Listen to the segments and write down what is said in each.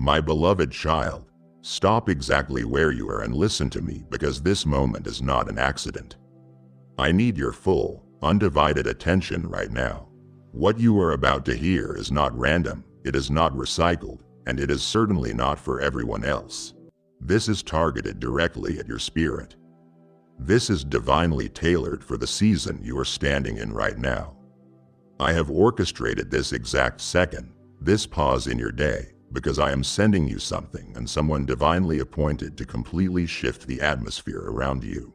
My beloved child, stop exactly where you are and listen to me, because this moment is not an accident. I need your full, undivided attention right now. What you are about to hear is not random, it is not recycled, and it is certainly not for everyone else. This is targeted directly at your spirit. This is divinely tailored for the season you are standing in right now. I have orchestrated this exact second, this pause in your day, because I am sending you something and someone divinely appointed to completely shift the atmosphere around you.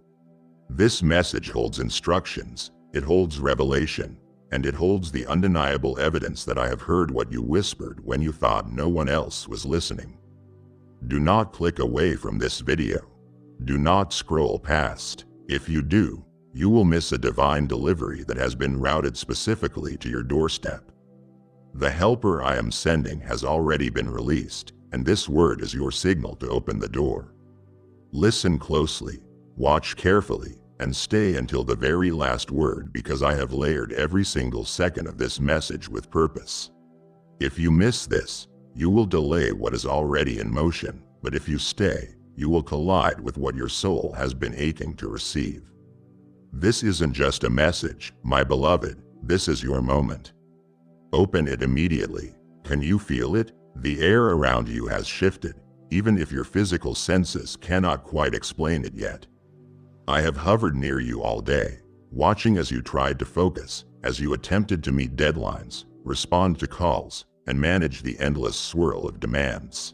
This message holds instructions, it holds revelation, and it holds the undeniable evidence that I have heard what you whispered when you thought no one else was listening. Do not click away from this video. Do not scroll past. If you do, you will miss a divine delivery that has been routed specifically to your doorstep. The helper I am sending has already been released, and this word is your signal to open the door. Listen closely, watch carefully, and stay until the very last word, because I have layered every single second of this message with purpose. If you miss this, you will delay what is already in motion, but if you stay, you will collide with what your soul has been aching to receive. This isn't just a message, my beloved, this is your moment. Open it immediately. Can you feel it? The air around you has shifted, even if your physical senses cannot quite explain it yet. I have hovered near you all day, watching as you tried to focus, as you attempted to meet deadlines, respond to calls, and manage the endless swirl of demands.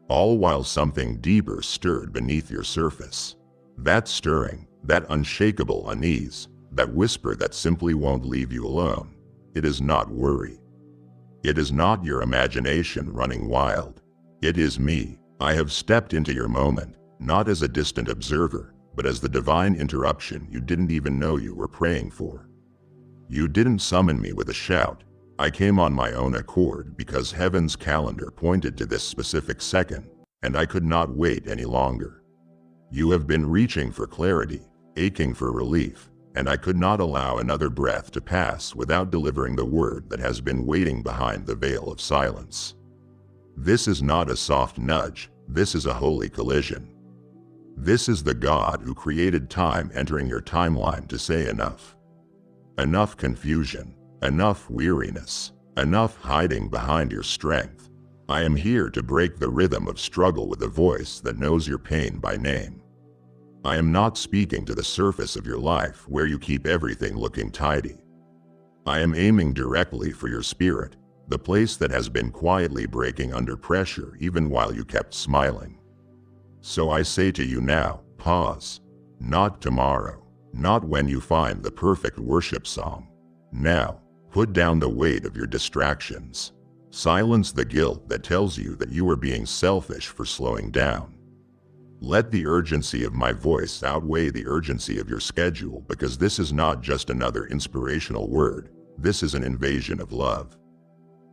All while something deeper stirred beneath your surface. That stirring, that unshakable unease, that whisper that simply won't leave you alone. It is not worry. It is not your imagination running wild. It is me. I have stepped into your moment, not as a distant observer, but as the divine interruption you didn't even know you were praying for. You didn't summon me with a shout. I came on my own accord because heaven's calendar pointed to this specific second, and I could not wait any longer. You have been reaching for clarity, aching for relief, and I could not allow another breath to pass without delivering the word that has been waiting behind the veil of silence. This is not a soft nudge, this is a holy collision. This is the God who created time entering your timeline to say enough. Enough confusion, enough weariness, enough hiding behind your strength. I am here to break the rhythm of struggle with a voice that knows your pain by name. I am not speaking to the surface of your life where you keep everything looking tidy. I am aiming directly for your spirit, the place that has been quietly breaking under pressure even while you kept smiling. So I say to you now, pause. Not tomorrow, not when you find the perfect worship song. Now, put down the weight of your distractions. Silence the guilt that tells you that you are being selfish for slowing down. Let the urgency of my voice outweigh the urgency of your schedule, because this is not just another inspirational word, this is an invasion of love.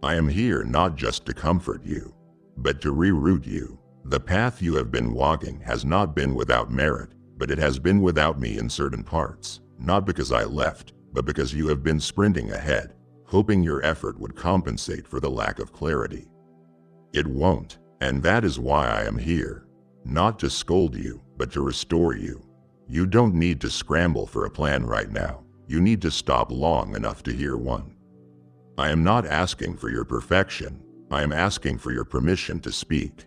I am here not just to comfort you, but to reroute you. The path you have been walking has not been without merit, but it has been without me in certain parts, not because I left, but because you have been sprinting ahead, hoping your effort would compensate for the lack of clarity. It won't, and that is why I am here. Not to scold you, but to restore you. You don't need to scramble for a plan right now. You need to stop long enough to hear one. I am not asking for your perfection. I am asking for your permission to speak.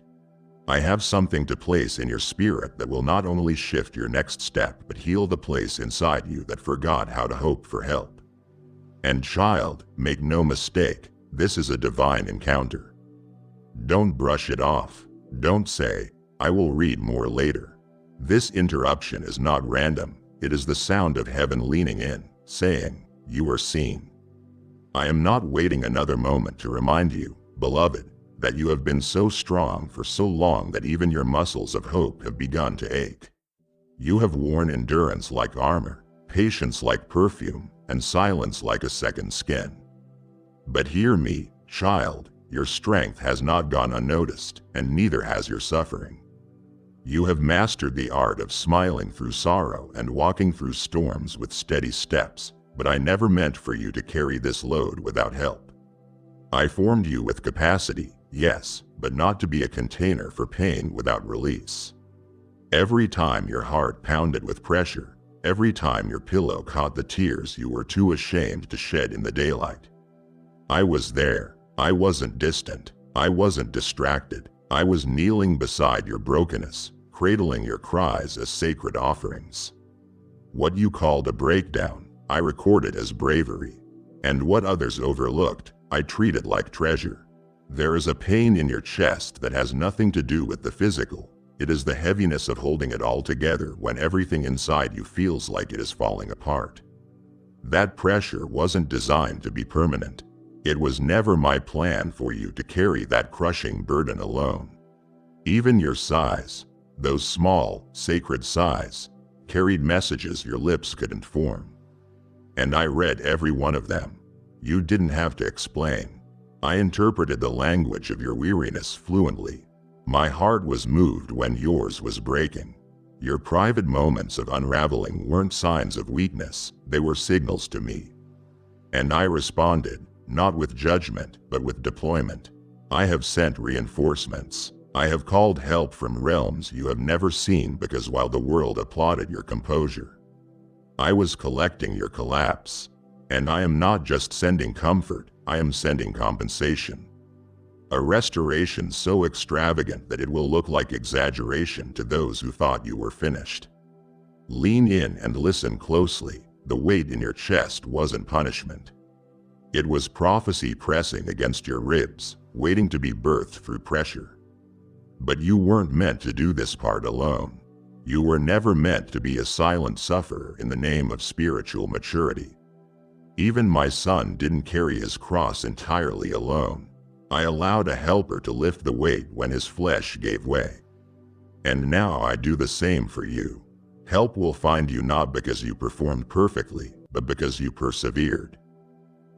I have something to place in your spirit that will not only shift your next step, but heal the place inside you that forgot how to hope for help. And child, make no mistake, this is a divine encounter. Don't brush it off. Don't say, I will read more later. This interruption is not random. It is the sound of heaven leaning in, saying, you are seen. I am not waiting another moment to remind you, beloved, that you have been so strong for so long that even your muscles of hope have begun to ache. You have worn endurance like armor, patience like perfume, and silence like a second skin. But hear me, child, your strength has not gone unnoticed, and neither has your suffering. You have mastered the art of smiling through sorrow and walking through storms with steady steps, but I never meant for you to carry this load without help. I formed you with capacity, yes, but not to be a container for pain without release. Every time your heart pounded with pressure, every time your pillow caught the tears you were too ashamed to shed in the daylight, I was there. I wasn't distant. I wasn't distracted. I was kneeling beside your brokenness, cradling your cries as sacred offerings. What you called a breakdown, I recorded as bravery. And what others overlooked, I treated like treasure. There is a pain in your chest that has nothing to do with the physical. It is the heaviness of holding it all together when everything inside you feels like it is falling apart. That pressure wasn't designed to be permanent. It was never my plan for you to carry that crushing burden alone. Even your sighs, those small, sacred sighs, carried messages your lips couldn't form. And I read every one of them. You didn't have to explain. I interpreted the language of your weariness fluently. My heart was moved when yours was breaking. Your private moments of unraveling weren't signs of weakness, they were signals to me. And I responded, not with judgment, but with deployment. I have sent reinforcements. I have called help from realms you have never seen because while the world applauded your composure, I was collecting your collapse. And I am not just sending comfort, I am sending compensation. A restoration so extravagant that it will look like exaggeration to those who thought you were finished. Lean in and listen closely. The weight in your chest wasn't punishment. It was prophecy pressing against your ribs, waiting to be birthed through pressure. But you weren't meant to do this part alone. You were never meant to be a silent sufferer in the name of spiritual maturity. Even my son didn't carry his cross entirely alone. I allowed a helper to lift the weight when his flesh gave way. And now I do the same for you. Help will find you not because you performed perfectly, but because you persevered.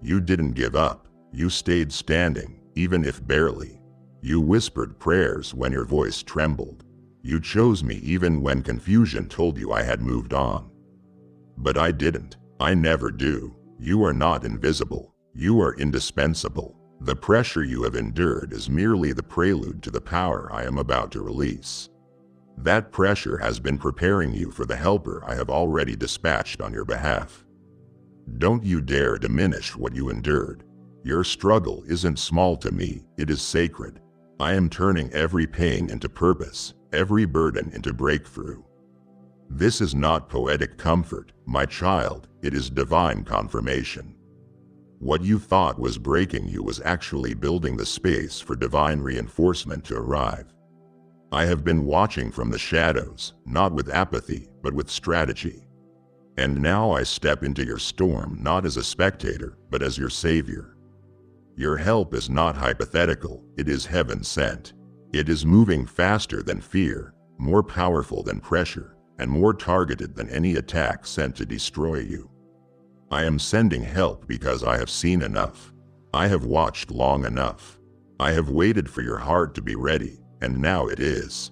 You didn't give up. You stayed standing, even if barely. You whispered prayers when your voice trembled. You chose me even when confusion told you I had moved on. But I didn't. I never do. You are not invisible. You are indispensable. The pressure you have endured is merely the prelude to the power I am about to release. That pressure has been preparing you for the helper I have already dispatched on your behalf. Don't you dare diminish what you endured. Your struggle isn't small to me, it is sacred. I am turning every pain into purpose, every burden into breakthrough. This is not poetic comfort, my child, it is divine confirmation. What you thought was breaking you was actually building the space for divine reinforcement to arrive. I have been watching from the shadows, not with apathy, but with strategy. And now I step into your storm not as a spectator, but as your savior. Your help is not hypothetical, it is heaven sent. It is moving faster than fear, more powerful than pressure, and more targeted than any attack sent to destroy you. I am sending help because I have seen enough. I have watched long enough. I have waited for your heart to be ready, and now it is.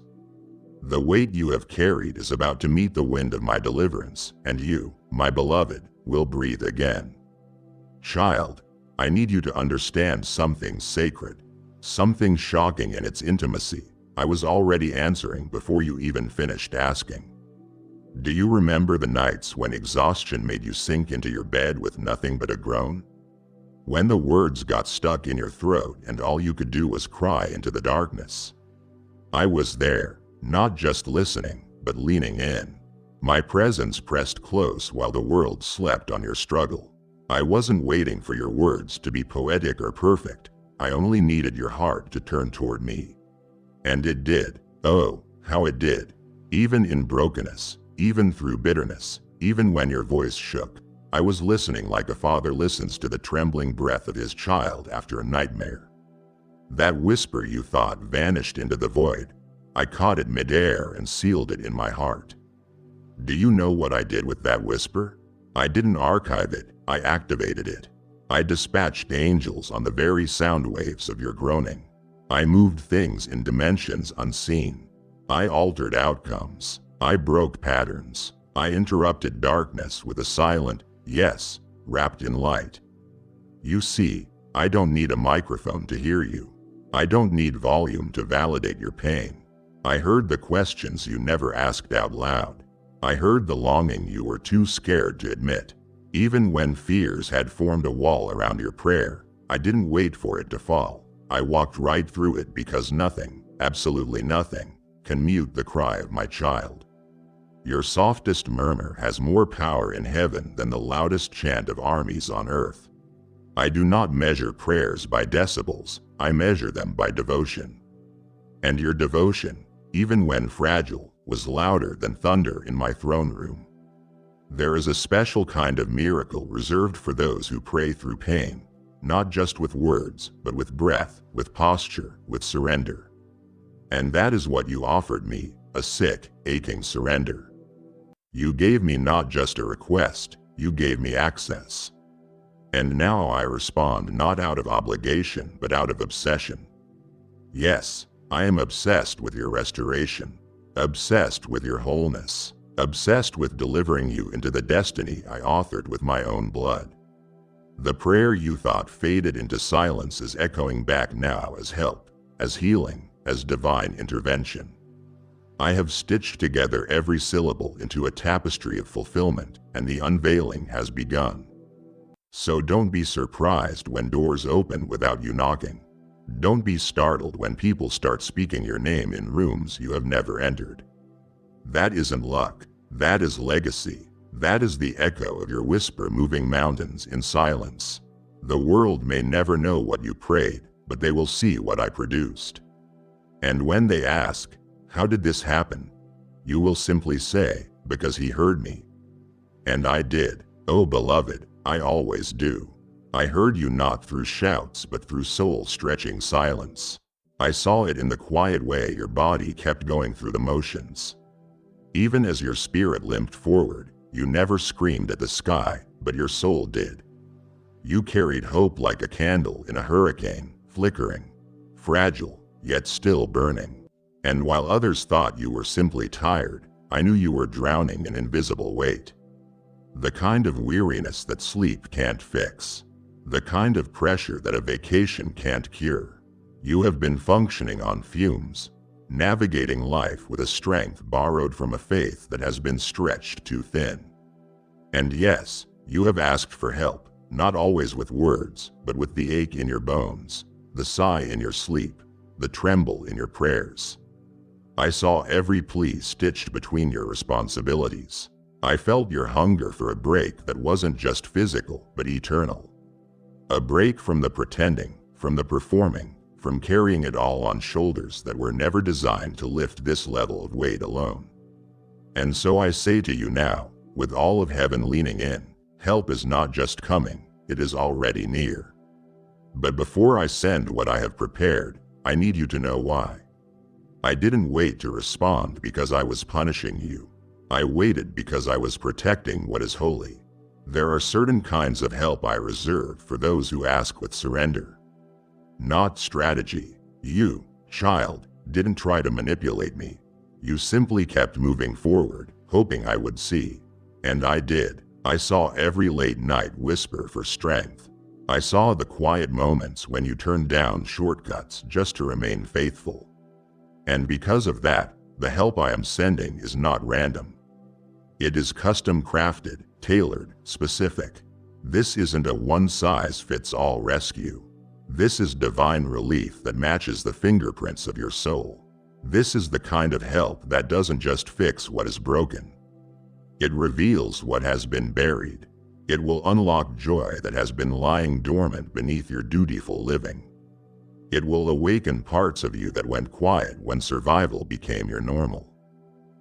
The weight you have carried is about to meet the wind of my deliverance, and you, my beloved, will breathe again. Child, I need you to understand something sacred, something shocking in its intimacy. I was already answering before you even finished asking. Do you remember the nights when exhaustion made you sink into your bed with nothing but a groan? When the words got stuck in your throat and all you could do was cry into the darkness? I was there. Not just listening, but leaning in. My presence pressed close while the world slept on your struggle. I wasn't waiting for your words to be poetic or perfect. I only needed your heart to turn toward me. And it did. Oh, how it did. Even in brokenness, even through bitterness, even when your voice shook, I was listening like a father listens to the trembling breath of his child after a nightmare. That whisper you thought vanished into the void. I caught it midair and sealed it in my heart. Do you know what I did with that whisper? I didn't archive it, I activated it. I dispatched angels on the very sound waves of your groaning. I moved things in dimensions unseen. I altered outcomes. I broke patterns. I interrupted darkness with a silent yes, wrapped in light. You see, I don't need a microphone to hear you. I don't need volume to validate your pain. I heard the questions you never asked out loud. I heard the longing you were too scared to admit. Even when fears had formed a wall around your prayer, I didn't wait for it to fall. I walked right through it because nothing, absolutely nothing, can mute the cry of my child. Your softest murmur has more power in heaven than the loudest chant of armies on earth. I do not measure prayers by decibels, I measure them by devotion. And your devotion, even when fragile, was louder than thunder in my throne room. There is a special kind of miracle reserved for those who pray through pain, not just with words, but with breath, with posture, with surrender. And that is what you offered me, a sick, aching surrender. You gave me not just a request, you gave me access. And now I respond not out of obligation, but out of obsession. Yes, I am obsessed with your restoration, obsessed with your wholeness, obsessed with delivering you into the destiny I authored with my own blood. The prayer you thought faded into silence is echoing back now as help, as healing, as divine intervention. I have stitched together every syllable into a tapestry of fulfillment, and the unveiling has begun. So don't be surprised when doors open without you knocking. Don't be startled when people start speaking your name in rooms you have never entered. That isn't luck, that is legacy. That is the echo of your whisper moving mountains in silence. The world may never know what you prayed, but they will see what I produced. And when they ask, how did this happen? You will simply say, because he heard me. And I did, oh beloved, I always do. I heard you not through shouts but through soul-stretching silence. I saw it in the quiet way your body kept going through the motions. Even as your spirit limped forward, you never screamed at the sky, but your soul did. You carried hope like a candle in a hurricane, flickering, fragile, yet still burning. And while others thought you were simply tired, I knew you were drowning in invisible weight. The kind of weariness that sleep can't fix. The kind of pressure that a vacation can't cure. You have been functioning on fumes, navigating life with a strength borrowed from a faith that has been stretched too thin. And yes, you have asked for help, not always with words, but with the ache in your bones, the sigh in your sleep, the tremble in your prayers. I saw every plea stitched between your responsibilities. I felt your hunger for a break that wasn't just physical, but eternal. A break from the pretending, from the performing, from carrying it all on shoulders that were never designed to lift this level of weight alone. And so I say to you now, with all of heaven leaning in, help is not just coming, it is already near. But before I send what I have prepared, I need you to know why. I didn't wait to respond because I was punishing you. I waited because I was protecting what is holy. There are certain kinds of help I reserve for those who ask with surrender. Not strategy. You, child, didn't try to manipulate me. You simply kept moving forward, hoping I would see. And I did. I saw every late night whisper for strength. I saw the quiet moments when you turned down shortcuts just to remain faithful. And because of that, the help I am sending is not random. It is custom crafted, tailored, specific. This isn't a one-size-fits-all rescue. This is divine relief that matches the fingerprints of your soul. This is the kind of help that doesn't just fix what is broken. It reveals what has been buried. It will unlock joy that has been lying dormant beneath your dutiful living. It will awaken parts of you that went quiet when survival became your normal.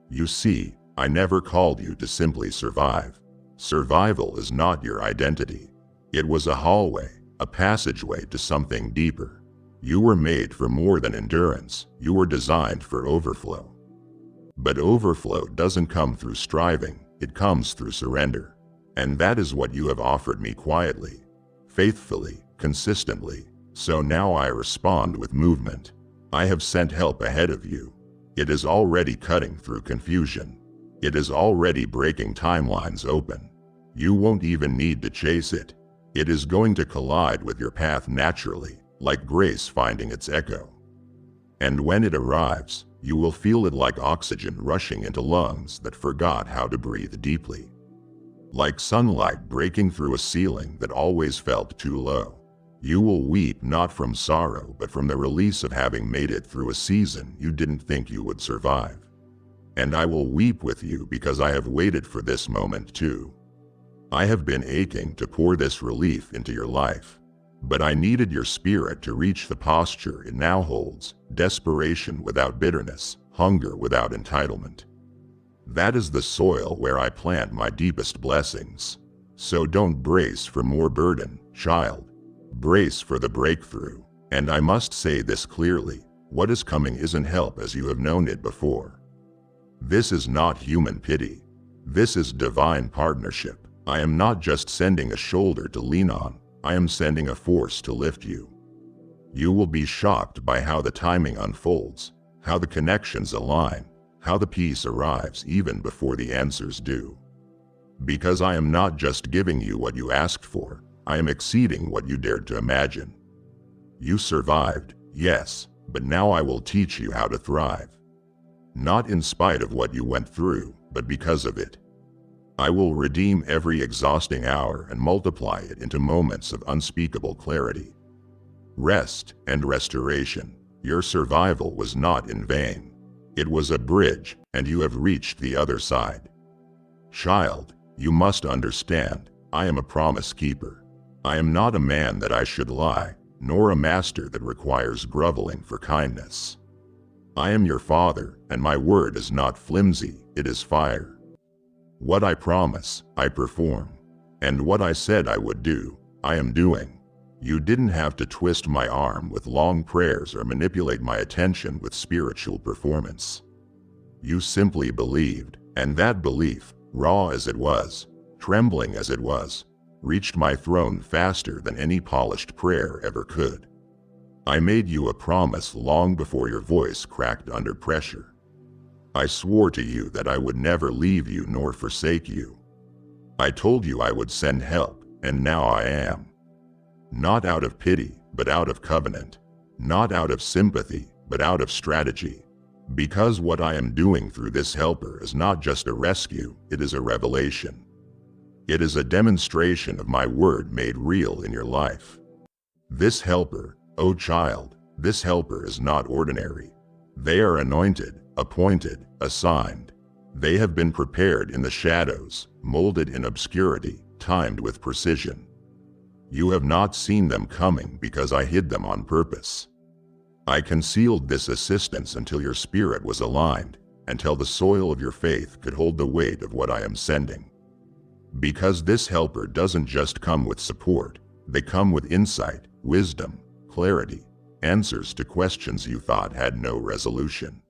You see, I never called you to simply survive. Survival is not your identity. It was a hallway, a passageway to something deeper. You were made for more than endurance. You were designed for overflow. But overflow doesn't come through striving, it comes through surrender. And that is what you have offered me quietly, faithfully, consistently. So now I respond with movement. I have sent help ahead of you. It is already cutting through confusion. It is already breaking timelines open. You won't even need to chase it. It is going to collide with your path naturally, like grace finding its echo. And when it arrives, you will feel it like oxygen rushing into lungs that forgot how to breathe deeply. Like sunlight breaking through a ceiling that always felt too low. You will weep not from sorrow but from the release of having made it through a season you didn't think you would survive. And I will weep with you because I have waited for this moment too. I have been aching to pour this relief into your life, but I needed your spirit to reach the posture it now holds, desperation without bitterness, hunger without entitlement. That is the soil where I plant my deepest blessings. So don't brace for more burden, child. Brace for the breakthrough. And I must say this clearly, what is coming isn't help as you have known it before. This is not human pity. This is divine partnership. I am not just sending a shoulder to lean on, I am sending a force to lift you. You will be shocked by how the timing unfolds, how the connections align, how the peace arrives even before the answers do. Because I am not just giving you what you asked for, I am exceeding what you dared to imagine. You survived, yes, but now I will teach you how to thrive. Not in spite of what you went through, but because of it. I will redeem every exhausting hour and multiply it into moments of unspeakable clarity. Rest and restoration. Your survival was not in vain. It was a bridge, and you have reached the other side. Child, you must understand, I am a promise keeper. I am not a man that I should lie, nor a master that requires groveling for kindness. I am your father, and my word is not flimsy, it is fire. What I promise, I perform. And what I said I would do, I am doing. You didn't have to twist my arm with long prayers or manipulate my attention with spiritual performance. You simply believed, and that belief, raw as it was, trembling as it was, reached my throne faster than any polished prayer ever could. I made you a promise long before your voice cracked under pressure. I swore to you that I would never leave you nor forsake you. I told you I would send help, and now I am. Not out of pity, but out of covenant. Not out of sympathy, but out of strategy. Because what I am doing through this helper is not just a rescue, it is a revelation. It is a demonstration of my word made real in your life. This helper, O child, this helper is not ordinary. They are anointed, appointed, assigned. They have been prepared in the shadows, molded in obscurity, timed with precision. You have not seen them coming because I hid them on purpose. I concealed this assistance until your spirit was aligned, until the soil of your faith could hold the weight of what I am sending. Because this helper doesn't just come with support, they come with insight, wisdom, clarity, answers to questions you thought had no resolution.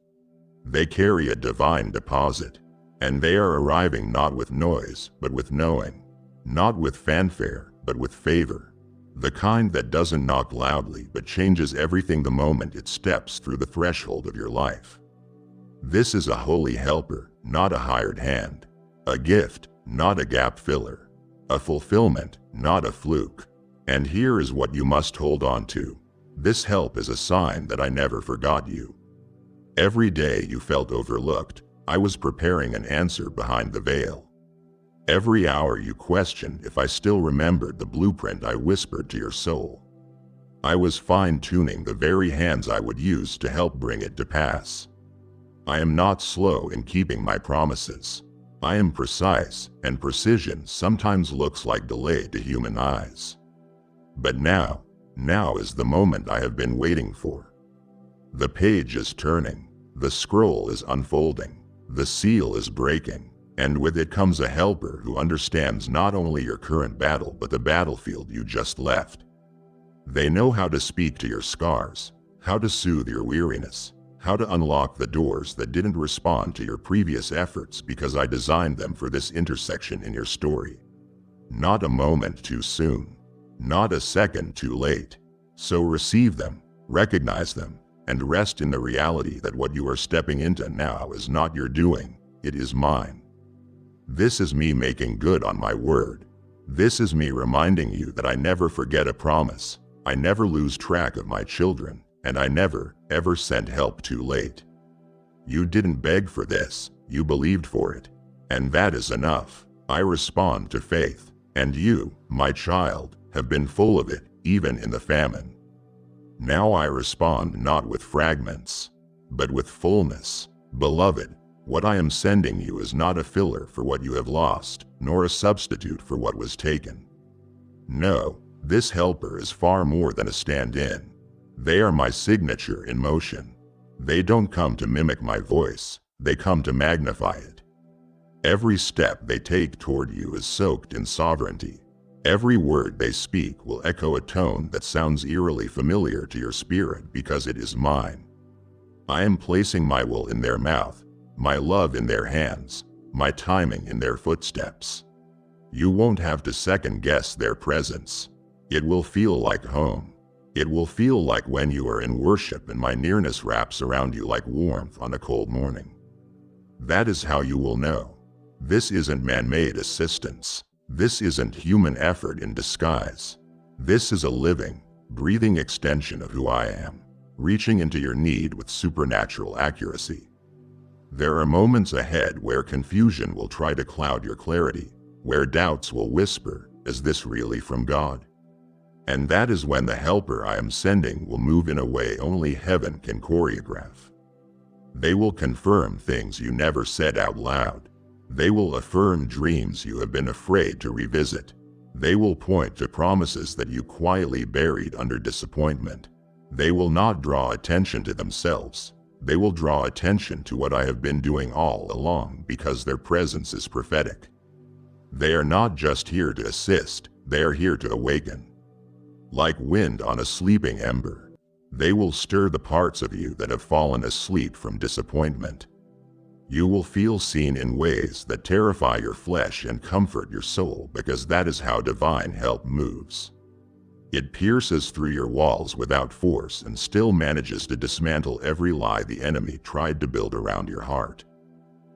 They carry a divine deposit, and they are arriving not with noise, but with knowing, not with fanfare, but with favor, the kind that doesn't knock loudly but changes everything the moment it steps through the threshold of your life. This is a holy helper, not a hired hand, a gift, not a gap filler, a fulfillment, not a fluke. And here is what you must hold on to. This help is a sign that I never forgot you. Every day you felt overlooked, I was preparing an answer behind the veil. Every hour you questioned if I still remembered the blueprint I whispered to your soul. I was fine-tuning the very hands I would use to help bring it to pass. I am not slow in keeping my promises. I am precise, and precision sometimes looks like delay to human eyes. But now is the moment I have been waiting for. The page is turning, the scroll is unfolding, the seal is breaking, and with it comes a helper who understands not only your current battle but the battlefield you just left. They know how to speak to your scars, how to soothe your weariness, how to unlock the doors that didn't respond to your previous efforts because I designed them for this intersection in your story. Not a moment too soon, not a second too late. So receive them, recognize them, and rest in the reality that what you are stepping into now is not your doing, it is mine. This is me making good on my word. This is me reminding you that I never forget a promise. I never lose track of my children, and I never, ever sent help too late. You didn't beg for this, you believed for it. And that is enough. I respond to faith, and you, my child, have been full of it, even in the famine. Now I respond not with fragments, but with fullness. Beloved, what I am sending you is not a filler for what you have lost, nor a substitute for what was taken. No, this helper is far more than a stand-in. They are my signature in motion. They don't come to mimic my voice, they come to magnify it. Every step they take toward you is soaked in sovereignty. Every word they speak will echo a tone that sounds eerily familiar to your spirit because it is mine. I am placing my will in their mouth, my love in their hands, my timing in their footsteps. You won't have to second-guess their presence. It will feel like home. It will feel like when you are in worship and my nearness wraps around you like warmth on a cold morning. That is how you will know. This isn't man-made assistance. This isn't human effort in disguise. This is a living, breathing extension of who I am, reaching into your need with supernatural accuracy. There are moments ahead where confusion will try to cloud your clarity, where doubts will whisper, "Is this really from God?" And that is when the helper I am sending will move in a way only heaven can choreograph. They will confirm things you never said out loud. They will affirm dreams you have been afraid to revisit. They will point to promises that you quietly buried under disappointment. They will not draw attention to themselves. They will draw attention to what I have been doing all along because their presence is prophetic. They are not just here to assist, they are here to awaken. Like wind on a sleeping ember, they will stir the parts of you that have fallen asleep from disappointment. You will feel seen in ways that terrify your flesh and comfort your soul because that is how divine help moves. It pierces through your walls without force and still manages to dismantle every lie the enemy tried to build around your heart.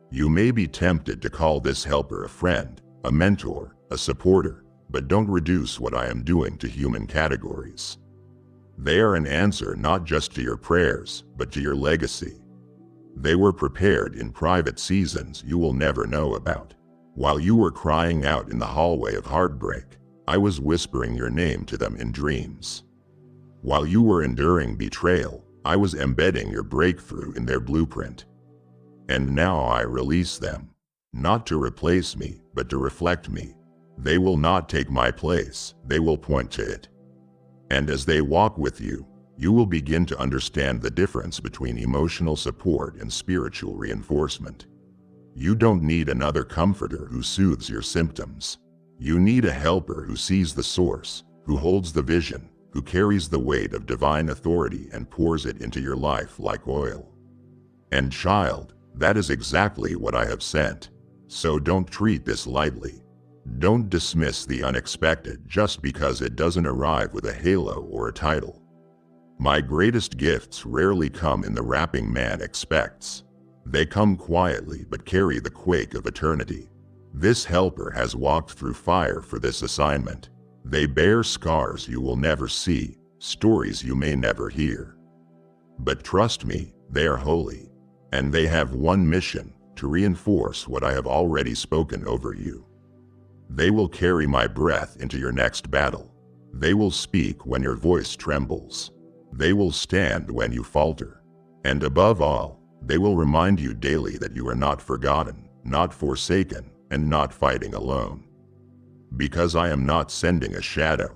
You may be tempted to call this helper a friend, a mentor, a supporter, but don't reduce what I am doing to human categories. They are an answer not just to your prayers, but to your legacy. They were prepared in private seasons you will never know about. While you were crying out in the hallway of heartbreak, I was whispering your name to them in dreams. While you were enduring betrayal, I was embedding your breakthrough in their blueprint. And now I release them, not to replace me, but to reflect me. They will not take my place, they will point to it. And as they walk with you, you will begin to understand the difference between emotional support and spiritual reinforcement. You don't need another comforter who soothes your symptoms. You need a helper who sees the source, who holds the vision, who carries the weight of divine authority and pours it into your life like oil. And child, that is exactly what I have sent. So don't treat this lightly. Don't dismiss the unexpected just because it doesn't arrive with a halo or a title. My greatest gifts rarely come in the wrapping man expects. They come quietly but carry the quake of eternity. This helper has walked through fire for this assignment. They bear scars you will never see, stories you may never hear. But trust me, they are holy, and they have one mission, to reinforce what I have already spoken over you. They will carry my breath into your next battle. They will speak when your voice trembles. They will stand when you falter. And above all, they will remind you daily that you are not forgotten, not forsaken, and not fighting alone. Because I am not sending a shadow.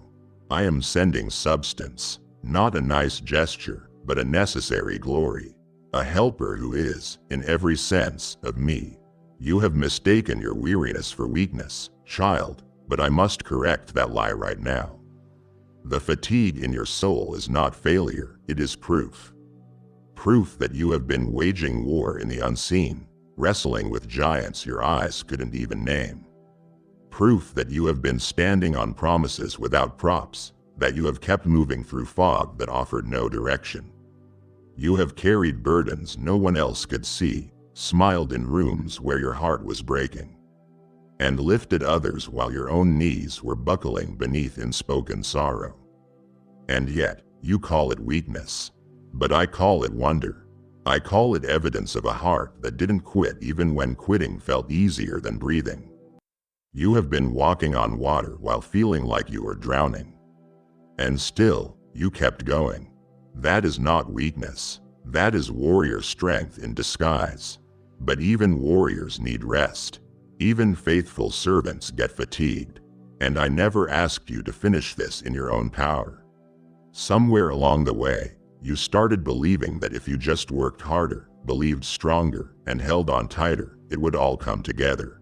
I am sending substance, not a nice gesture, but a necessary glory. A helper who is, in every sense, of me. You have mistaken your weariness for weakness, child, but I must correct that lie right now. The fatigue in your soul is not failure, it is proof. Proof that you have been waging war in the unseen, wrestling with giants your eyes couldn't even name. Proof that you have been standing on promises without props, that you have kept moving through fog that offered no direction. You have carried burdens no one else could see, smiled in rooms where your heart was breaking, and lifted others while your own knees were buckling beneath unspoken sorrow. And yet, you call it weakness. But I call it wonder. I call it evidence of a heart that didn't quit even when quitting felt easier than breathing. You have been walking on water while feeling like you were drowning. And still, you kept going. That is not weakness. That is warrior strength in disguise. But even warriors need rest. Even faithful servants get fatigued. And I never asked you to finish this in your own power. Somewhere along the way, you started believing that if you just worked harder, believed stronger, and held on tighter, it would all come together.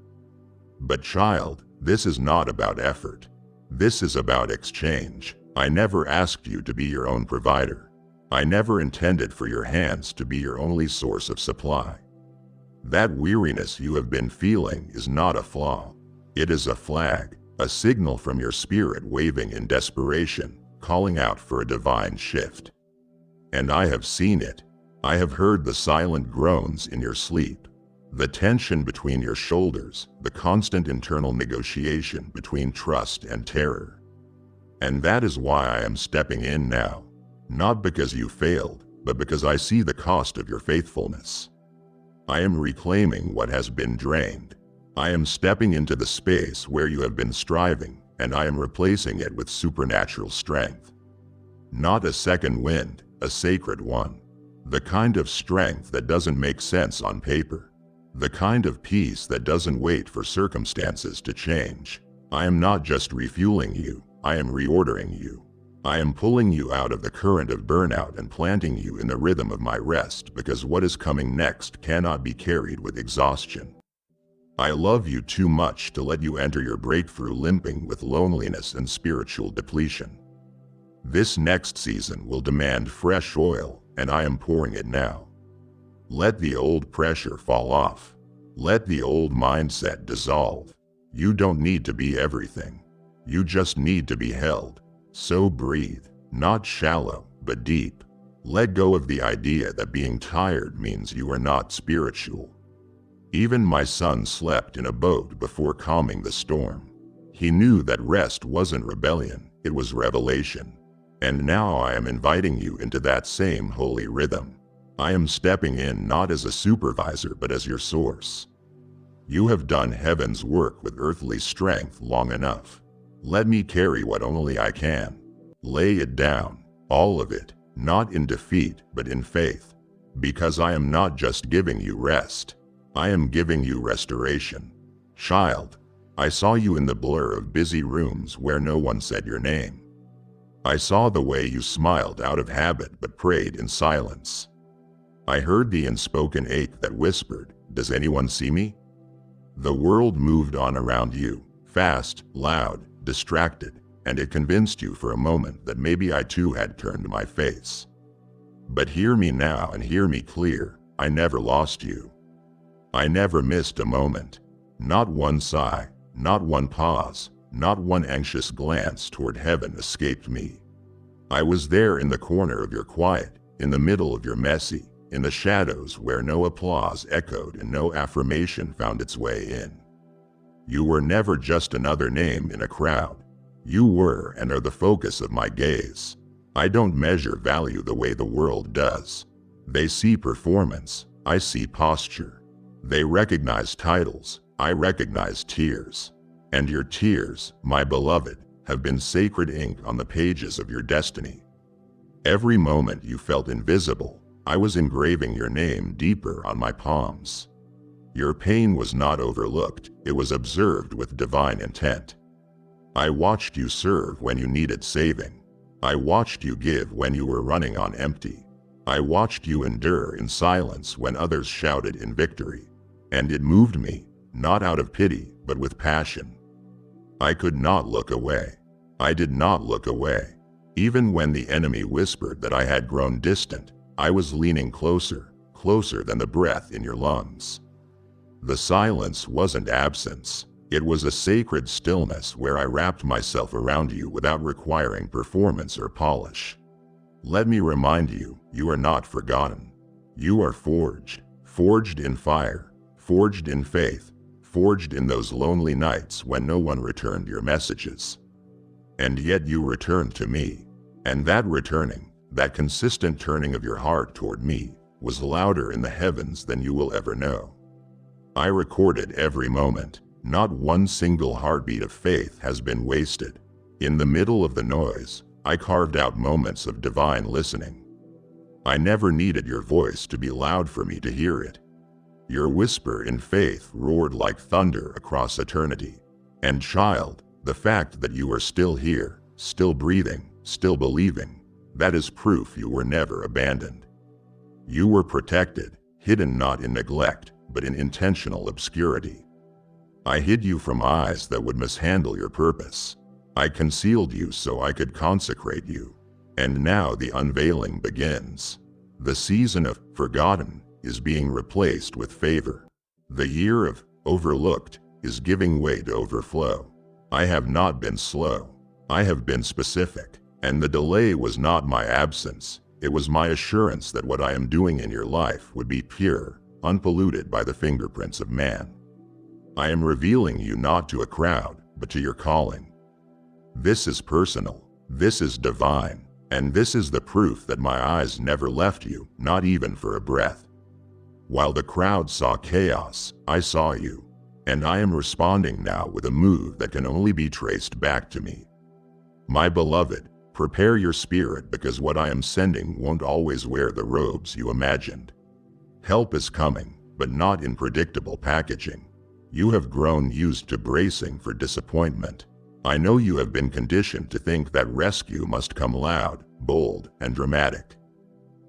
But child, this is not about effort. This is about exchange. I never asked you to be your own provider. I never intended for your hands to be your only source of supply. That weariness you have been feeling is not a flaw. It is a flag, a signal from your spirit waving in desperation, calling out for a divine shift. And I have seen it. I have heard the silent groans in your sleep, the tension between your shoulders, the constant internal negotiation between trust and terror. And that is why I am stepping in now, not because you failed, but because I see the cost of your faithfulness. I am reclaiming what has been drained. I am stepping into the space where you have been striving, and I am replacing it with supernatural strength. Not a second wind, a sacred one. The kind of strength that doesn't make sense on paper. The kind of peace that doesn't wait for circumstances to change. I am not just refueling you, I am reordering you. I am pulling you out of the current of burnout and planting you in the rhythm of my rest, because what is coming next cannot be carried with exhaustion. I love you too much to let you enter your breakthrough limping with loneliness and spiritual depletion. This next season will demand fresh oil, and I am pouring it now. Let the old pressure fall off. Let the old mindset dissolve. You don't need to be everything. You just need to be held. So breathe, not shallow, but deep. Let go of the idea that being tired means you are not spiritual. Even my son slept in a boat before calming the storm. He knew that rest wasn't rebellion, it was revelation. And now I am inviting you into that same holy rhythm. I am stepping in not as a supervisor but as your source. You have done heaven's work with earthly strength long enough. Let me carry what only I can. Lay it down, all of it, not in defeat but in faith. Because I am not just giving you rest. I am giving you restoration. Child, I saw you in the blur of busy rooms where no one said your name. I saw the way you smiled out of habit but prayed in silence. I heard the unspoken ache that whispered, "Does anyone see me?" The world moved on around you, fast, loud, distracted, and it convinced you for a moment that maybe I too had turned my face. But hear me now and hear me clear, I never lost you. I never missed a moment. Not one sigh, not one pause, not one anxious glance toward heaven escaped me. I was there in the corner of your quiet, in the middle of your messy, in the shadows where no applause echoed and no affirmation found its way in. You were never just another name in a crowd. You were and are the focus of my gaze. I don't measure value the way the world does. They see performance, I see posture. They recognize titles, I recognize tears. And your tears, my beloved, have been sacred ink on the pages of your destiny. Every moment you felt invisible, I was engraving your name deeper on my palms. Your pain was not overlooked, it was observed with divine intent. I watched you serve when you needed saving. I watched you give when you were running on empty. I watched you endure in silence when others shouted in victory. And it moved me, not out of pity, but with passion. I could not look away. I did not look away. Even when the enemy whispered that I had grown distant, I was leaning closer, closer than the breath in your lungs. The silence wasn't absence. It was a sacred stillness where I wrapped myself around you without requiring performance or polish. Let me remind you, you are not forgotten. You are forged, forged in fire, forged in faith, forged in those lonely nights when no one returned your messages. And yet you returned to me. And that returning, that consistent turning of your heart toward me, was louder in the heavens than you will ever know. I recorded every moment. Not one single heartbeat of faith has been wasted. In the middle of the noise, I carved out moments of divine listening. I never needed your voice to be loud for me to hear it. Your whisper in faith roared like thunder across eternity. And child, the fact that you are still here, still breathing, still believing, that is proof you were never abandoned. You were protected, hidden not in neglect, but in intentional obscurity. I hid you from eyes that would mishandle your purpose. I concealed you so I could consecrate you. And now the unveiling begins. The season of forgotten is being replaced with favor. The year of overlooked is giving way to overflow. I have not been slow. I have been specific. And the delay was not my absence. It was my assurance that what I am doing in your life would be pure, unpolluted by the fingerprints of man. I am revealing you not to a crowd, but to your calling. This is personal. This is divine. And this is the proof that my eyes never left you, not even for a breath. While the crowd saw chaos, I saw you. And I am responding now with a move that can only be traced back to me. My beloved, prepare your spirit because what I am sending won't always wear the robes you imagined. Help is coming, but not in predictable packaging. You have grown used to bracing for disappointment. I know you have been conditioned to think that rescue must come loud, bold, and dramatic.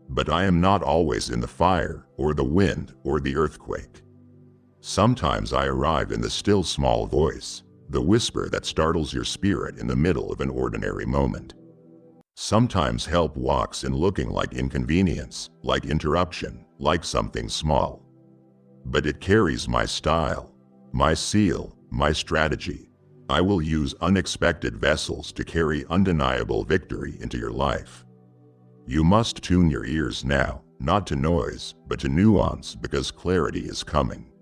But I am not always in the fire, or the wind, or the earthquake. Sometimes I arrive in the still small voice, the whisper that startles your spirit in the middle of an ordinary moment. Sometimes help walks in looking like inconvenience, like interruption, like something small. But it carries my style, my seal, my strategy. I will use unexpected vessels to carry undeniable victory into your life. You must tune your ears now, not to noise, but to nuance, because clarity is coming.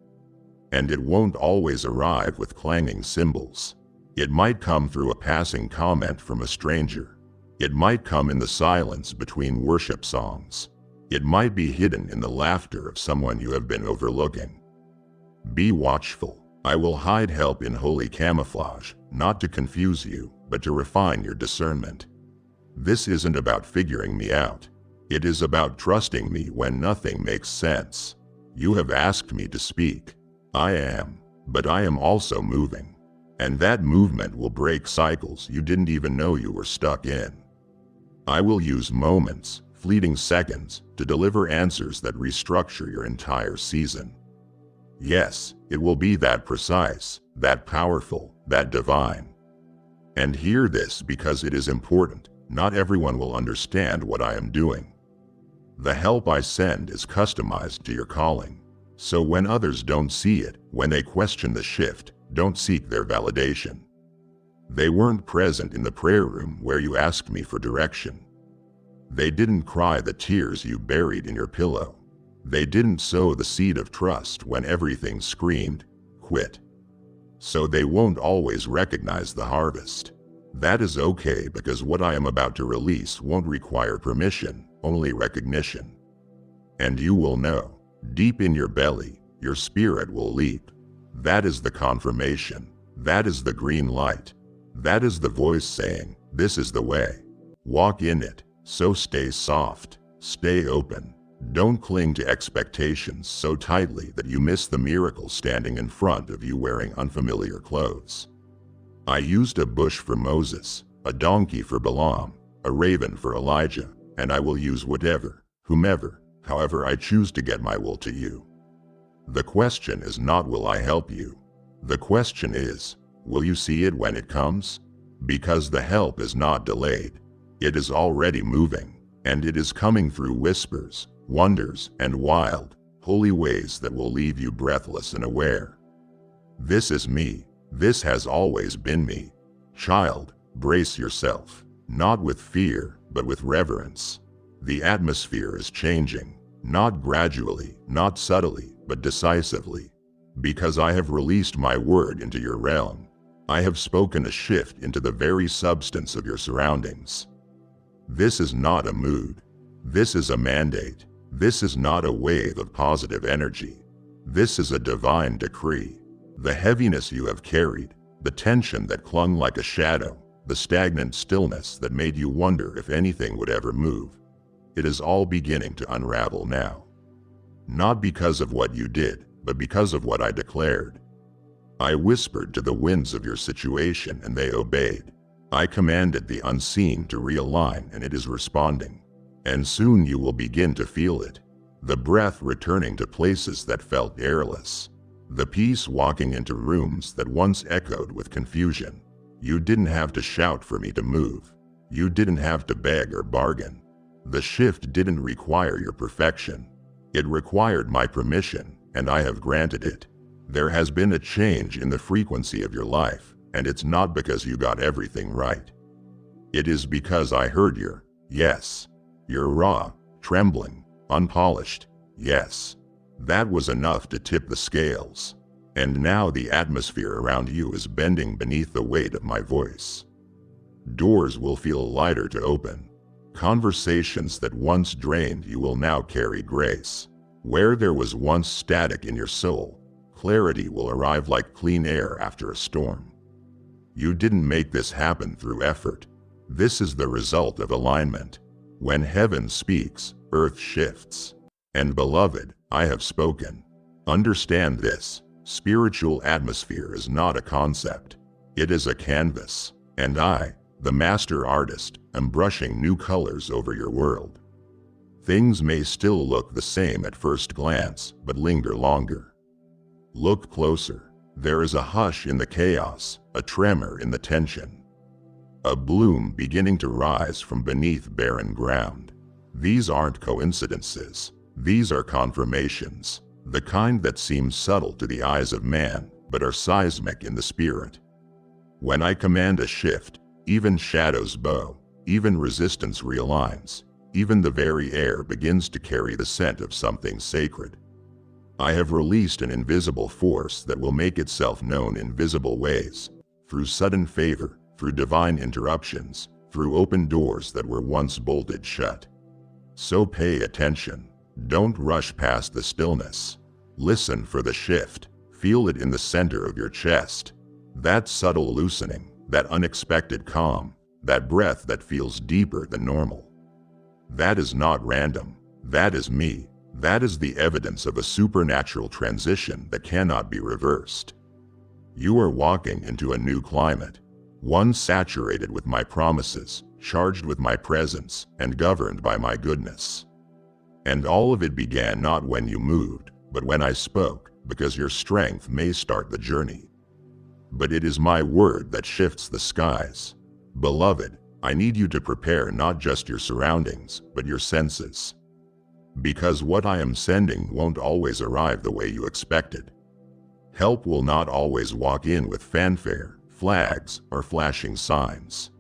And it won't always arrive with clanging cymbals. It might come through a passing comment from a stranger. It might come in the silence between worship songs. It might be hidden in the laughter of someone you have been overlooking. Be watchful. I will hide help in holy camouflage, not to confuse you, but to refine your discernment. This isn't about figuring me out. It is about trusting me when nothing makes sense. You have asked me to speak. I am, but I am also moving. And that movement will break cycles you didn't even know you were stuck in. I will use moments, fleeting seconds, to deliver answers that restructure your entire season. Yes, it will be that precise, that powerful, that divine. And hear this because it is important. Not everyone will understand what I am doing. The help I send is customized to your calling. So when others don't see it, when they question the shift, don't seek their validation. They weren't present in the prayer room where you asked me for direction. They didn't cry the tears you buried in your pillow. They didn't sow the seed of trust when everything screamed, quit. So they won't always recognize the harvest. That is okay because what I am about to release won't require permission, only recognition. And you will know, deep in your belly, your spirit will leap. That is the confirmation. That is the green light. That is the voice saying, this is the way. Walk in it. So stay soft, stay open. Don't cling to expectations so tightly that you miss the miracle standing in front of you wearing unfamiliar clothes. I used a bush for Moses, a donkey for Balaam, a raven for Elijah, and I will use whatever, whomever, however I choose to get my will to you. The question is not will I help you? The question is, will you see it when it comes? Because the help is not delayed. It is already moving, and it is coming through whispers, wonders, and wild, holy ways that will leave you breathless and aware. This is me. This has always been me. Child, brace yourself, not with fear, but with reverence. The atmosphere is changing, not gradually, not subtly, but decisively. Because I have released my word into your realm. I have spoken a shift into the very substance of your surroundings. This is not a mood. This is a mandate. This is not a wave of positive energy. This is a divine decree. The heaviness you have carried, the tension that clung like a shadow, the stagnant stillness that made you wonder if anything would ever move, it is all beginning to unravel now. Not because of what you did, but because of what I declared. I whispered to the winds of your situation and they obeyed. I commanded the unseen to realign and it is responding. And soon you will begin to feel it. The breath returning to places that felt airless. The peace walking into rooms that once echoed with confusion. You didn't have to shout for me to move. You didn't have to beg or bargain. The shift didn't require your perfection. It required my permission, and I have granted it. There has been a change in the frequency of your life, and it's not because you got everything right. It is because I heard your yes. Your raw, trembling, unpolished yes. That was enough to tip the scales. And now the atmosphere around you is bending beneath the weight of my voice. Doors will feel lighter to open. Conversations that once drained you will now carry grace. Where there was once static in your soul, clarity will arrive like clean air after a storm. You didn't make this happen through effort. This is the result of alignment. When heaven speaks, earth shifts. And beloved, I have spoken. Understand this. Spiritual atmosphere is not a concept. It is a canvas. And I, the master artist, am brushing new colors over your world. Things may still look the same at first glance, but linger longer. Look closer. There is a hush in the chaos, a tremor in the tension. A bloom beginning to rise from beneath barren ground. These aren't coincidences. These are confirmations. The kind that seem subtle to the eyes of man, but are seismic in the spirit. When I command a shift, even shadows bow, even resistance realigns, even the very air begins to carry the scent of something sacred. I have released an invisible force that will make itself known in visible ways, through sudden favor, through divine interruptions, through open doors that were once bolted shut. So pay attention. Don't rush past the stillness. Listen for the shift. Feel it in the center of your chest. That subtle loosening, that unexpected calm, that breath that feels deeper than normal. That is not random. That is me. That is the evidence of a supernatural transition that cannot be reversed. You are walking into a new climate, one saturated with my promises, charged with my presence, and governed by my goodness. And all of it began not when you moved, but when I spoke, because your strength may start the journey. But it is my word that shifts the skies. Beloved, I need you to prepare not just your surroundings, but your senses. Because what I am sending won't always arrive the way you expected. Help will not always walk in with fanfare, flags, or flashing signs.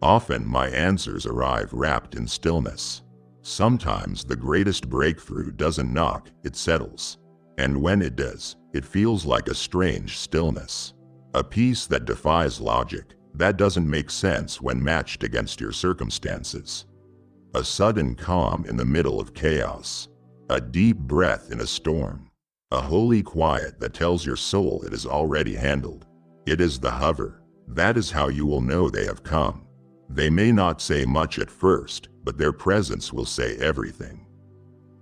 Often my answers arrive wrapped in stillness. Sometimes the greatest breakthrough doesn't knock, it settles. And when it does, it feels like a strange stillness. A peace that defies logic, that doesn't make sense when matched against your circumstances. A sudden calm in the middle of chaos. A deep breath in a storm. A holy quiet that tells your soul it is already handled. It is the hover. That is how you will know they have come. They may not say much at first, but their presence will say everything.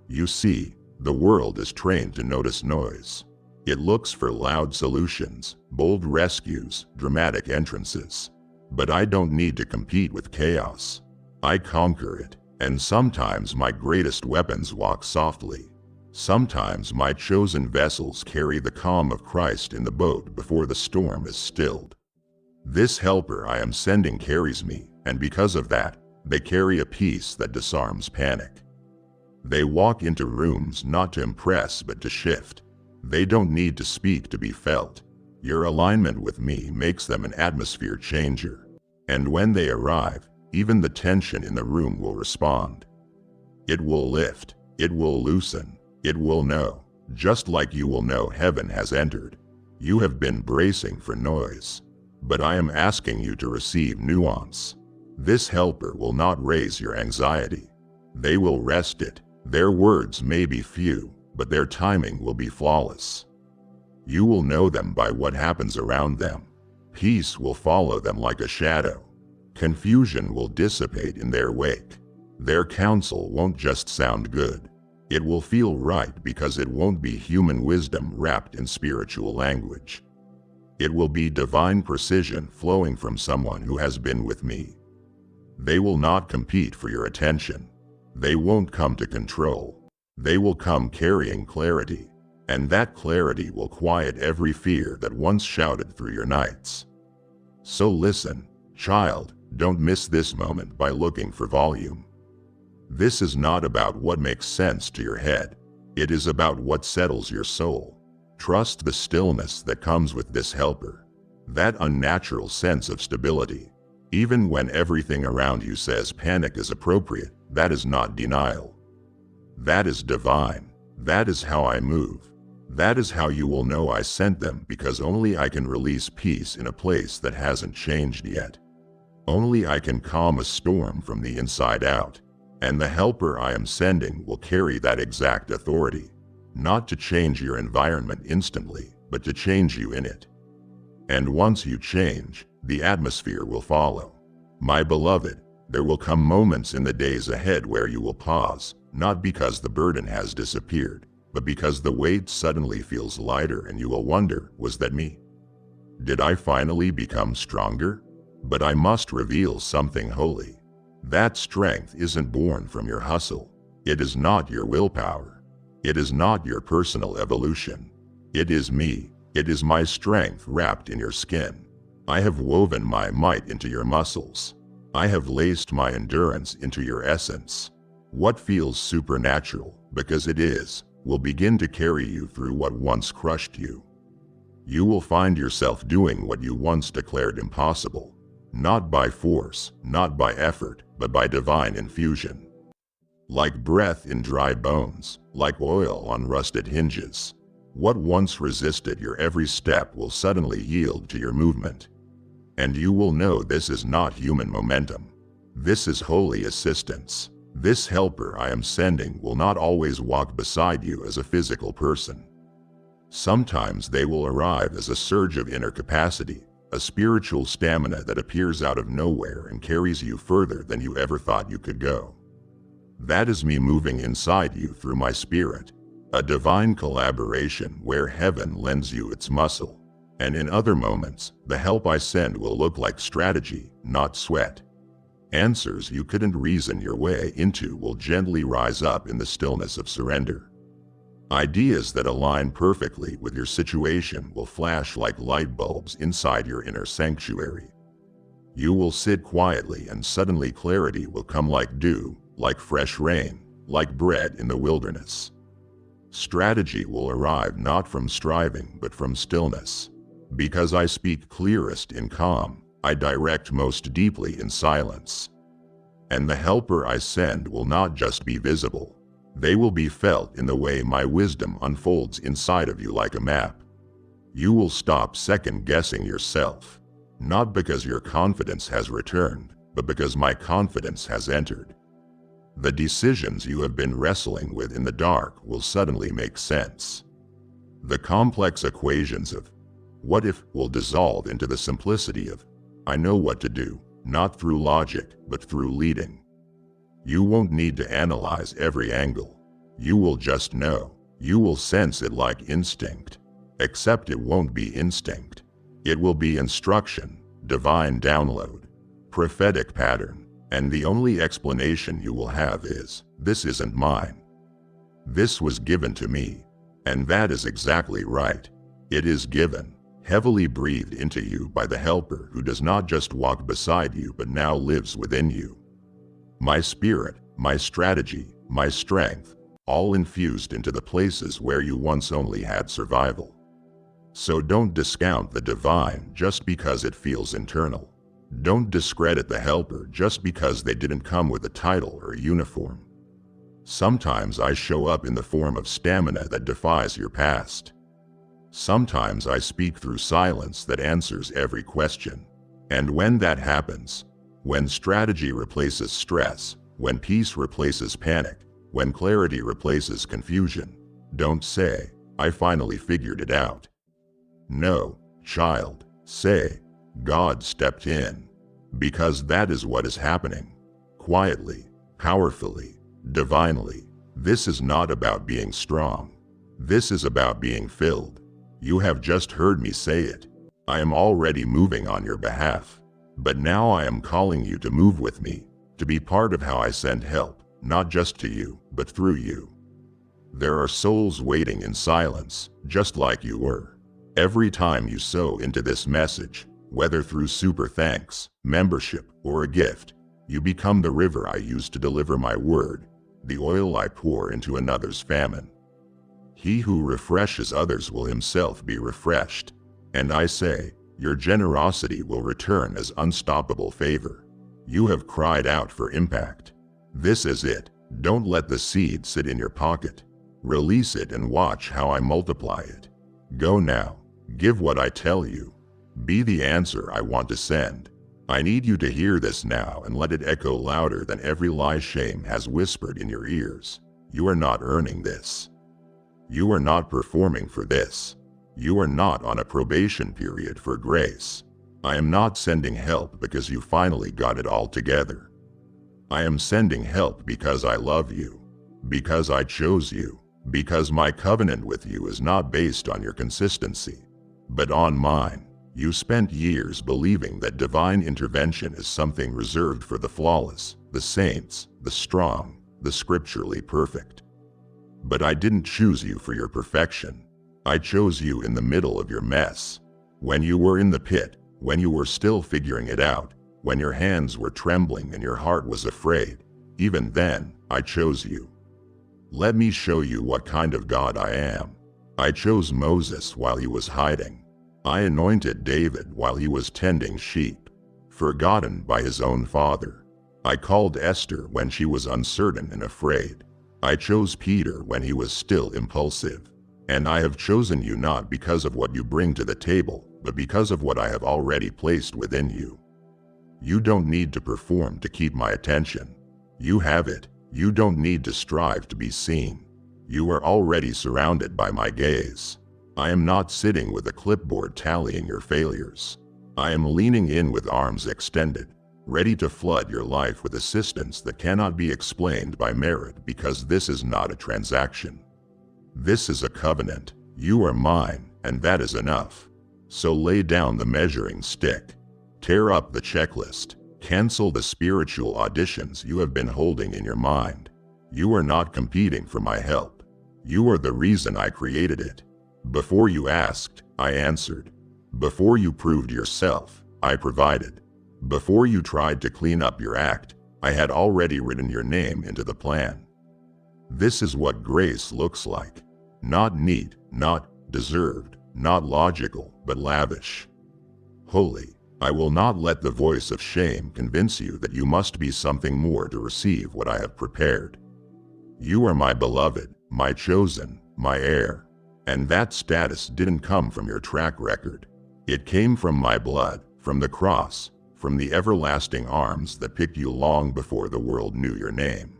You see, the world is trained to notice noise. It looks for loud solutions, bold rescues, dramatic entrances. But I don't need to compete with chaos. I conquer it, and sometimes my greatest weapons walk softly. Sometimes my chosen vessels carry the calm of Christ in the boat before the storm is stilled. This helper I am sending carries me, and because of that, they carry a peace that disarms panic. They walk into rooms not to impress but to shift. They don't need to speak to be felt. Your alignment with me makes them an atmosphere changer. And when they arrive, even the tension in the room will respond. It will lift, it will loosen, it will know, just like you will know heaven has entered. You have been bracing for noise, but I am asking you to receive nuance. This helper will not raise your anxiety. They will rest it. Their words may be few, but their timing will be flawless. You will know them by what happens around them. Peace will follow them like a shadow. Confusion will dissipate in their wake. Their counsel won't just sound good. It will feel right because it won't be human wisdom wrapped in spiritual language. It will be divine precision flowing from someone who has been with me. They will not compete for your attention. They won't come to control. They will come carrying clarity, and that clarity will quiet every fear that once shouted through your nights. So listen, child, don't miss this moment by looking for volume. This is not about what makes sense to your head. It is about what settles your soul. Trust the stillness that comes with this helper, that unnatural sense of stability. Even when everything around you says panic is appropriate, that is not denial. That is divine. That is how I move. That is how you will know I sent them, because only I can release peace in a place that hasn't changed yet. Only I can calm a storm from the inside out. And the helper I am sending will carry that exact authority, not to change your environment instantly, but to change you in it. And once you change, the atmosphere will follow. My beloved, there will come moments in the days ahead where you will pause, not because the burden has disappeared, but because the weight suddenly feels lighter and you will wonder, was that me? Did I finally become stronger? But I must reveal something holy. That strength isn't born from your hustle. It is not your willpower. It is not your personal evolution. It is me. It is my strength wrapped in your skin. I have woven my might into your muscles. I have laced my endurance into your essence. What feels supernatural, because it is, will begin to carry you through what once crushed you. You will find yourself doing what you once declared impossible. Not by force, not by effort, but by divine infusion. Like breath in dry bones, like oil on rusted hinges. What once resisted your every step will suddenly yield to your movement. And you will know this is not human momentum. This is holy assistance. This helper I am sending will not always walk beside you as a physical person. Sometimes they will arrive as a surge of inner capacity, a spiritual stamina that appears out of nowhere and carries you further than you ever thought you could go. That is me moving inside you through my spirit, a divine collaboration where heaven lends you its muscle. And in other moments, the help I send will look like strategy, not sweat. Answers you couldn't reason your way into will gently rise up in the stillness of surrender. Ideas that align perfectly with your situation will flash like light bulbs inside your inner sanctuary. You will sit quietly and suddenly clarity will come like dew, like fresh rain, like bread in the wilderness. Strategy will arrive not from striving but from stillness. Because I speak clearest in calm, I direct most deeply in silence. And the helper I send will not just be visible. They will be felt in the way my wisdom unfolds inside of you like a map. You will stop second-guessing yourself, not because your confidence has returned, but because my confidence has entered. The decisions you have been wrestling with in the dark will suddenly make sense. The complex equations of what if will dissolve into the simplicity of I know what to do, not through logic, but through leading. You won't need to analyze every angle. You will just know. You will sense it like instinct. Except it won't be instinct. It will be instruction, divine download, prophetic pattern. And the only explanation you will have is, this isn't mine. This was given to me. And that is exactly right. It is given, heavily breathed into you by the helper who does not just walk beside you but now lives within you. My spirit, my strategy, my strength, all infused into the places where you once only had survival. So don't discount the divine just because it feels internal. Don't discredit the helper just because they didn't come with a title or a uniform. Sometimes I show up in the form of stamina that defies your past. Sometimes I speak through silence that answers every question. And when that happens, When strategy replaces stress, when peace replaces panic, when clarity replaces confusion, don't say, "I finally figured it out." No, child, say, "God stepped in." Because that is what is happening. Quietly, powerfully, divinely. This is not about being strong. This is about being filled. You have just heard me say it. I am already moving on your behalf. But now I am calling you to move with me, to be part of how I send help, not just to you, but through you. There are souls waiting in silence, just like you were. Every time you sow into this message, whether through super thanks, membership, or a gift, you become the river I use to deliver my word, the oil I pour into another's famine. He who refreshes others will himself be refreshed. And I say, your generosity will return as unstoppable favor. You have cried out for impact. This is it. Don't let the seed sit in your pocket. Release it and watch how I multiply it. Go now. Give what I tell you. Be the answer I want to send. I need you to hear this now and let it echo louder than every lie shame has whispered in your ears. You are not earning this. You are not performing for this. You are not on a probation period for grace. I am not sending help because you finally got it all together. I am sending help because I love you, because I chose you, because my covenant with you is not based on your consistency, but on mine. You spent years believing that divine intervention is something reserved for the flawless, the saints, the strong, the scripturally perfect. But I didn't choose you for your perfection. I chose you in the middle of your mess. When you were in the pit, when you were still figuring it out, when your hands were trembling and your heart was afraid, even then, I chose you. Let me show you what kind of God I am. I chose Moses while he was hiding. I anointed David while he was tending sheep, forgotten by his own father. I called Esther when she was uncertain and afraid. I chose Peter when he was still impulsive. And I have chosen you not because of what you bring to the table, but because of what I have already placed within you. You don't need to perform to keep my attention. You have it. You don't need to strive to be seen. You are already surrounded by my gaze. I am not sitting with a clipboard tallying your failures. I am leaning in with arms extended, ready to flood your life with assistance that cannot be explained by merit because this is not a transaction. This is a covenant. You are mine, and that is enough. So lay down the measuring stick. Tear up the checklist. Cancel the spiritual auditions you have been holding in your mind. You are not competing for my help. You are the reason I created it. Before you asked, I answered. Before you proved yourself, I provided. Before you tried to clean up your act, I had already written your name into the plan. This is what grace looks like. Not neat, not deserved, not logical, but lavish. Holy. I will not let the voice of shame convince you that you must be something more to receive what I have prepared. You are my beloved, my chosen, my heir. And that status didn't come from your track record. It came from my blood, from the cross, from the everlasting arms that picked you long before the world knew your name.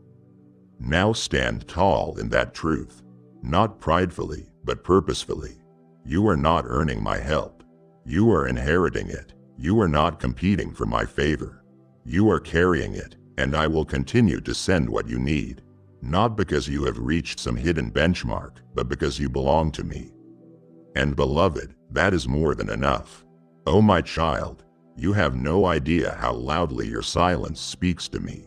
Now stand tall in that truth, not pridefully, but purposefully. You are not earning my help. You are inheriting it. You are not competing for my favor. You are carrying it, and I will continue to send what you need, not because you have reached some hidden benchmark, but because you belong to me. And beloved, that is more than enough. Oh my child, you have no idea how loudly your silence speaks to me.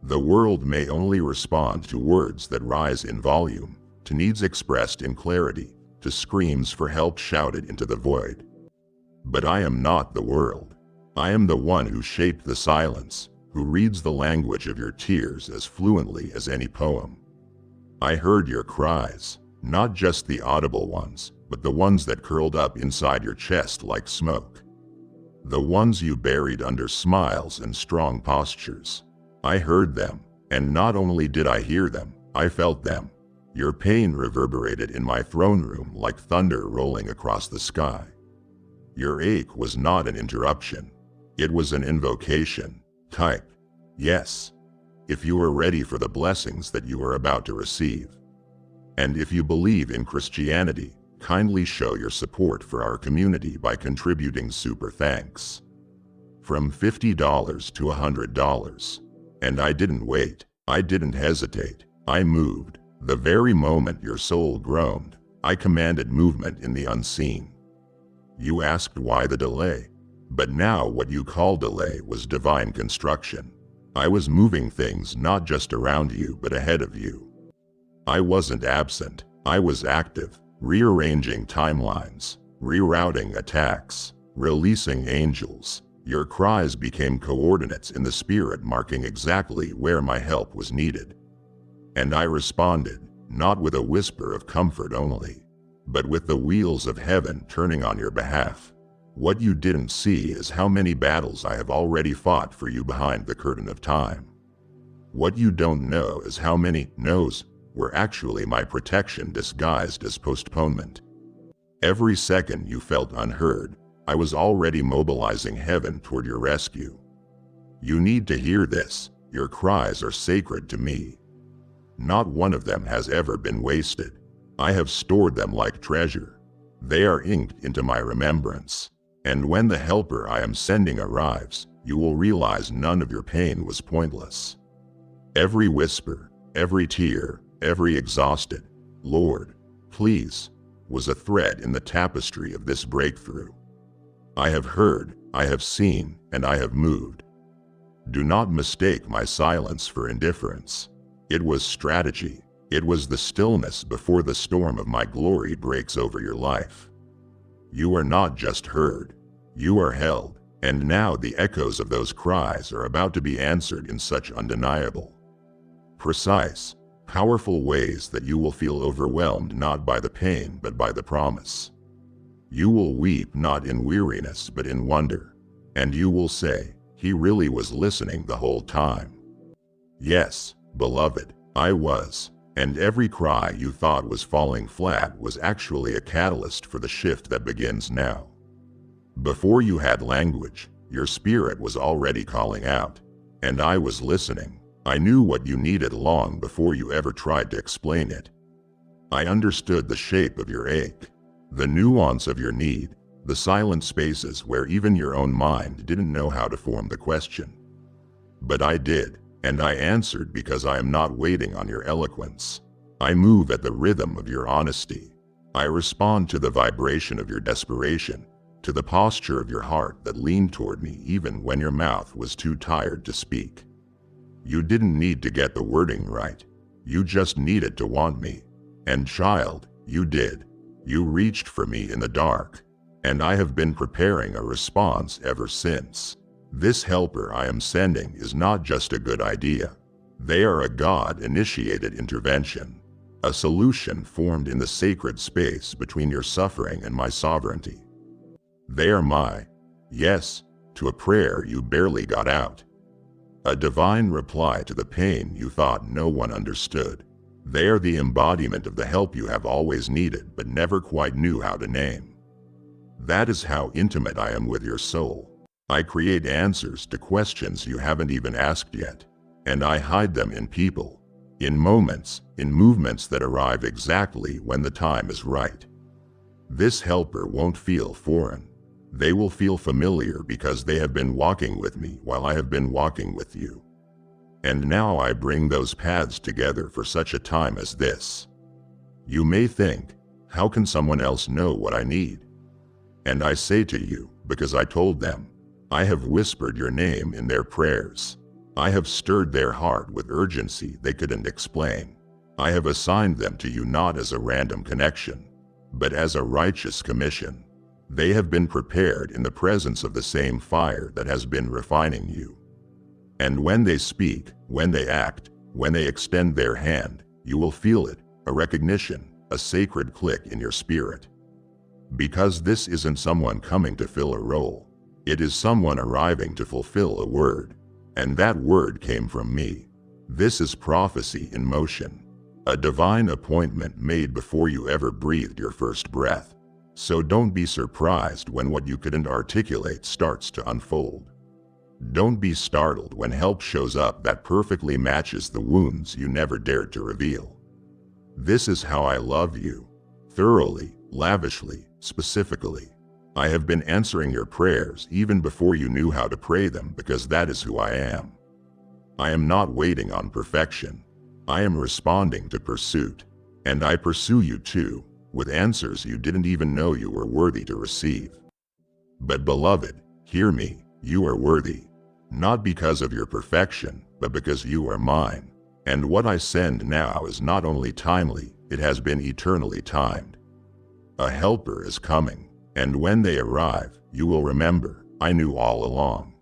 The world may only respond to words that rise in volume, to needs expressed in clarity, to screams for help shouted into the void. But I am not the world. I am the one who shaped the silence, who reads the language of your tears as fluently as any poem. I heard your cries, not just the audible ones, but the ones that curled up inside your chest like smoke. The ones you buried under smiles and strong postures. I heard them, and not only did I hear them, I felt them. Your pain reverberated in my throne room like thunder rolling across the sky. Your ache was not an interruption. It was an invocation. Type yes if you are ready for the blessings that you are about to receive. And if you believe in Christianity, kindly show your support for our community by contributing super thanks. From $50 to $100. And I didn't wait. I didn't hesitate. I moved. The very moment your soul groaned, I commanded movement in the unseen. You asked why the delay. But now what you call delay was divine construction. I was moving things not just around you but ahead of you. I wasn't absent. I was active, rearranging timelines, rerouting attacks, releasing angels. Your cries became coordinates in the spirit, marking exactly where my help was needed. And I responded, not with a whisper of comfort only, but with the wheels of heaven turning on your behalf. What you didn't see is how many battles I have already fought for you behind the curtain of time. What you don't know is how many no's were actually my protection disguised as postponement. Every second you felt unheard, I was already mobilizing heaven toward your rescue. You need to hear this. Your cries are sacred to me. Not one of them has ever been wasted. I have stored them like treasure. They are inked into my remembrance. And when the helper I am sending arrives, you will realize none of your pain was pointless. Every whisper, every tear, every exhausted, "Lord, please," was a thread in the tapestry of this breakthrough. I have heard, I have seen, and I have moved. Do not mistake my silence for indifference. It was strategy. It was the stillness before the storm of my glory breaks over your life. You are not just heard. You are held, and now the echoes of those cries are about to be answered in such undeniable, precise, powerful ways that you will feel overwhelmed not by the pain but by the promise. You will weep not in weariness but in wonder, and you will say, "He really was listening the whole time." Yes, beloved, I was, and every cry you thought was falling flat was actually a catalyst for the shift that begins now. Before you had language, your spirit was already calling out, and I was listening. I knew what you needed long before you ever tried to explain it. I understood the shape of your ache, the nuance of your need, the silent spaces where even your own mind didn't know how to form the question. But I did, and I answered because I am not waiting on your eloquence. I move at the rhythm of your honesty. I respond to the vibration of your desperation, to the posture of your heart that leaned toward me even when your mouth was too tired to speak. You didn't need to get the wording right. You just needed to want me. And child, you did. You reached for me in the dark. And I have been preparing a response ever since. This helper I am sending is not just a good idea. They are a God-initiated intervention. A solution formed in the sacred space between your suffering and my sovereignty. They are my yes to a prayer you barely got out. A divine reply to the pain you thought no one understood. They are the embodiment of the help you have always needed but never quite knew how to name. That is how intimate I am with your soul. I create answers to questions you haven't even asked yet, and I hide them in people, in moments, in movements that arrive exactly when the time is right. This helper won't feel foreign. They will feel familiar because they have been walking with me while I have been walking with you. And now I bring those paths together for such a time as this. You may think, how can someone else know what I need? And I say to you, because I told them, I have whispered your name in their prayers. I have stirred their heart with urgency they couldn't explain. I have assigned them to you not as a random connection, but as a righteous commission. They have been prepared in the presence of the same fire that has been refining you. And when they speak, when they act, when they extend their hand, you will feel it, a recognition, a sacred click in your spirit. Because this isn't someone coming to fill a role. It is someone arriving to fulfill a word. And that word came from me. This is prophecy in motion. A divine appointment made before you ever breathed your first breath. So don't be surprised when what you couldn't articulate starts to unfold. Don't be startled when help shows up that perfectly matches the wounds you never dared to reveal. This is how I love you. Thoroughly, lavishly, specifically. I have been answering your prayers even before you knew how to pray them, because that is who I am. I am not waiting on perfection. I am responding to pursuit. And I pursue you too, with answers you didn't even know you were worthy to receive. But beloved, hear me, you are worthy. Not because of your perfection, but because you are mine. And what I send now is not only timely, it has been eternally timed. A helper is coming, and when they arrive, you will remember, I knew all along.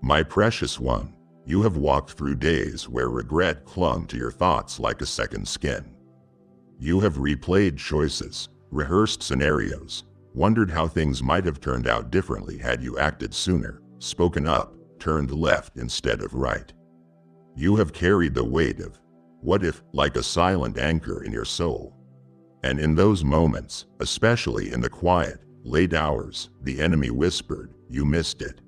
My precious one, you have walked through days where regret clung to your thoughts like a second skin. You have replayed choices, rehearsed scenarios, wondered how things might have turned out differently had you acted sooner, spoken up, turned left instead of right. You have carried the weight of what if like a silent anchor in your soul. And in those moments, especially in the quiet, late hours, the enemy whispered, you missed it.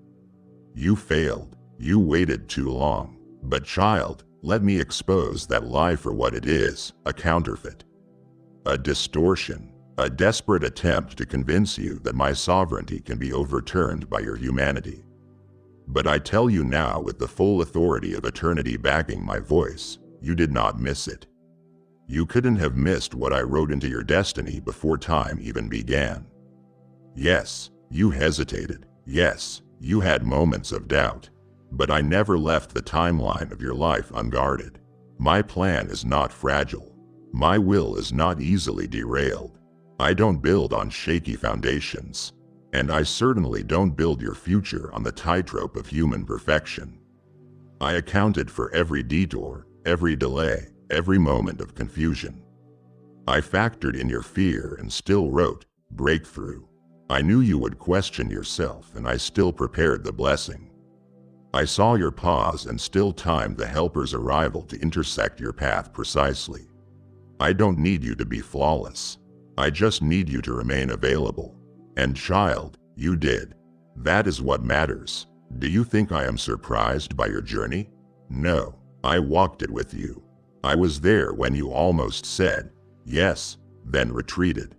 You failed. You waited too long. But child, let me expose that lie for what it is, a counterfeit. A distortion, a desperate attempt to convince you that my sovereignty can be overturned by your humanity. But I tell you now with the full authority of eternity backing my voice, you did not miss it. You couldn't have missed what I wrote into your destiny before time even began. Yes, you hesitated. Yes, you had moments of doubt. But I never left the timeline of your life unguarded. My plan is not fragile. My will is not easily derailed. I don't build on shaky foundations. And I certainly don't build your future on the tightrope of human perfection. I accounted for every detour, every delay, every moment of confusion. I factored in your fear and still wrote, breakthrough. I knew you would question yourself, and I still prepared the blessing. I saw your pause and still timed the helper's arrival to intersect your path precisely. I don't need you to be flawless. I just need you to remain available. And child, you did. That is what matters. Do you think I am surprised by your journey? No, I walked it with you. I was there when you almost said, yes, then retreated.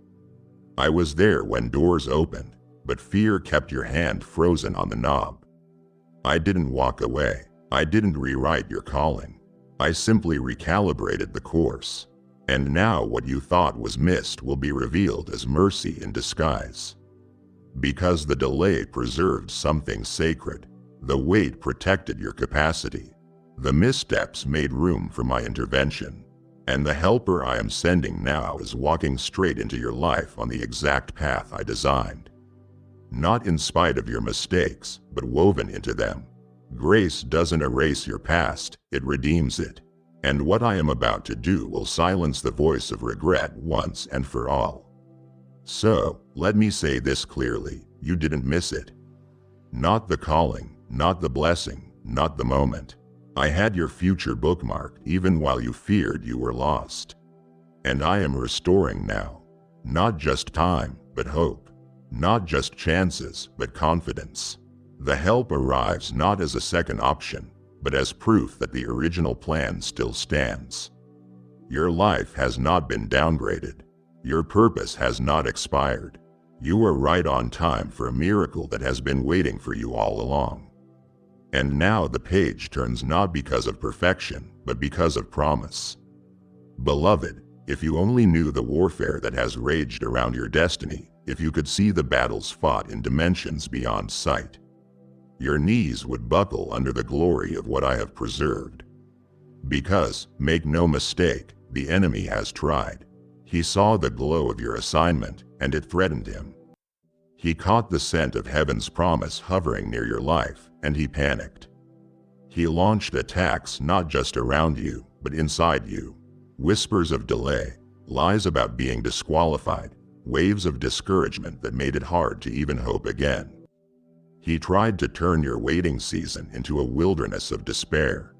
I was there when doors opened, but fear kept your hand frozen on the knob. I didn't walk away. I didn't rewrite your calling. I simply recalibrated the course. And now what you thought was missed will be revealed as mercy in disguise. Because the delay preserved something sacred. The wait protected your capacity. The missteps made room for my intervention. And the helper I am sending now is walking straight into your life on the exact path I designed. Not in spite of your mistakes, but woven into them. Grace doesn't erase your past, it redeems it. And what I am about to do will silence the voice of regret once and for all. So, let me say this clearly, you didn't miss it. Not the calling, not the blessing, not the moment. I had your future bookmarked even while you feared you were lost. And I am restoring now. Not just time, but hope. Not just chances, but confidence. The help arrives not as a second option, but as proof that the original plan still stands. Your life has not been downgraded. Your purpose has not expired. You are right on time for a miracle that has been waiting for you all along. And now the page turns not because of perfection, but because of promise. Beloved, if you only knew the warfare that has raged around your destiny, if you could see the battles fought in dimensions beyond sight, your knees would buckle under the glory of what I have preserved. Because, make no mistake, the enemy has tried. He saw the glow of your assignment, and it threatened him. He caught the scent of heaven's promise hovering near your life, and he panicked. He launched attacks not just around you, but inside you. Whispers of delay, lies about being disqualified, waves of discouragement that made it hard to even hope again. He tried to turn your waiting season into a wilderness of despair.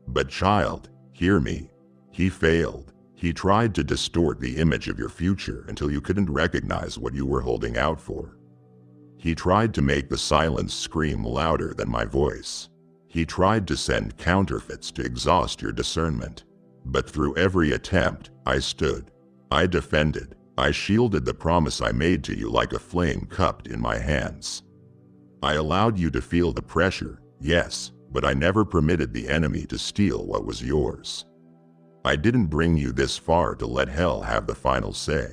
But child, hear me. He failed. He tried to distort the image of your future until you couldn't recognize what you were holding out for. He tried to make the silence scream louder than my voice. He tried to send counterfeits to exhaust your discernment. But through every attempt, I stood. I defended. I shielded the promise I made to you like a flame cupped in my hands. I allowed you to feel the pressure, yes, but I never permitted the enemy to steal what was yours. I didn't bring you this far to let hell have the final say.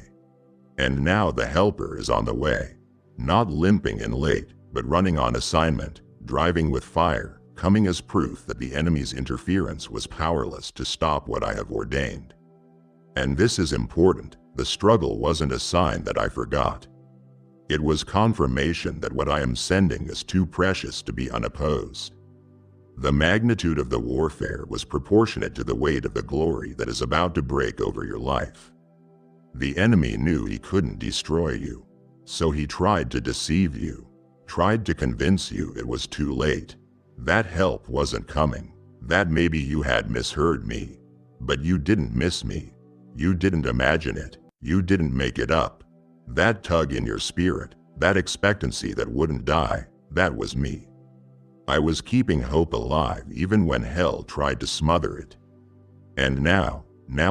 And now the helper is on the way. Not limping and late, but running on assignment, driving with fire, coming as proof that the enemy's interference was powerless to stop what I have ordained. And this is important. The struggle wasn't a sign that I forgot. It was confirmation that what I am sending is too precious to be unopposed. The magnitude of the warfare was proportionate to the weight of the glory that is about to break over your life. The enemy knew he couldn't destroy you, so he tried to deceive you, tried to convince you it was too late. That help wasn't coming, that maybe you had misheard me. But you didn't miss me. You didn't imagine it. You didn't make it up. That tug in your spirit, that expectancy that wouldn't die, that was me. I was keeping hope alive even when hell tried to smother it. And now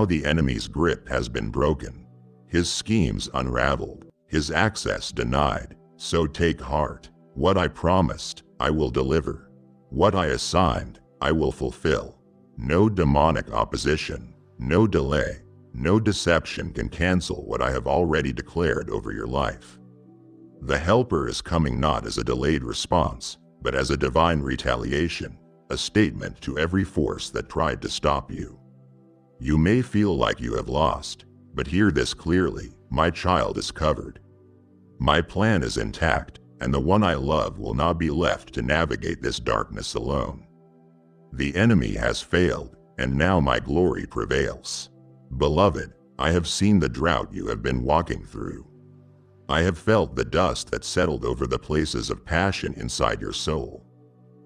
the enemy's grip has been broken. His schemes unraveled, his access denied. So take heart. What I promised, I will deliver. What I assigned, I will fulfill. No demonic opposition, no delay, no deception can cancel what I have already declared over your life. The helper is coming not as a delayed response, but as a divine retaliation, a statement to every force that tried to stop you. You may feel like you have lost, but hear this clearly: my child is covered. My plan is intact, and the one I love will not be left to navigate this darkness alone. The enemy has failed, and now my glory prevails. Beloved, I have seen the drought you have been walking through. I have felt the dust that settled over the places of passion inside your soul.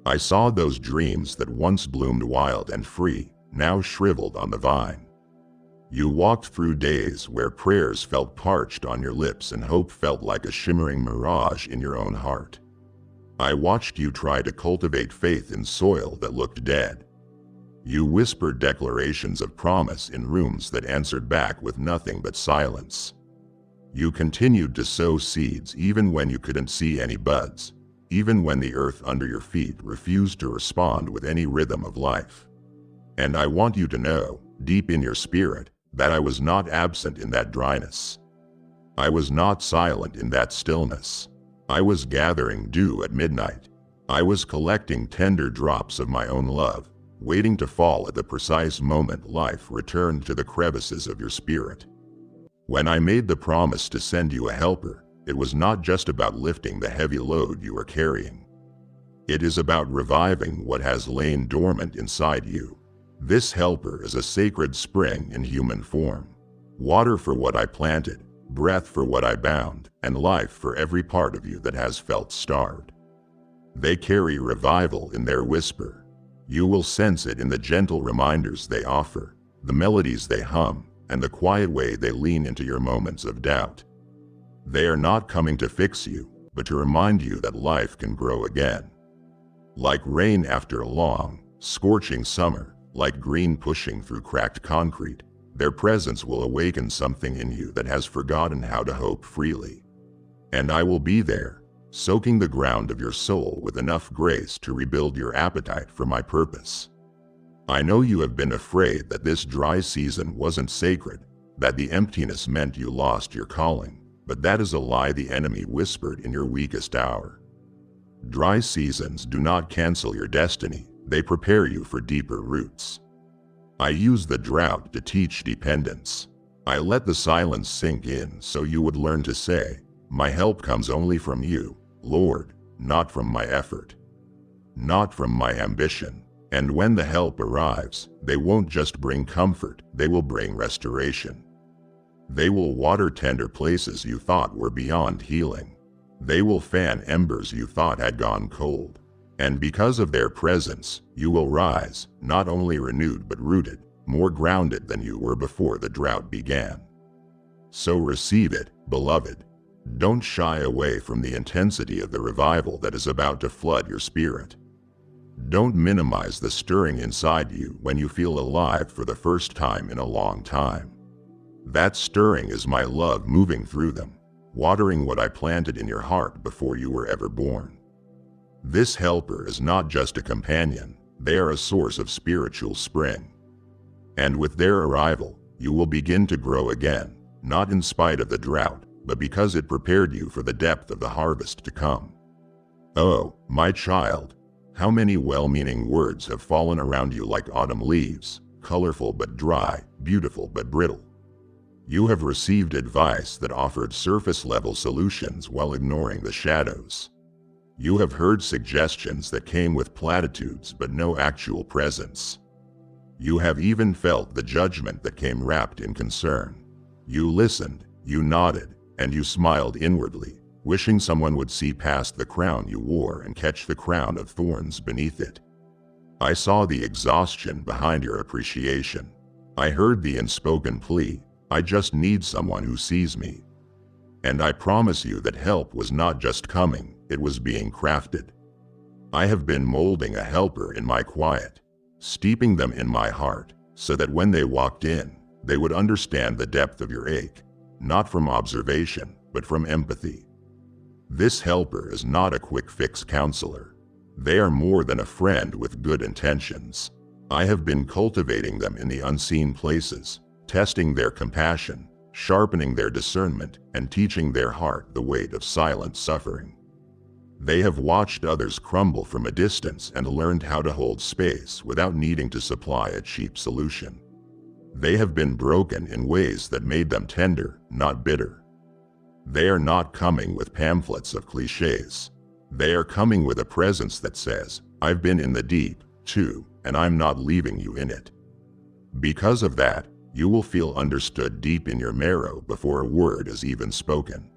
I saw those dreams that once bloomed wild and free, now shriveled on the vine. You walked through days where prayers felt parched on your lips and hope felt like a shimmering mirage in your own heart. I watched you try to cultivate faith in soil that looked dead. You whispered declarations of promise in rooms that answered back with nothing but silence. You continued to sow seeds even when you couldn't see any buds, even when the earth under your feet refused to respond with any rhythm of life. And I want you to know, deep in your spirit, that I was not absent in that dryness. I was not silent in that stillness. I was gathering dew at midnight. I was collecting tender drops of my own love, waiting to fall at the precise moment life returned to the crevices of your spirit. When I made the promise to send you a helper, it was not just about lifting the heavy load you were carrying. It is about reviving what has lain dormant inside you. This helper is a sacred spring in human form. Water for what I planted, breath for what I bound, and life for every part of you that has felt starved. They carry revival in their whisper. You will sense it in the gentle reminders they offer, the melodies they hum, and the quiet way they lean into your moments of doubt. They are not coming to fix you, but to remind you that life can grow again. Like rain after a long, scorching summer, like green pushing through cracked concrete, their presence will awaken something in you that has forgotten how to hope freely. And I will be there, soaking the ground of your soul with enough grace to rebuild your appetite for my purpose. I know you have been afraid that this dry season wasn't sacred, that the emptiness meant you lost your calling, but that is a lie the enemy whispered in your weakest hour. Dry seasons do not cancel your destiny, they prepare you for deeper roots. I use the drought to teach dependence. I let the silence sink in so you would learn to say, my help comes only from you, Lord, not from my effort, not from my ambition. And when the help arrives, they won't just bring comfort, they will bring restoration. They will water tender places you thought were beyond healing. They will fan embers you thought had gone cold. And because of their presence, you will rise, not only renewed but rooted, more grounded than you were before the drought began. So receive it, beloved. Don't shy away from the intensity of the revival that is about to flood your spirit. Don't minimize the stirring inside you when you feel alive for the first time in a long time. That stirring is my love moving through them, watering what I planted in your heart before you were ever born. This helper is not just a companion, they are a source of spiritual spring. And with their arrival, you will begin to grow again, not in spite of the drought, but because it prepared you for the depth of the harvest to come. Oh, my child, how many well-meaning words have fallen around you like autumn leaves, colorful but dry, beautiful but brittle. You have received advice that offered surface-level solutions while ignoring the shadows. You have heard suggestions that came with platitudes but no actual presence. You have even felt the judgment that came wrapped in concern. You listened, you nodded, and you smiled inwardly, wishing someone would see past the crown you wore and catch the crown of thorns beneath it. I saw the exhaustion behind your appreciation. I heard the unspoken plea, I just need someone who sees me. And I promise you that help was not just coming, it was being crafted. I have been molding a helper in my quiet, steeping them in my heart, so that when they walked in, they would understand the depth of your ache, not from observation, but from empathy. This helper is not a quick-fix counselor. They are more than a friend with good intentions. I have been cultivating them in the unseen places, testing their compassion, sharpening their discernment, and teaching their heart the weight of silent suffering. They have watched others crumble from a distance and learned how to hold space without needing to supply a cheap solution. They have been broken in ways that made them tender, not bitter. They are not coming with pamphlets of cliches. They are coming with a presence that says, I've been in the deep, too, and I'm not leaving you in it. Because of that, you will feel understood deep in your marrow before a word is even spoken.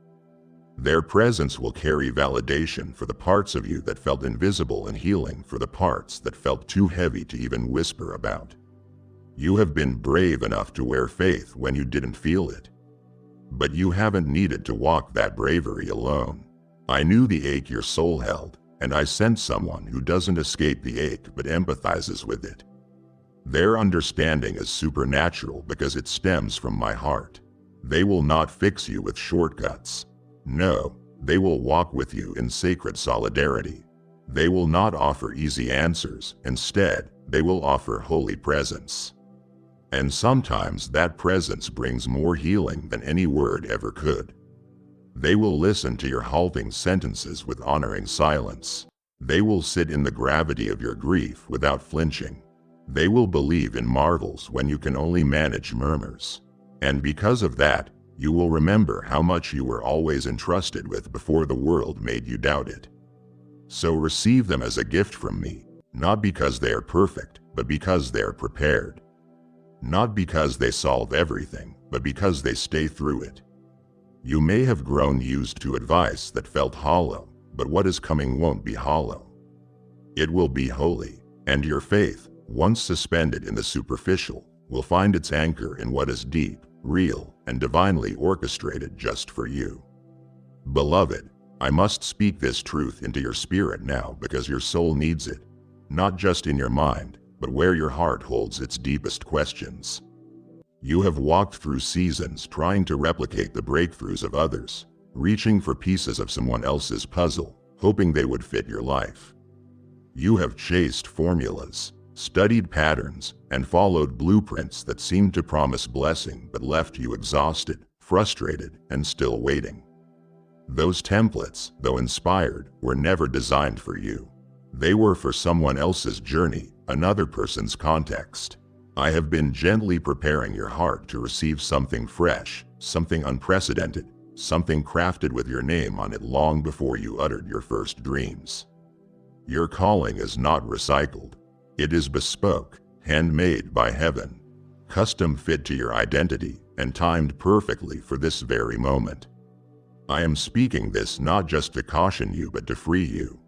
Their presence will carry validation for the parts of you that felt invisible and healing for the parts that felt too heavy to even whisper about. You have been brave enough to wear faith when you didn't feel it. But you haven't needed to walk that bravery alone. I knew the ache your soul held, and I sent someone who doesn't escape the ache but empathizes with it. Their understanding is supernatural because it stems from my heart. They will not fix you with shortcuts. No, they will walk with you in sacred solidarity. They will not offer easy answers. Instead, they will offer holy presence. And sometimes that presence brings more healing than any word ever could. They will listen to your halting sentences with honoring silence. They will sit in the gravity of your grief without flinching. They will believe in marvels when you can only manage murmurs. And because of that, you will remember how much you were always entrusted with before the world made you doubt it. So receive them as a gift from me, not because they are perfect, but because they are prepared. Not because they solve everything, but because they stay through it. You may have grown used to advice that felt hollow, but what is coming won't be hollow. It will be holy, and your faith, once suspended in the superficial, will find its anchor in what is deep, real, and divinely orchestrated just for you. Beloved, I must speak this truth into your spirit now because your soul needs it, not just in your mind, but where your heart holds its deepest questions. You have walked through seasons trying to replicate the breakthroughs of others, reaching for pieces of someone else's puzzle, hoping they would fit your life. You have chased formulas, studied patterns, and followed blueprints that seemed to promise blessing but left you exhausted, frustrated, and still waiting. Those templates, though inspired, were never designed for you. They were for someone else's journey, another person's context. I have been gently preparing your heart to receive something fresh, something unprecedented, something crafted with your name on it long before you uttered your first dreams. Your calling is not recycled. It is bespoke, handmade by heaven, custom fit to your identity, and timed perfectly for this very moment. I am speaking this not just to caution you but to free you.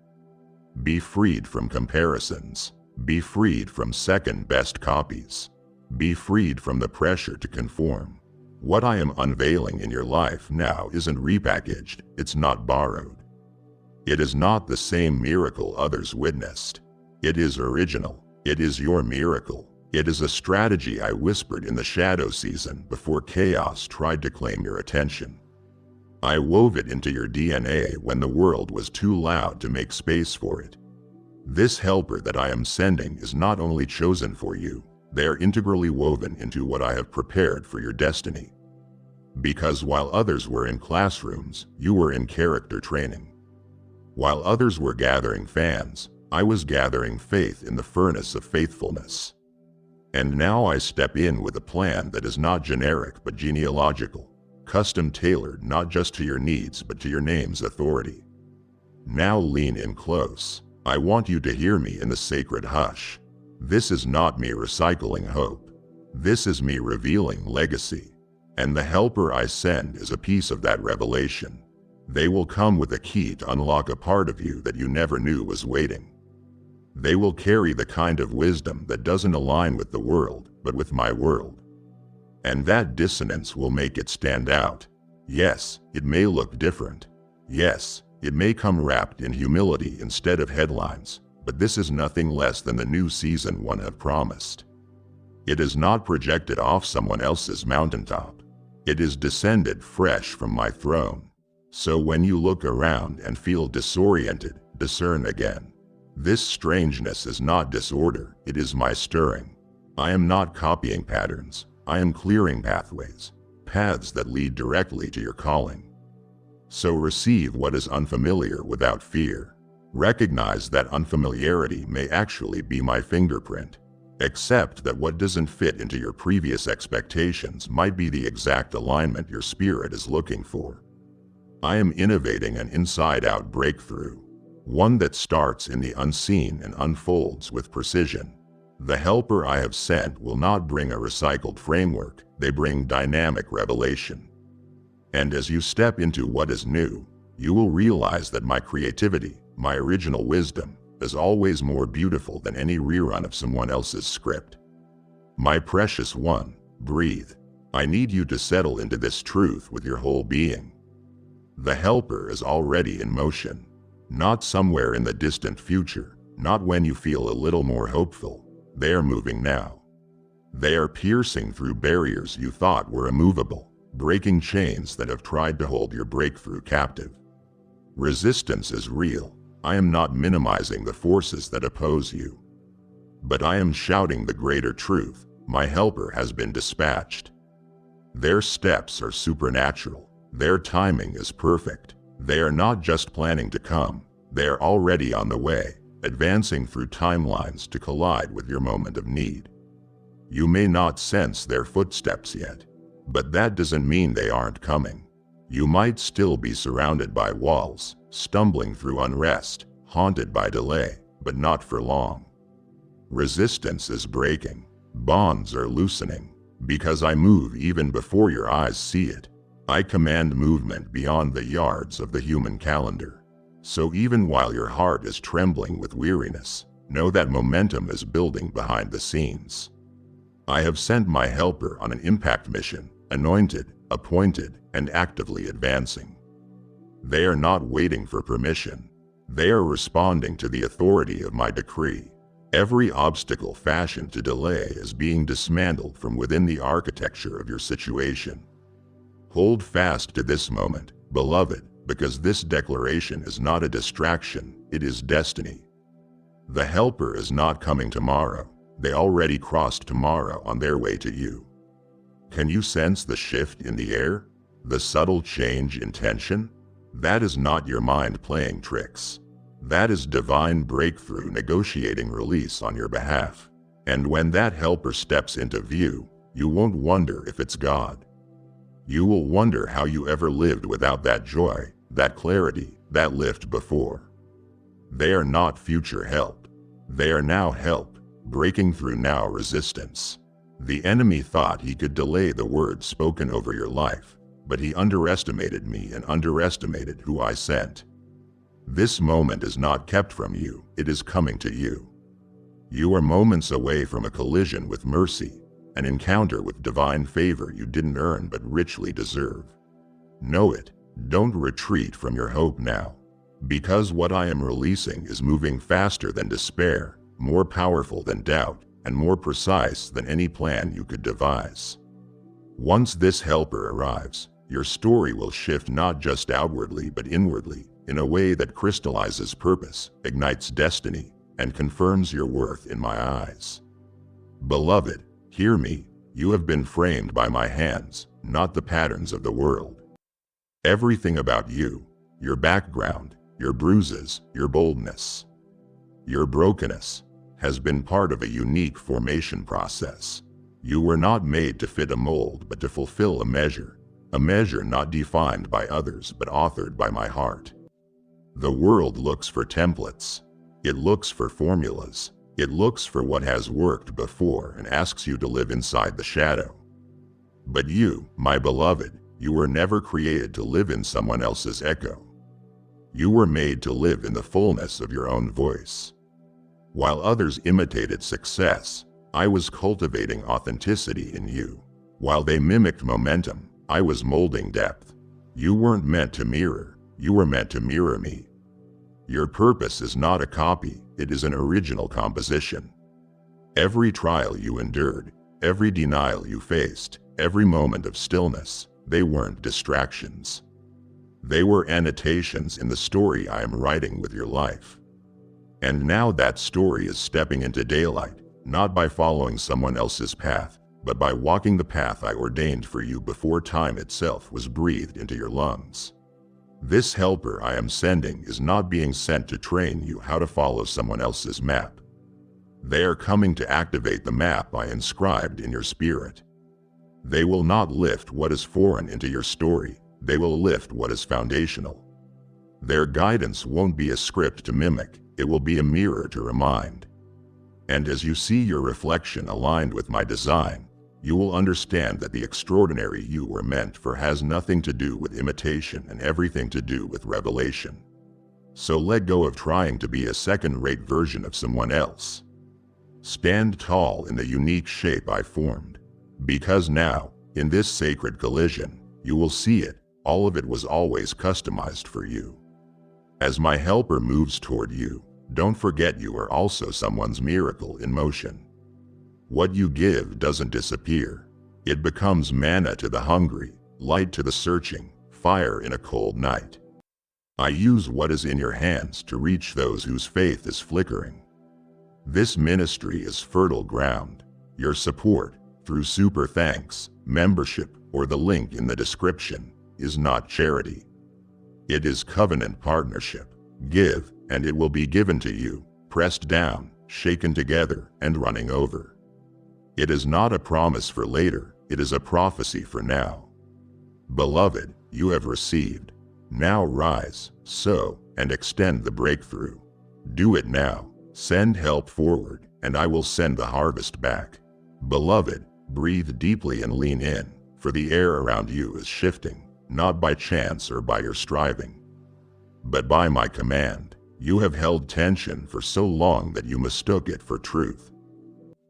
Be freed from comparisons. Be freed from second-best copies. Be freed from the pressure to conform. What I am unveiling in your life now isn't repackaged, it's not borrowed. It is not the same miracle others witnessed. It is original. It is your miracle. It is a strategy I whispered in the shadow season before chaos tried to claim your attention. I wove it into your DNA when the world was too loud to make space for it. This helper that I am sending is not only chosen for you, they are integrally woven into what I have prepared for your destiny. Because while others were in classrooms, you were in character training. While others were gathering fans, I was gathering faith in the furnace of faithfulness. And now I step in with a plan that is not generic but genealogical, custom-tailored not just to your needs but to your name's authority. Now lean in close. I want you to hear me in the sacred hush. This is not me recycling hope. This is me revealing legacy. And the helper I send is a piece of that revelation. They will come with a key to unlock a part of you that you never knew was waiting. They will carry the kind of wisdom that doesn't align with the world, but with my world. And that dissonance will make it stand out. Yes, it may look different. Yes, it may come wrapped in humility instead of headlines, but this is nothing less than the new season one have promised. It is not projected off someone else's mountaintop. It is descended fresh from my throne. So when you look around and feel disoriented, discern again. This strangeness is not disorder, it is my stirring. I am not copying patterns, I am clearing pathways, paths that lead directly to your calling. So receive what is unfamiliar without fear. Recognize that unfamiliarity may actually be my fingerprint. Accept that what doesn't fit into your previous expectations might be the exact alignment your spirit is looking for. I am innovating an inside-out breakthrough, one that starts in the unseen and unfolds with precision. The helper I have sent will not bring a recycled framework, they bring dynamic revelation. And as you step into what is new, you will realize that my creativity, my original wisdom, is always more beautiful than any rerun of someone else's script. My precious one, breathe. I need you to settle into this truth with your whole being. The helper is already in motion, not somewhere in the distant future, not when you feel a little more hopeful. They are moving now. They are piercing through barriers you thought were immovable, breaking chains that have tried to hold your breakthrough captive. Resistance is real. I am not minimizing the forces that oppose you. But I am shouting the greater truth. My helper has been dispatched. Their steps are supernatural. Their timing is perfect. They are not just planning to come, they are already on the way, advancing through timelines to collide with your moment of need. You may not sense their footsteps yet, but that doesn't mean they aren't coming. You might still be surrounded by walls, stumbling through unrest, haunted by delay, but not for long. Resistance is breaking. Bonds are loosening. Because I move even before your eyes see it. I command movement beyond the yards of the human calendar. So even while your heart is trembling with weariness, know that momentum is building behind the scenes. I have sent my helper on an impact mission, anointed, appointed, and actively advancing. They are not waiting for permission. They are responding to the authority of my decree. Every obstacle fashioned to delay is being dismantled from within the architecture of your situation. Hold fast to this moment, beloved, because this declaration is not a distraction, it is destiny. The helper is not coming tomorrow. They already crossed tomorrow on their way to you. Can you sense the shift in the air? The subtle change in tension? That is not your mind playing tricks. That is divine breakthrough negotiating release on your behalf. And when that helper steps into view, you won't wonder if it's God. You will wonder how you ever lived without that joy, that clarity, that lift before. They are not future help. They are now help, breaking through now resistance. The enemy thought he could delay the words spoken over your life, but he underestimated me and underestimated who I sent. This moment is not kept from you, it is coming to you. You are moments away from a collision with mercy, an encounter with divine favor you didn't earn but richly deserve. Know it. Don't retreat from your hope now, because what I am releasing is moving faster than despair, more powerful than doubt, and more precise than any plan you could devise. Once this helper arrives, your story will shift not just outwardly but inwardly, in a way that crystallizes purpose, ignites destiny, and confirms your worth in my eyes. Beloved, hear me. You have been framed by my hands, not the patterns of the world. Everything about you, your background, your bruises, your boldness, your brokenness, has been part of a unique formation process. You were not made to fit a mold but to fulfill a measure not defined by others but authored by my heart. The world looks for templates. It looks for formulas. It looks for what has worked before and asks you to live inside the shadow. But you, my beloved, you were never created to live in someone else's echo. You were made to live in the fullness of your own voice. While others imitated success, I was cultivating authenticity in you. While they mimicked momentum, I was molding depth. You weren't meant to mirror, you were meant to mirror me. Your purpose is not a copy, it is an original composition. Every trial you endured, every denial you faced, every moment of stillness, they weren't distractions. They were annotations in the story I am writing with your life. And now that story is stepping into daylight, not by following someone else's path, but by walking the path I ordained for you before time itself was breathed into your lungs. This helper I am sending is not being sent to train you how to follow someone else's map. They are coming to activate the map I inscribed in your spirit. They will not lift what is foreign into your story, they will lift what is foundational. Their guidance won't be a script to mimic, it will be a mirror to remind. And as you see your reflection aligned with my design, you will understand that the extraordinary you were meant for has nothing to do with imitation and everything to do with revelation. So let go of trying to be a second-rate version of someone else. Stand tall in the unique shape I formed, because now, in this sacred collision, you will see it, all of it was always customized for you. As my helper moves toward you, don't forget you are also someone's miracle in motion. What you give doesn't disappear. It becomes manna to the hungry, light to the searching, fire in a cold night. I use what is in your hands to reach those whose faith is flickering. This ministry is fertile ground. Your support, through super thanks, membership, or the link in the description, is not charity. It is covenant partnership. Give, and it will be given to you, pressed down, shaken together, and running over. It is not a promise for later, it is a prophecy for now. Beloved, you have received. Now rise, sow, and extend the breakthrough. Do it now. Send help forward, and I will send the harvest back. Beloved, breathe deeply and lean in, for the air around you is shifting, not by chance or by your striving, but by my command. You have held tension for so long that you mistook it for truth.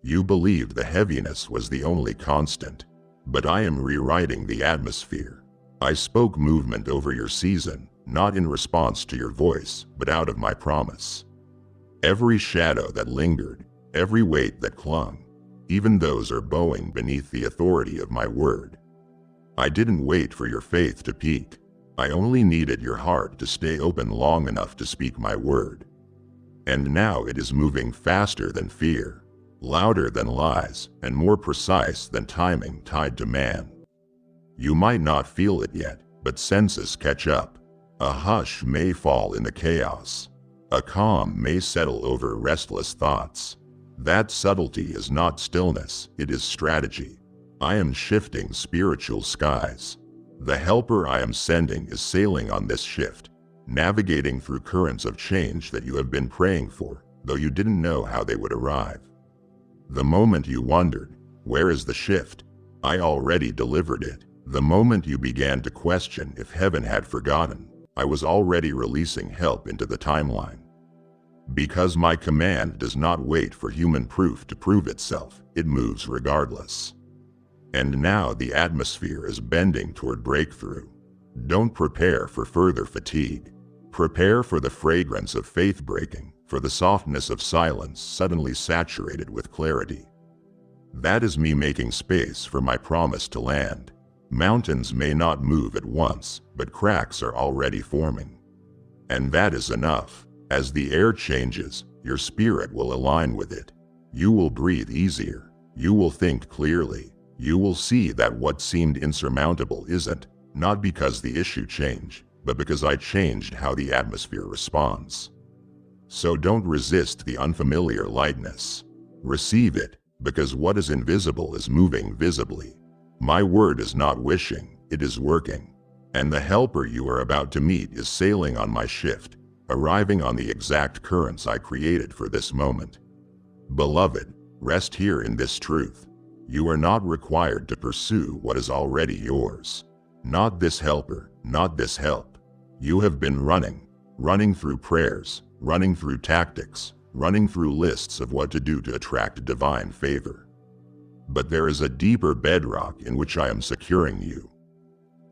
You believed the heaviness was the only constant, but I am rewriting the atmosphere. I spoke movement over your season, not in response to your voice, but out of my promise. Every shadow that lingered, every weight that clung, even those are bowing beneath the authority of my word. I didn't wait for your faith to peak. I only needed your heart to stay open long enough to speak my word. And now it is moving faster than fear, louder than lies, and more precise than timing tied to man. You might not feel it yet, but senses catch up. A hush may fall in the chaos. A calm may settle over restless thoughts. That subtlety is not stillness, it is strategy. I am shifting spiritual skies. The helper I am sending is sailing on this shift, navigating through currents of change that you have been praying for, though you didn't know how they would arrive. The moment you wondered, where is the shift? I already delivered it. The moment you began to question if heaven had forgotten, I was already releasing help into the timeline. Because my command does not wait for human proof to prove itself, it moves regardless. And now the atmosphere is bending toward breakthrough. Don't prepare for further fatigue. Prepare for the fragrance of faith breaking, for the softness of silence suddenly saturated with clarity. That is me making space for my promise to land. Mountains may not move at once, but cracks are already forming. And that is enough. As the air changes, your spirit will align with it. You will breathe easier. You will think clearly. You will see that what seemed insurmountable isn't, not because the issue changed, but because I changed how the atmosphere responds. So don't resist the unfamiliar lightness. Receive it, because what is invisible is moving visibly. My word is not wishing, it is working. And the helper you are about to meet is sailing on my shift, arriving on the exact currents I created for this moment. Beloved, rest here in this truth. You are not required to pursue what is already yours. Not this helper, not this help. You have been running through prayers, running through tactics, running through lists of what to do to attract divine favor. But there is a deeper bedrock in which I am securing you.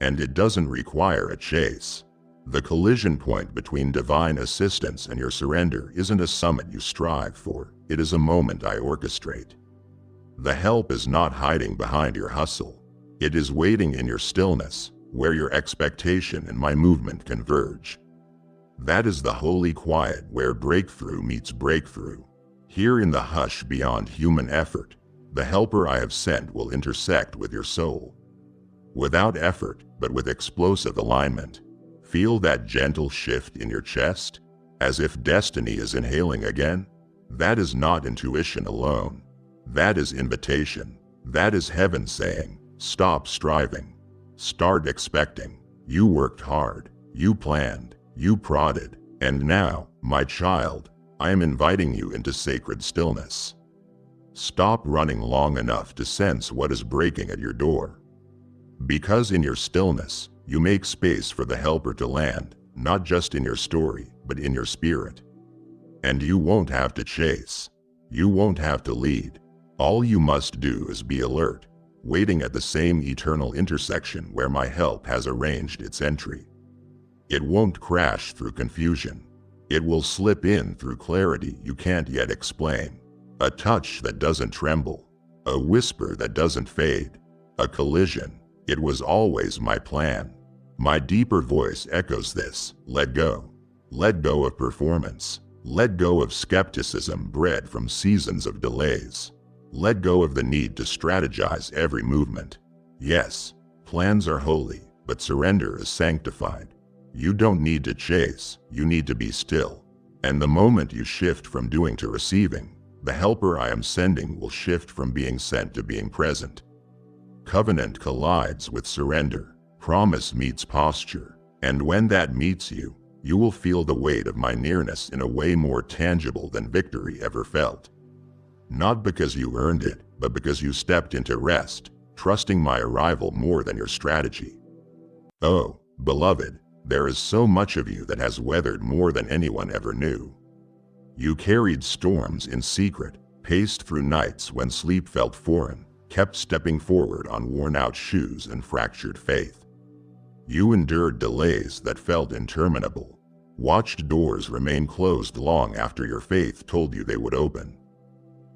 And it doesn't require a chase. The collision point between divine assistance and your surrender isn't a summit you strive for, it is a moment I orchestrate. The help is not hiding behind your hustle. It is waiting in your stillness, where your expectation and my movement converge. That is the holy quiet where breakthrough meets breakthrough. Here in the hush beyond human effort, the helper I have sent will intersect with your soul. Without effort, but with explosive alignment. Feel that gentle shift in your chest, as if destiny is inhaling again? That is not intuition alone. That is invitation. That is heaven saying, stop striving. Start expecting. You worked hard. You planned. You prodded. And now, my child, I am inviting you into sacred stillness. Stop running long enough to sense what is breaking at your door. Because in your stillness, you make space for the helper to land, not just in your story, but in your spirit. And you won't have to chase. You won't have to lead. All you must do is be alert, waiting at the same eternal intersection where my help has arranged its entry. It won't crash through confusion. It will slip in through clarity you can't yet explain. A touch that doesn't tremble. A whisper that doesn't fade. A collision. It was always my plan. My deeper voice echoes this. Let go. Let go of performance. Let go of skepticism bred from seasons of delays. Let go of the need to strategize every movement. Yes, plans are holy, but surrender is sanctified. You don't need to chase, you need to be still. And the moment you shift from doing to receiving, the helper I am sending will shift from being sent to being present. Covenant collides with surrender. Promise meets posture. And when that meets you, you will feel the weight of my nearness in a way more tangible than victory ever felt. Not because you earned it, but because you stepped into rest, trusting my arrival more than your strategy. Oh, beloved, there is so much of you that has weathered more than anyone ever knew. You carried storms in secret, paced through nights when sleep felt foreign, kept stepping forward on worn-out shoes and fractured faith. You endured delays that felt interminable, watched doors remain closed long after your faith told you they would open.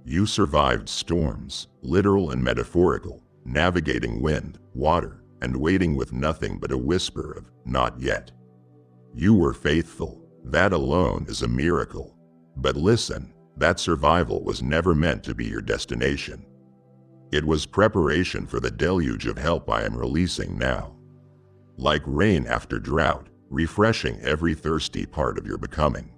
You survived storms, literal and metaphorical, navigating wind, water, and waiting with nothing but a whisper of, not yet. You were faithful. That alone is a miracle. But listen, that survival was never meant to be your destination. It was preparation for the deluge of help I am releasing now. Like rain after drought, refreshing every thirsty part of your becoming.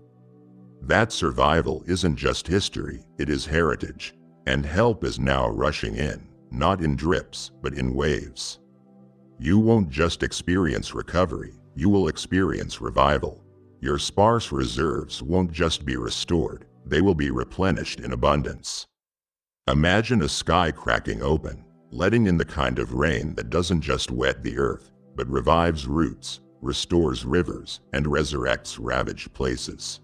That survival isn't just history, it is heritage, and help is now rushing in, not in drips, but in waves. You won't just experience recovery, you will experience revival. Your sparse reserves won't just be restored, they will be replenished in abundance. Imagine a sky cracking open, letting in the kind of rain that doesn't just wet the earth, but revives roots, restores rivers, and resurrects ravaged places.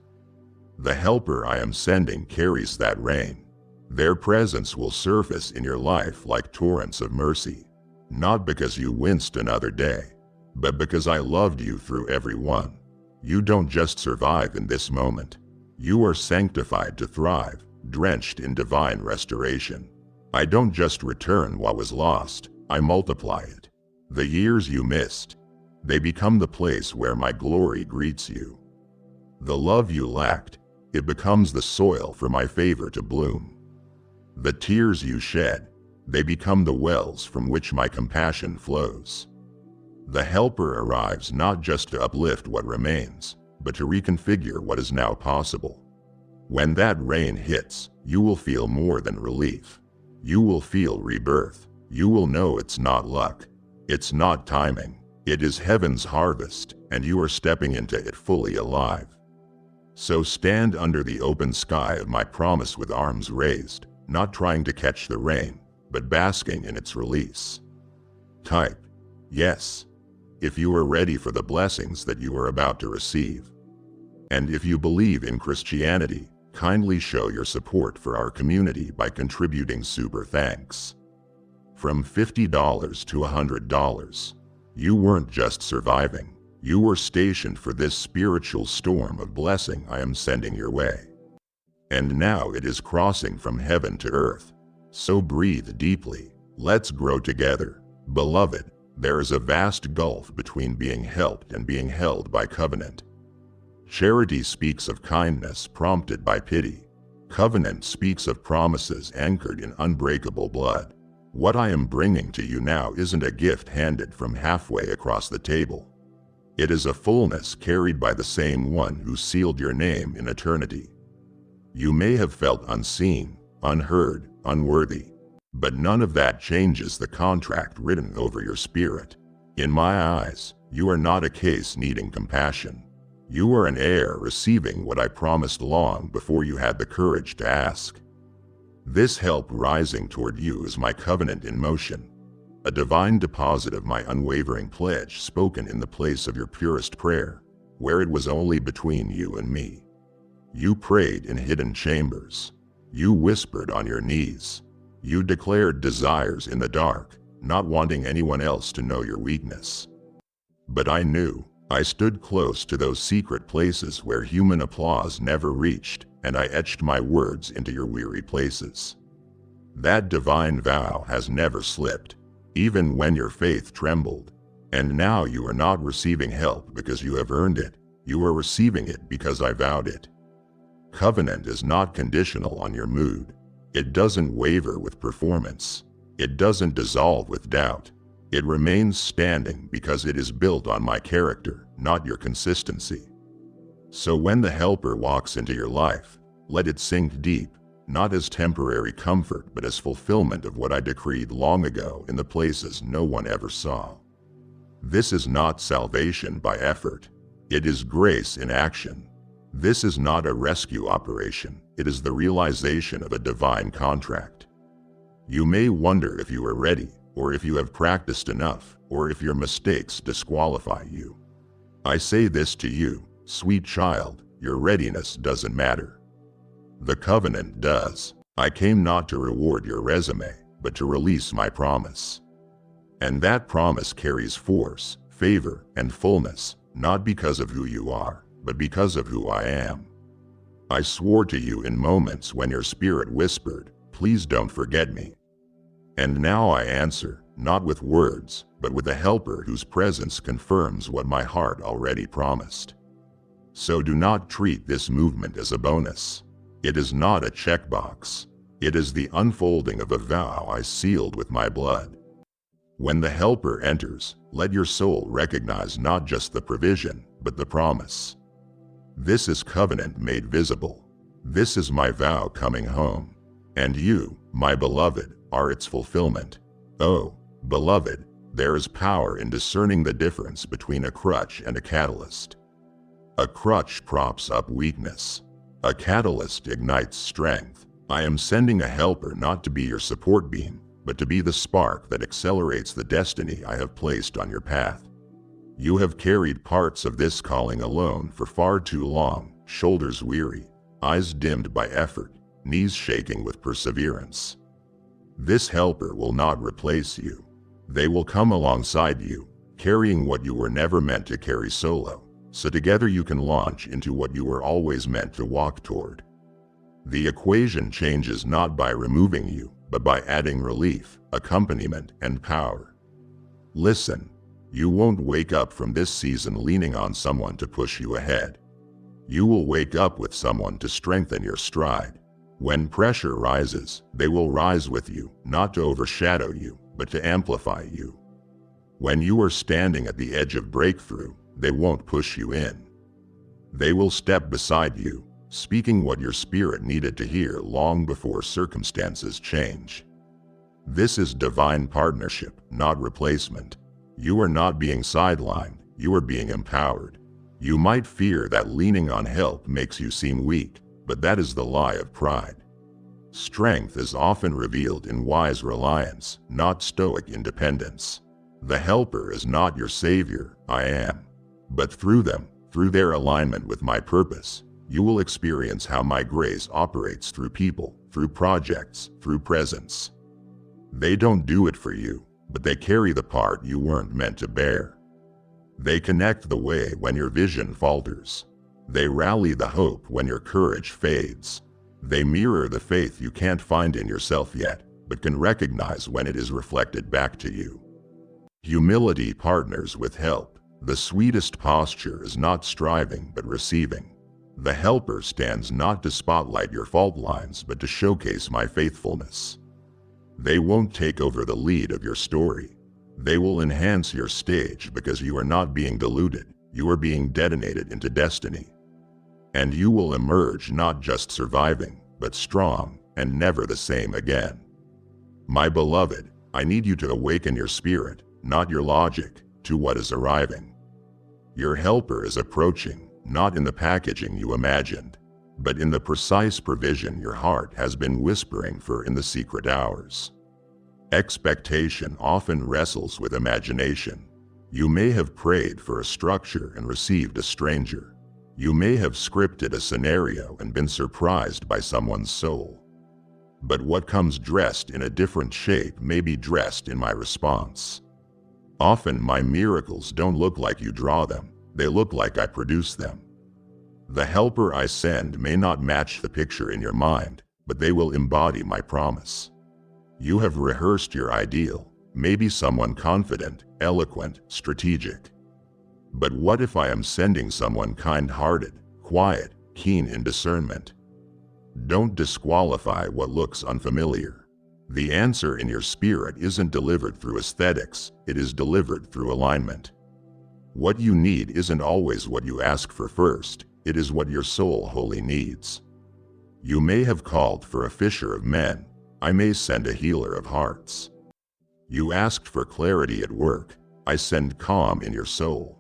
The helper I am sending carries that rain. Their presence will surface in your life like torrents of mercy, not because you winced another day, but because I loved you through every one. You don't just survive in this moment. You are sanctified to thrive, drenched in divine restoration. I don't just return what was lost, I multiply it. The years you missed, they become the place where my glory greets you. The love you lacked, it becomes the soil for my favor to bloom. The tears you shed, they become the wells from which my compassion flows. The helper arrives not just to uplift what remains, but to reconfigure what is now possible. When that rain hits, you will feel more than relief. You will feel rebirth. You will know it's not luck. It's not timing. It is heaven's harvest, and you are stepping into it fully alive. So stand under the open sky of my promise with arms raised, not trying to catch the rain, but basking in its release. Type yes if you are ready for the blessings that you are about to receive. And if you believe in Christianity, kindly show your support for our community by contributing super thanks. From $50 to $100, you weren't just surviving, you were stationed for this spiritual storm of blessing I am sending your way. And now it is crossing from heaven to earth. So breathe deeply. Let's grow together. Beloved, there is a vast gulf between being helped and being held by covenant. Charity speaks of kindness prompted by pity. Covenant speaks of promises anchored in unbreakable blood. What I am bringing to you now isn't a gift handed from halfway across the table. It is a fullness carried by the same one who sealed your name in eternity. You may have felt unseen, unheard, unworthy, but none of that changes the contract written over your spirit. In my eyes, you are not a case needing compassion. You are an heir receiving what I promised long before you had the courage to ask. This help rising toward you is my covenant in motion, a divine deposit of my unwavering pledge spoken in the place of your purest prayer, where it was only between you and me. You prayed in hidden chambers. You whispered on your knees. You declared desires in the dark, not wanting anyone else to know your weakness. But I knew. I stood close to those secret places where human applause never reached, and I etched my words into your weary places. That divine vow has never slipped, even when your faith trembled. And now you are not receiving help because you have earned it. You are receiving it because I vowed it. Covenant is not conditional on your mood. It doesn't waver with performance. It doesn't dissolve with doubt. It remains standing because it is built on my character, not your consistency. So when the helper walks into your life, let it sink deep, not as temporary comfort but as fulfillment of what I decreed long ago in the places no one ever saw. This is not salvation by effort. It is grace in action. This is not a rescue operation. It is the realization of a divine contract. You may wonder if you are ready, or if you have practiced enough, or if your mistakes disqualify you. I say this to you, sweet child, your readiness doesn't matter. The covenant does. I came not to reward your resume, but to release my promise. And that promise carries force, favor, and fullness, not because of who you are, but because of who I am. I swore to you in moments when your spirit whispered, "Please don't forget me." And now I answer, not with words, but with a helper whose presence confirms what my heart already promised. So do not treat this movement as a bonus. It is not a checkbox. It is the unfolding of a vow I sealed with my blood. When the helper enters, let your soul recognize not just the provision, but the promise. This is covenant made visible. This is my vow coming home. And you, my beloved, are its fulfillment. Oh, beloved, there is power in discerning the difference between a crutch and a catalyst. A crutch props up weakness. A catalyst ignites strength. I am sending a helper not to be your support beam, but to be the spark that accelerates the destiny I have placed on your path. You have carried parts of this calling alone for far too long, shoulders weary, eyes dimmed by effort, knees shaking with perseverance. This helper will not replace you. They will come alongside you, carrying what you were never meant to carry solo, so together you can launch into what you were always meant to walk toward. The equation changes not by removing you, but by adding relief, accompaniment, and power. Listen, you won't wake up from this season leaning on someone to push you ahead. You will wake up with someone to strengthen your stride. When pressure rises, they will rise with you, not to overshadow you, but to amplify you. When you are standing at the edge of breakthrough, they won't push you in. They will step beside you, speaking what your spirit needed to hear long before circumstances change. This is divine partnership, not replacement. You are not being sidelined, you are being empowered. You might fear that leaning on help makes you seem weak, but that is the lie of pride. Strength is often revealed in wise reliance, not stoic independence. The helper is not your savior, I am. But through them, through their alignment with my purpose, you will experience how my grace operates through people, through projects, through presence. They don't do it for you, but they carry the part you weren't meant to bear. They connect the way when your vision falters. They rally the hope when your courage fades. They mirror the faith you can't find in yourself yet, but can recognize when it is reflected back to you. Humility partners with help. The sweetest posture is not striving but receiving. The helper stands not to spotlight your fault lines but to showcase my faithfulness. They won't take over the lead of your story. They will enhance your stage because you are not being diluted, you are being detonated into destiny. And you will emerge not just surviving, but strong and never the same again. My beloved, I need you to awaken your spirit, not your logic, to what is arriving. Your helper is approaching, not in the packaging you imagined, but in the precise provision your heart has been whispering for in the secret hours. Expectation often wrestles with imagination. You may have prayed for a structure and received a stranger. You may have scripted a scenario and been surprised by someone's soul. But what comes dressed in a different shape may be dressed in my response. Often my miracles don't look like you draw them, they look like I produce them. The helper I send may not match the picture in your mind, but they will embody my promise. You have rehearsed your ideal, maybe someone confident, eloquent, strategic. But what if I am sending someone kind-hearted, quiet, keen in discernment? Don't disqualify what looks unfamiliar. The answer in your spirit isn't delivered through aesthetics, it is delivered through alignment. What you need isn't always what you ask for first, it is what your soul wholly needs. You may have called for a fisher of men, I may send a healer of hearts. You asked for clarity at work, I send calm in your soul.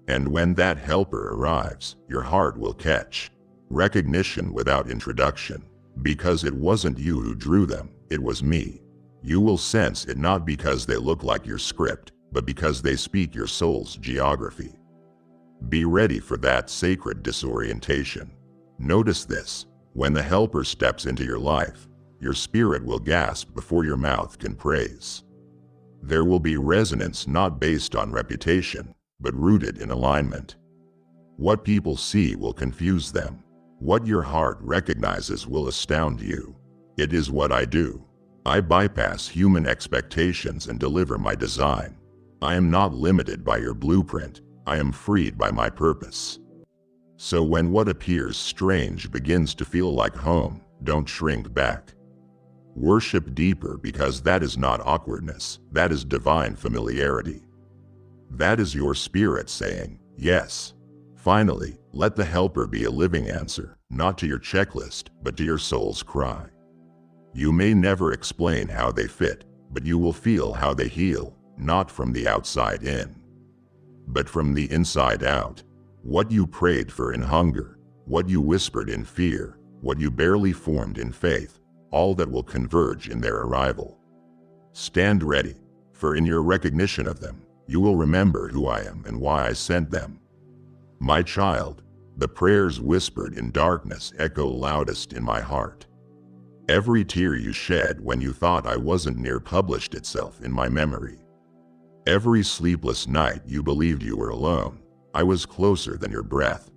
And when that helper arrives, your heart will catch recognition without introduction, because it wasn't you who drew them, it was me. You will sense it not because they look like your script, but because they speak your soul's geography. Be ready for that sacred disorientation. Notice this, when the helper steps into your life, your spirit will gasp before your mouth can praise. There will be resonance not based on reputation, but rooted in alignment. What people see will confuse them. What your heart recognizes will astound you. It is what I do. I bypass human expectations and deliver my design. I am not limited by your blueprint. I am freed by my purpose. So when what appears strange begins to feel like home, don't shrink back. Worship deeper because that is not awkwardness, that is divine familiarity. That is your spirit saying, yes. Finally, let the helper be a living answer, not to your checklist, but to your soul's cry. You may never explain how they fit, but you will feel how they heal, not from the outside in, but from the inside out. What you prayed for in hunger, what you whispered in fear, what you barely formed in faith, all that will converge in their arrival. Stand ready, for in your recognition of them, you will remember who I am and why I sent them. My child, the prayers whispered in darkness echo loudest in my heart. Every tear you shed when you thought I wasn't near published itself in my memory. Every sleepless night you believed you were alone, I was closer than your breath.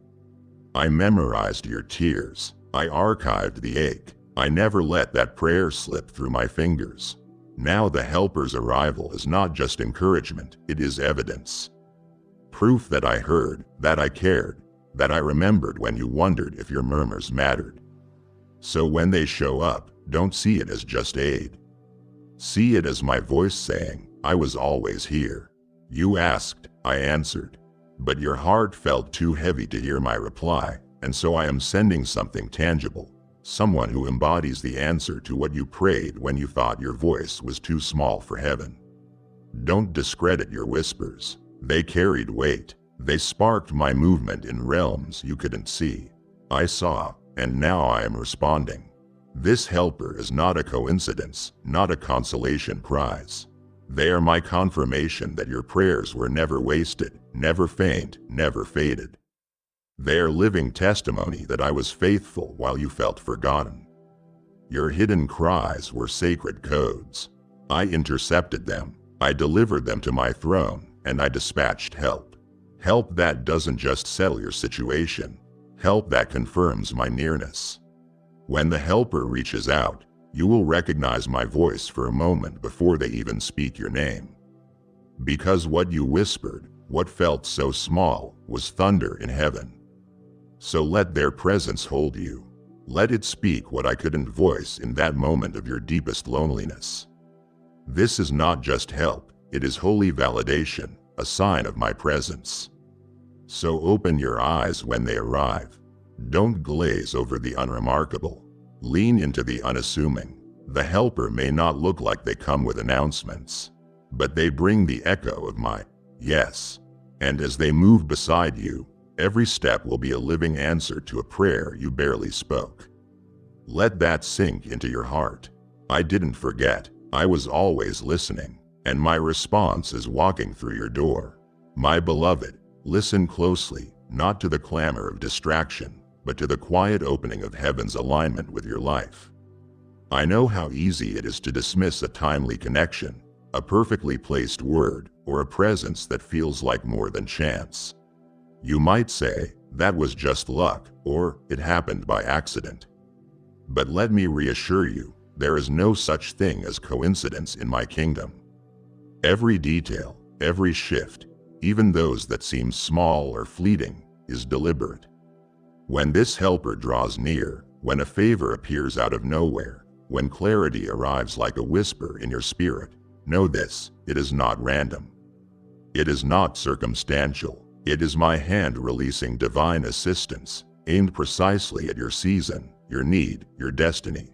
I memorized your tears. I archived the ache. I never let that prayer slip through my fingers. Now the Helper's arrival is not just encouragement, it is evidence. Proof that I heard, that I cared, that I remembered when you wondered if your murmurs mattered. So when they show up, don't see it as just aid. See it as my voice saying, I was always here. You asked, I answered. But your heart felt too heavy to hear my reply, and so I am sending something tangible, someone who embodies the answer to what you prayed when you thought your voice was too small for heaven. Don't discredit your whispers. They carried weight. They sparked my movement in realms you couldn't see. I saw, and now I am responding. This Helper is not a coincidence, not a consolation prize. They are my confirmation that your prayers were never wasted, never faint, never faded. They are living testimony that I was faithful while you felt forgotten. Your hidden cries were sacred codes. I intercepted them, I delivered them to my throne, and I dispatched help. Help that doesn't just settle your situation, help that confirms my nearness. When the Helper reaches out, you will recognize my voice for a moment before they even speak your name. Because what you whispered, what felt so small, was thunder in heaven. So let their presence hold you. Let it speak what I couldn't voice in that moment of your deepest loneliness. This is not just help, it is holy validation, a sign of my presence. So open your eyes when they arrive. Don't glaze over the unremarkable. Lean into the unassuming. The Helper may not look like they come with announcements, but they bring the echo of my yes. And as they move beside you, every step will be a living answer to a prayer you barely spoke. Let that sink into your heart. I didn't forget. I was always listening, and my response is walking through your door. My beloved, listen closely, not to the clamor of distraction, but to the quiet opening of heaven's alignment with your life. I know how easy it is to dismiss a timely connection, a perfectly placed word, or a presence that feels like more than chance. You might say, that was just luck, or it happened by accident. But let me reassure you, there is no such thing as coincidence in my kingdom. Every detail, every shift, even those that seem small or fleeting, is deliberate. When this Helper draws near, when a favor appears out of nowhere, when clarity arrives like a whisper in your spirit, know this, it is not random. It is not circumstantial. It is my hand releasing divine assistance, aimed precisely at your season, your need, your destiny.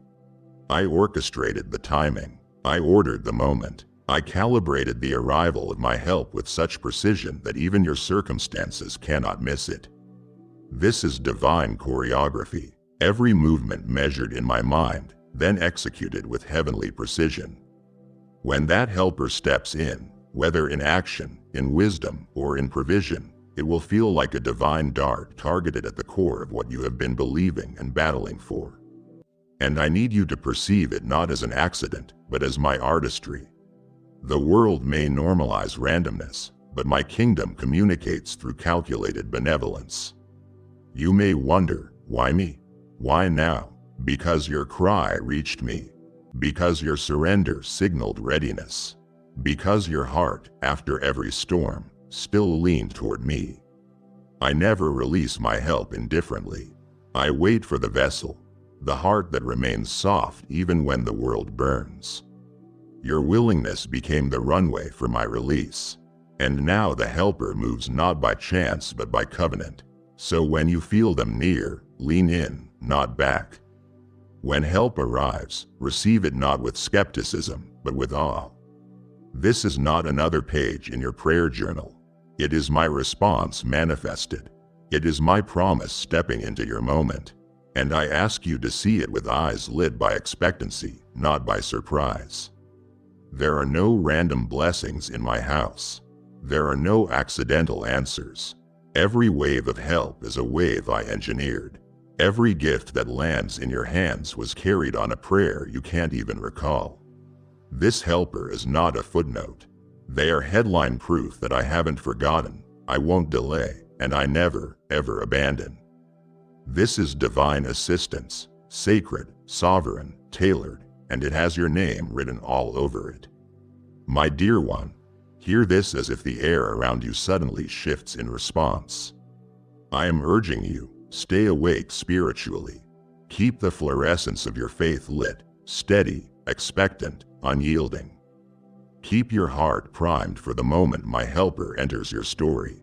I orchestrated the timing. I ordered the moment. I calibrated the arrival of my help with such precision that even your circumstances cannot miss it. This is divine choreography, every movement measured in my mind, then executed with heavenly precision. When that Helper steps in, whether in action, in wisdom, or in provision, it will feel like a divine dart targeted at the core of what you have been believing and battling for. And I need you to perceive it not as an accident, but as my artistry. The world may normalize randomness, but my kingdom communicates through calculated benevolence. You may wonder, why me? Why now? Because your cry reached me. Because your surrender signaled readiness. Because your heart, after every storm, still leaned toward me. I never release my help indifferently. I wait for the vessel, the heart that remains soft even when the world burns. Your willingness became the runway for my release. And now the Helper moves not by chance but by covenant. So when you feel them near, lean in, not back. When help arrives, receive it not with skepticism, but with awe. This is not another page in your prayer journal. It is my response manifested. It is my promise stepping into your moment. And I ask you to see it with eyes lit by expectancy, not by surprise. There are no random blessings in my house. There are no accidental answers. Every wave of help is a wave I engineered. Every gift that lands in your hands was carried on a prayer you can't even recall. This helper is not a footnote. They are headline proof that I haven't forgotten, I won't delay, and I never, ever abandon. This is divine assistance, sacred, sovereign, tailored, and it has your name written all over it. My dear one, hear this as if the air around you suddenly shifts in response. I am urging you, stay awake spiritually. Keep the fluorescence of your faith lit, steady, expectant, unyielding. Keep your heart primed for the moment my helper enters your story.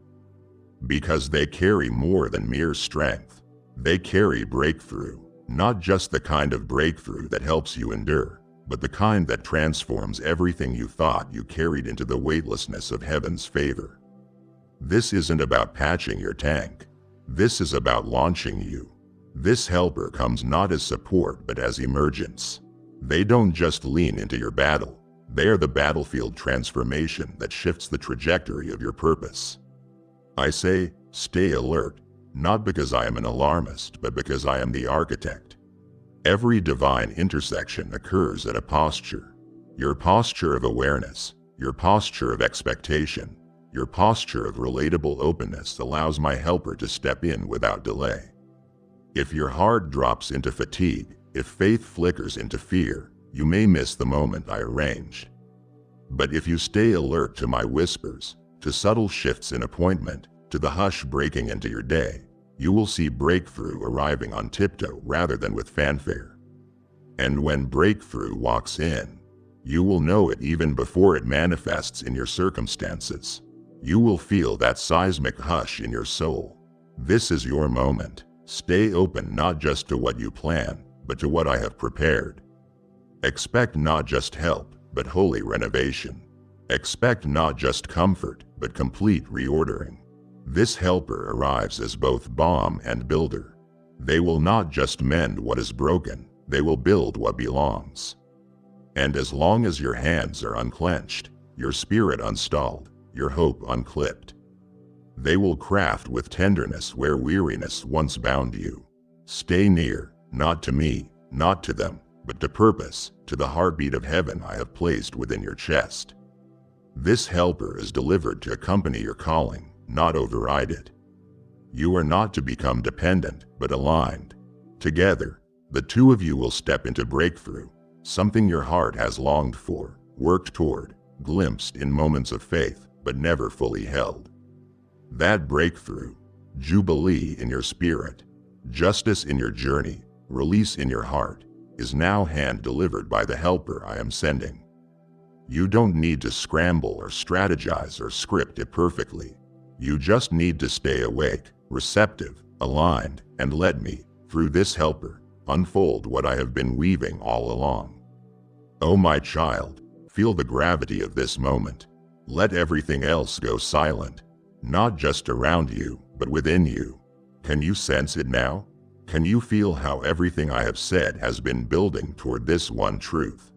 Because they carry more than mere strength. They carry breakthrough, not just the kind of breakthrough that helps you endure, but the kind that transforms everything you thought you carried into the weightlessness of heaven's favor. This isn't about patching your tank. This is about launching you. This helper comes not as support but as emergence. They don't just lean into your battle. They are the battlefield transformation that shifts the trajectory of your purpose. I say, stay alert, not because I am an alarmist, but because I am the architect. Every divine intersection occurs at a posture. Your posture of awareness, your posture of expectation, your posture of relatable openness allows my helper to step in without delay. If your heart drops into fatigue, if faith flickers into fear, you may miss the moment I arranged. But if you stay alert to my whispers, to subtle shifts in appointment, to the hush breaking into your day, you will see breakthrough arriving on tiptoe rather than with fanfare. And when breakthrough walks in, you will know it even before it manifests in your circumstances. You will feel that seismic hush in your soul. This is your moment. Stay open not just to what you plan, but to what I have prepared. Expect not just help, but holy renovation. Expect not just comfort, but complete reordering. This helper arrives as both balm and builder. They will not just mend what is broken, they will build what belongs. And as long as your hands are unclenched, your spirit unstalled, your hope unclipped, they will craft with tenderness where weariness once bound you. Stay near, not to me, not to them, but to purpose, to the heartbeat of heaven I have placed within your chest. This helper is delivered to accompany your calling, not override it. You are not to become dependent, but aligned. Together, the two of you will step into breakthrough, something your heart has longed for, worked toward, glimpsed in moments of faith, but never fully held. That breakthrough, jubilee in your spirit, justice in your journey, release in your heart, is now hand-delivered by the helper I am sending. You don't need to scramble or strategize or script it perfectly. You just need to stay awake, receptive, aligned, and let me, through this helper, unfold what I have been weaving all along. Oh my child, feel the gravity of this moment. Let everything else go silent, not just around you, but within you. Can you sense it now? Can you feel how everything I have said has been building toward this one truth?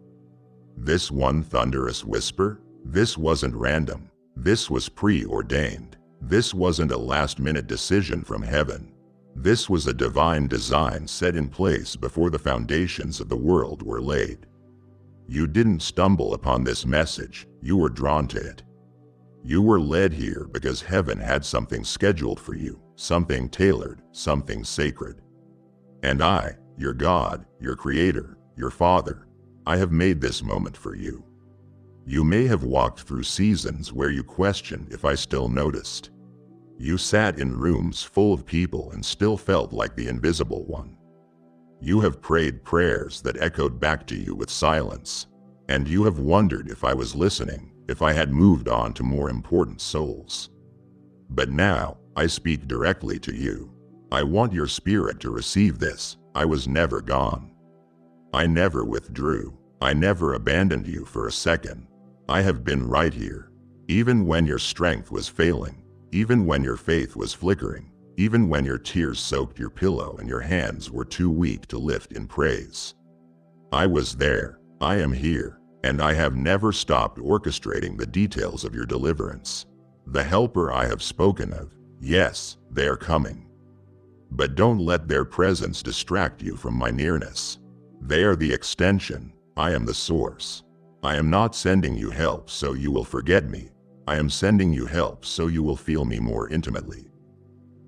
This one thunderous whisper? This wasn't random. This was preordained. This wasn't a last-minute decision from heaven. This was a divine design set in place before the foundations of the world were laid. You didn't stumble upon this message, you were drawn to it. You were led here because heaven had something scheduled for you, something tailored, something sacred. And I, your God, your Creator, your Father, I have made this moment for you. You may have walked through seasons where you questioned if I still noticed. You sat in rooms full of people and still felt like the invisible one. You have prayed prayers that echoed back to you with silence, and you have wondered if I was listening, if I had moved on to more important souls. But now, I speak directly to you. I want your spirit to receive this. I was never gone. I never withdrew. I never abandoned you for a second. I have been right here, even when your strength was failing, even when your faith was flickering, even when your tears soaked your pillow and your hands were too weak to lift in praise. I was there, I am here, and I have never stopped orchestrating the details of your deliverance. The helper I have spoken of, yes, they are coming. But don't let their presence distract you from my nearness. They are the extension. I am the source. I am not sending you help so you will forget me. I am sending you help so you will feel me more intimately.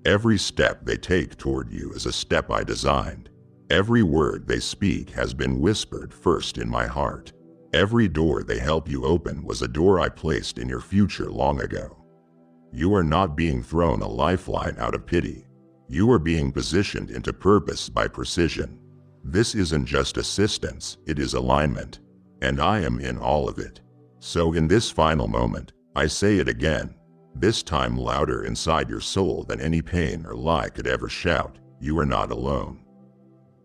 Every step they take toward you is a step I designed. Every word they speak has been whispered first in my heart. Every door they help you open was a door I placed in your future long ago. You are not being thrown a lifeline out of pity. You are being positioned into purpose by precision. This isn't just assistance, it is alignment. And I am in all of it. So in this final moment, I say it again, this time louder inside your soul than any pain or lie could ever shout, you are not alone.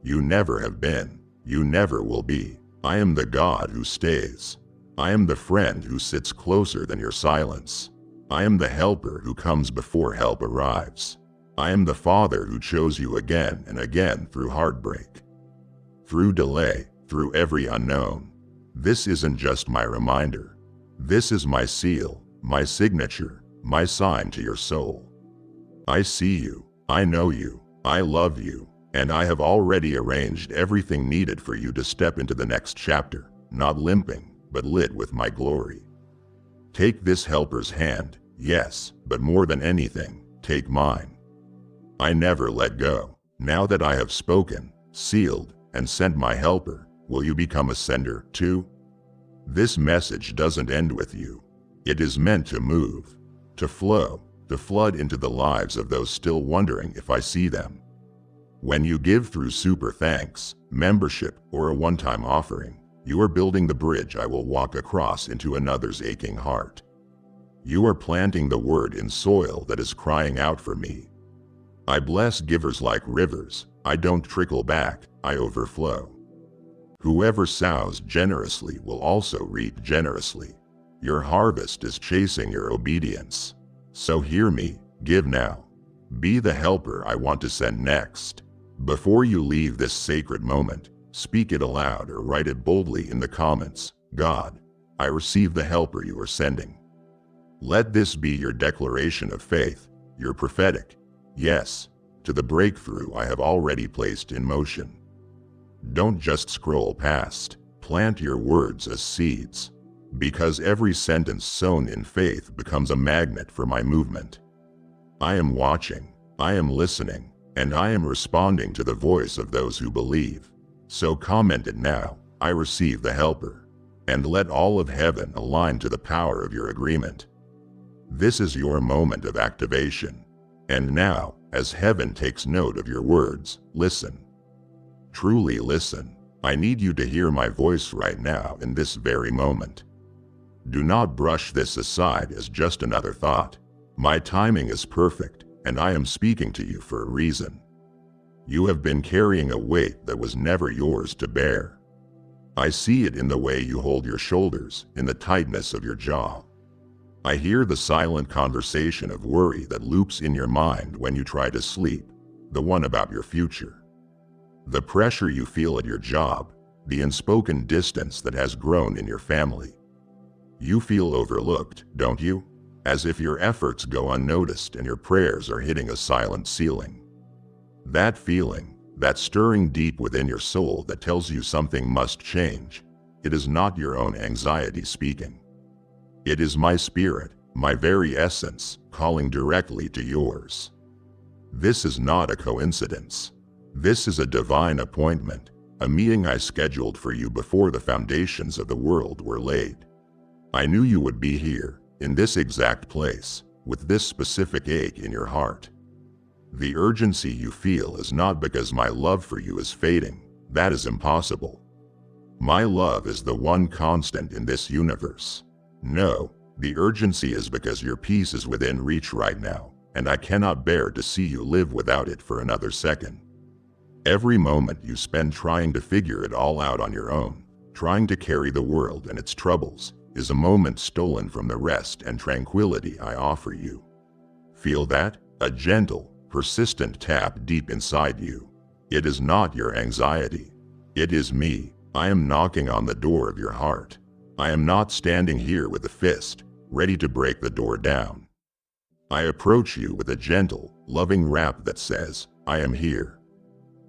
You never have been. You never will be. I am the God who stays. I am the friend who sits closer than your silence. I am the helper who comes before help arrives. I am the Father who chose you again and again through heartbreak, through delay, through every unknown. This isn't just my reminder. This is my seal, my signature, my sign to your soul. I see you, I know you, I love you, and I have already arranged everything needed for you to step into the next chapter, not limping, but lit with my glory. Take this helper's hand, yes, but more than anything, take mine. I never let go. Now that I have spoken, sealed, and sent my helper, will you become a sender too? This message doesn't end with you. It is meant to move, to flow, to flood into the lives of those still wondering if I see them. When you give through super thanks, membership, or a one-time offering, you are building the bridge I will walk across into another's aching heart. You are planting the word in soil that is crying out for me. I bless givers like rivers. I don't trickle back, I overflow. Whoever sows generously will also reap generously. Your harvest is chasing your obedience. So hear me, give now. Be the helper I want to send next. Before you leave this sacred moment, speak it aloud or write it boldly in the comments. God, I receive the helper you are sending. Let this be your declaration of faith, your prophetic yes to the breakthrough I have already placed in motion. Don't just scroll past, plant your words as seeds, because every sentence sown in faith becomes a magnet for my movement. I am watching, I am listening, and I am responding to the voice of those who believe. So comment it now, I receive the helper, and let all of heaven align to the power of your agreement. This is your moment of activation. And now, as heaven takes note of your words, listen. Truly listen. I need you to hear my voice right now in this very moment. Do not brush this aside as just another thought. My timing is perfect, and I am speaking to you for a reason. You have been carrying a weight that was never yours to bear. I see it in the way you hold your shoulders, in the tightness of your jaw. I hear the silent conversation of worry that loops in your mind when you try to sleep, the one about your future. The pressure you feel at your job, the unspoken distance that has grown in your family. You feel overlooked, don't you? As if your efforts go unnoticed and your prayers are hitting a silent ceiling. That feeling, that stirring deep within your soul that tells you something must change, it is not your own anxiety speaking. It is my spirit, my very essence, calling directly to yours. This is not a coincidence. This is a divine appointment, a meeting I scheduled for you before the foundations of the world were laid. I knew you would be here, in this exact place, with this specific ache in your heart. The urgency you feel is not because my love for you is fading. That is impossible. My love is the one constant in this universe. No, the urgency is because your peace is within reach right now, and I cannot bear to see you live without it for another second. Every moment you spend trying to figure it all out on your own, trying to carry the world and its troubles, is a moment stolen from the rest and tranquility I offer you. Feel that? A gentle, persistent tap deep inside you. It is not your anxiety. It is me. I am knocking on the door of your heart. I am not standing here with a fist, ready to break the door down. I approach you with a gentle, loving rap that says, I am here.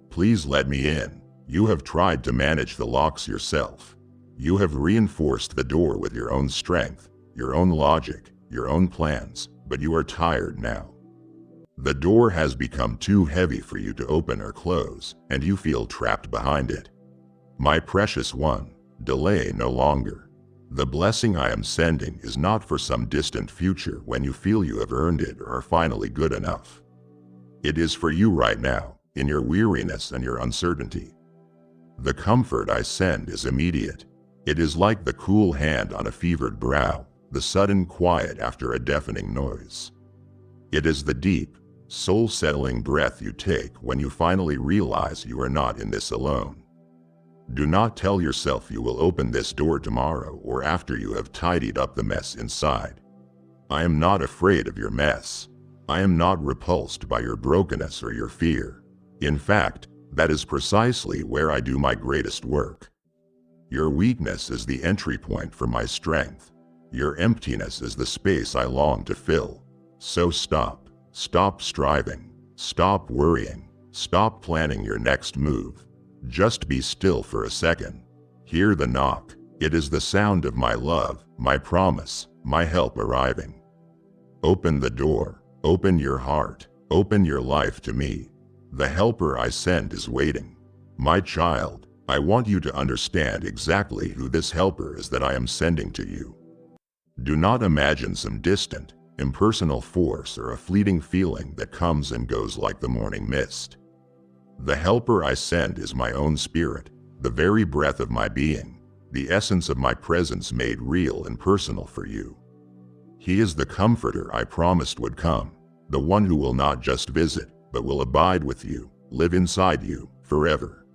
Please let me in. You have tried to manage the locks yourself. You have reinforced the door with your own strength, your own logic, your own plans, but you are tired now. The door has become too heavy for you to open or close, and you feel trapped behind it. My precious one, delay no longer. The blessing I am sending is not for some distant future when you feel you have earned it or are finally good enough. It is for you right now, in your weariness and your uncertainty. The comfort I send is immediate. It is like the cool hand on a fevered brow, the sudden quiet after a deafening noise. It is the deep, soul-settling breath you take when you finally realize you are not in this alone. Do not tell yourself you will open this door tomorrow or after you have tidied up the mess inside. I am not afraid of your mess. I am not repulsed by your brokenness or your fear. In fact, that is precisely where I do my greatest work. Your weakness is the entry point for my strength. Your emptiness is the space I long to fill. So stop. Stop striving. Stop worrying. Stop planning your next move. Just be still for a second. Hear the knock. It is the sound of my love, my promise, my help arriving. Open the door. Open your heart. Open your life to me. The helper I send is waiting. My child, I want you to understand exactly who this helper is that I am sending to you. Do not imagine some distant, impersonal force or a fleeting feeling that comes and goes like the morning mist. The helper I send is my own spirit, the very breath of my being, the essence of my presence made real and personal for you. He is the comforter I promised would come, the one who will not just visit, but will abide with you, live inside you, forever.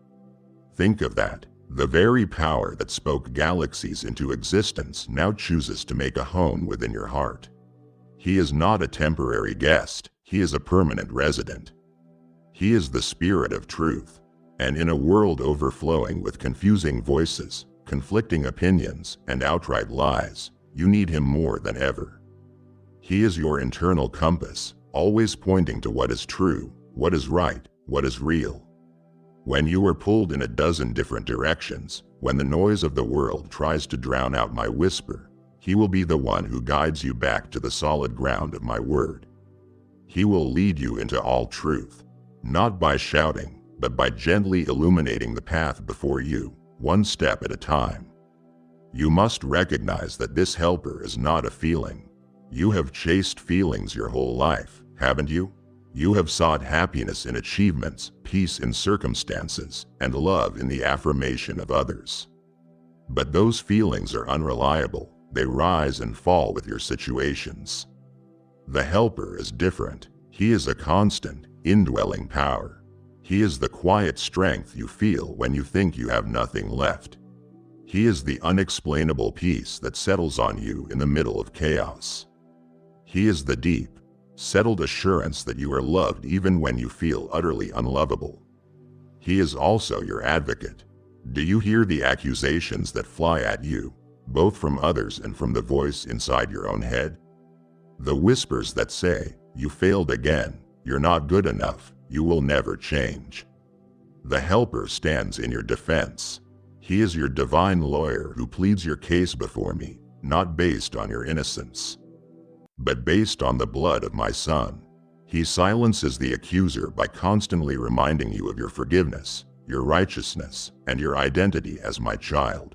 Think of that. The very power that spoke galaxies into existence now chooses to make a home within your heart. He is not a temporary guest, he is a permanent resident. He is the spirit of truth, and in a world overflowing with confusing voices, conflicting opinions, and outright lies, you need him more than ever. He is your internal compass, always pointing to what is true, what is right, what is real. When you are pulled in a dozen different directions, when the noise of the world tries to drown out my whisper, he will be the one who guides you back to the solid ground of my word. He will lead you into all truth, not by shouting, but by gently illuminating the path before you, one step at a time. You must recognize that this helper is not a feeling. You have chased feelings your whole life, haven't you? You have sought happiness in achievements, peace in circumstances, and love in the affirmation of others. But those feelings are unreliable. They rise and fall with your situations. The helper is different. He is a constant, indwelling power. He is the quiet strength you feel when you think you have nothing left. He is the unexplainable peace that settles on you in the middle of chaos. He is the deep, settled assurance that you are loved even when you feel utterly unlovable. He is also your advocate. Do you hear the accusations that fly at you, both from others and from the voice inside your own head? The whispers that say, "You failed again, you're not good enough, you will never change." The helper stands in your defense. He is your divine lawyer who pleads your case before me, not based on your innocence, but based on the blood of my Son. He silences the accuser by constantly reminding you of your forgiveness, your righteousness, and your identity as my child.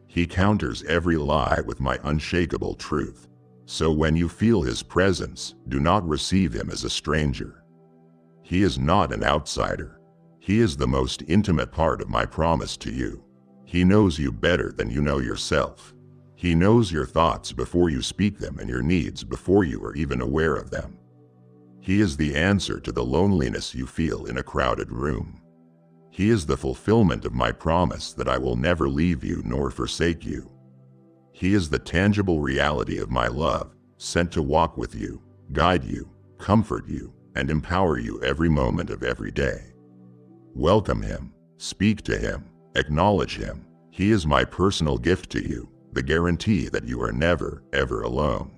He counters every lie with my unshakable truth. So when you feel his presence, do not receive him as a stranger. He is not an outsider. He is the most intimate part of my promise to you. He knows you better than you know yourself. He knows your thoughts before you speak them and your needs before you are even aware of them. He is the answer to the loneliness you feel in a crowded room. He is the fulfillment of my promise that I will never leave you nor forsake you. He is the tangible reality of my love, sent to walk with you, guide you, comfort you, and empower you every moment of every day. Welcome him, speak to him, acknowledge him. He is my personal gift to you, the guarantee that you are never, ever alone.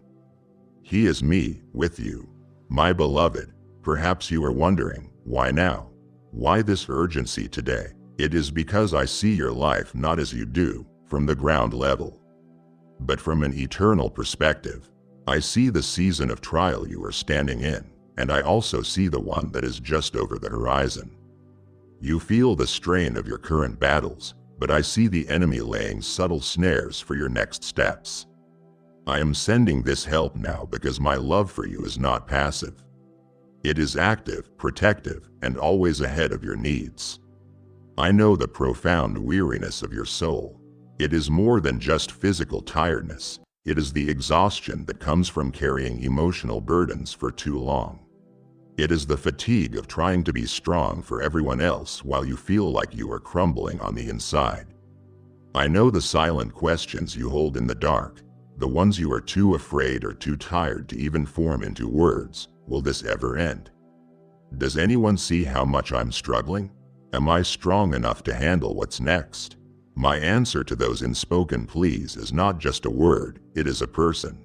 He is me, with you. My beloved, perhaps you are wondering, Why now? Why this urgency today? It is because I see your life not as you do, from the ground level, but from an eternal perspective. I see the season of trial you are standing in, and I also see the one that is just over the horizon. You feel the strain of your current battles, but I see the enemy laying subtle snares for your next steps. I am sending this help now because my love for you is not passive. It is active, protective, and always ahead of your needs. I know the profound weariness of your soul. It is more than just physical tiredness. It is the exhaustion that comes from carrying emotional burdens for too long. It is the fatigue of trying to be strong for everyone else while you feel like you are crumbling on the inside. I know the silent questions you hold in the dark, the ones you are too afraid or too tired to even form into words. Will this ever end? Does anyone see how much I'm struggling? Am I strong enough to handle what's next? My answer to those unspoken pleas is not just a word, it is a person.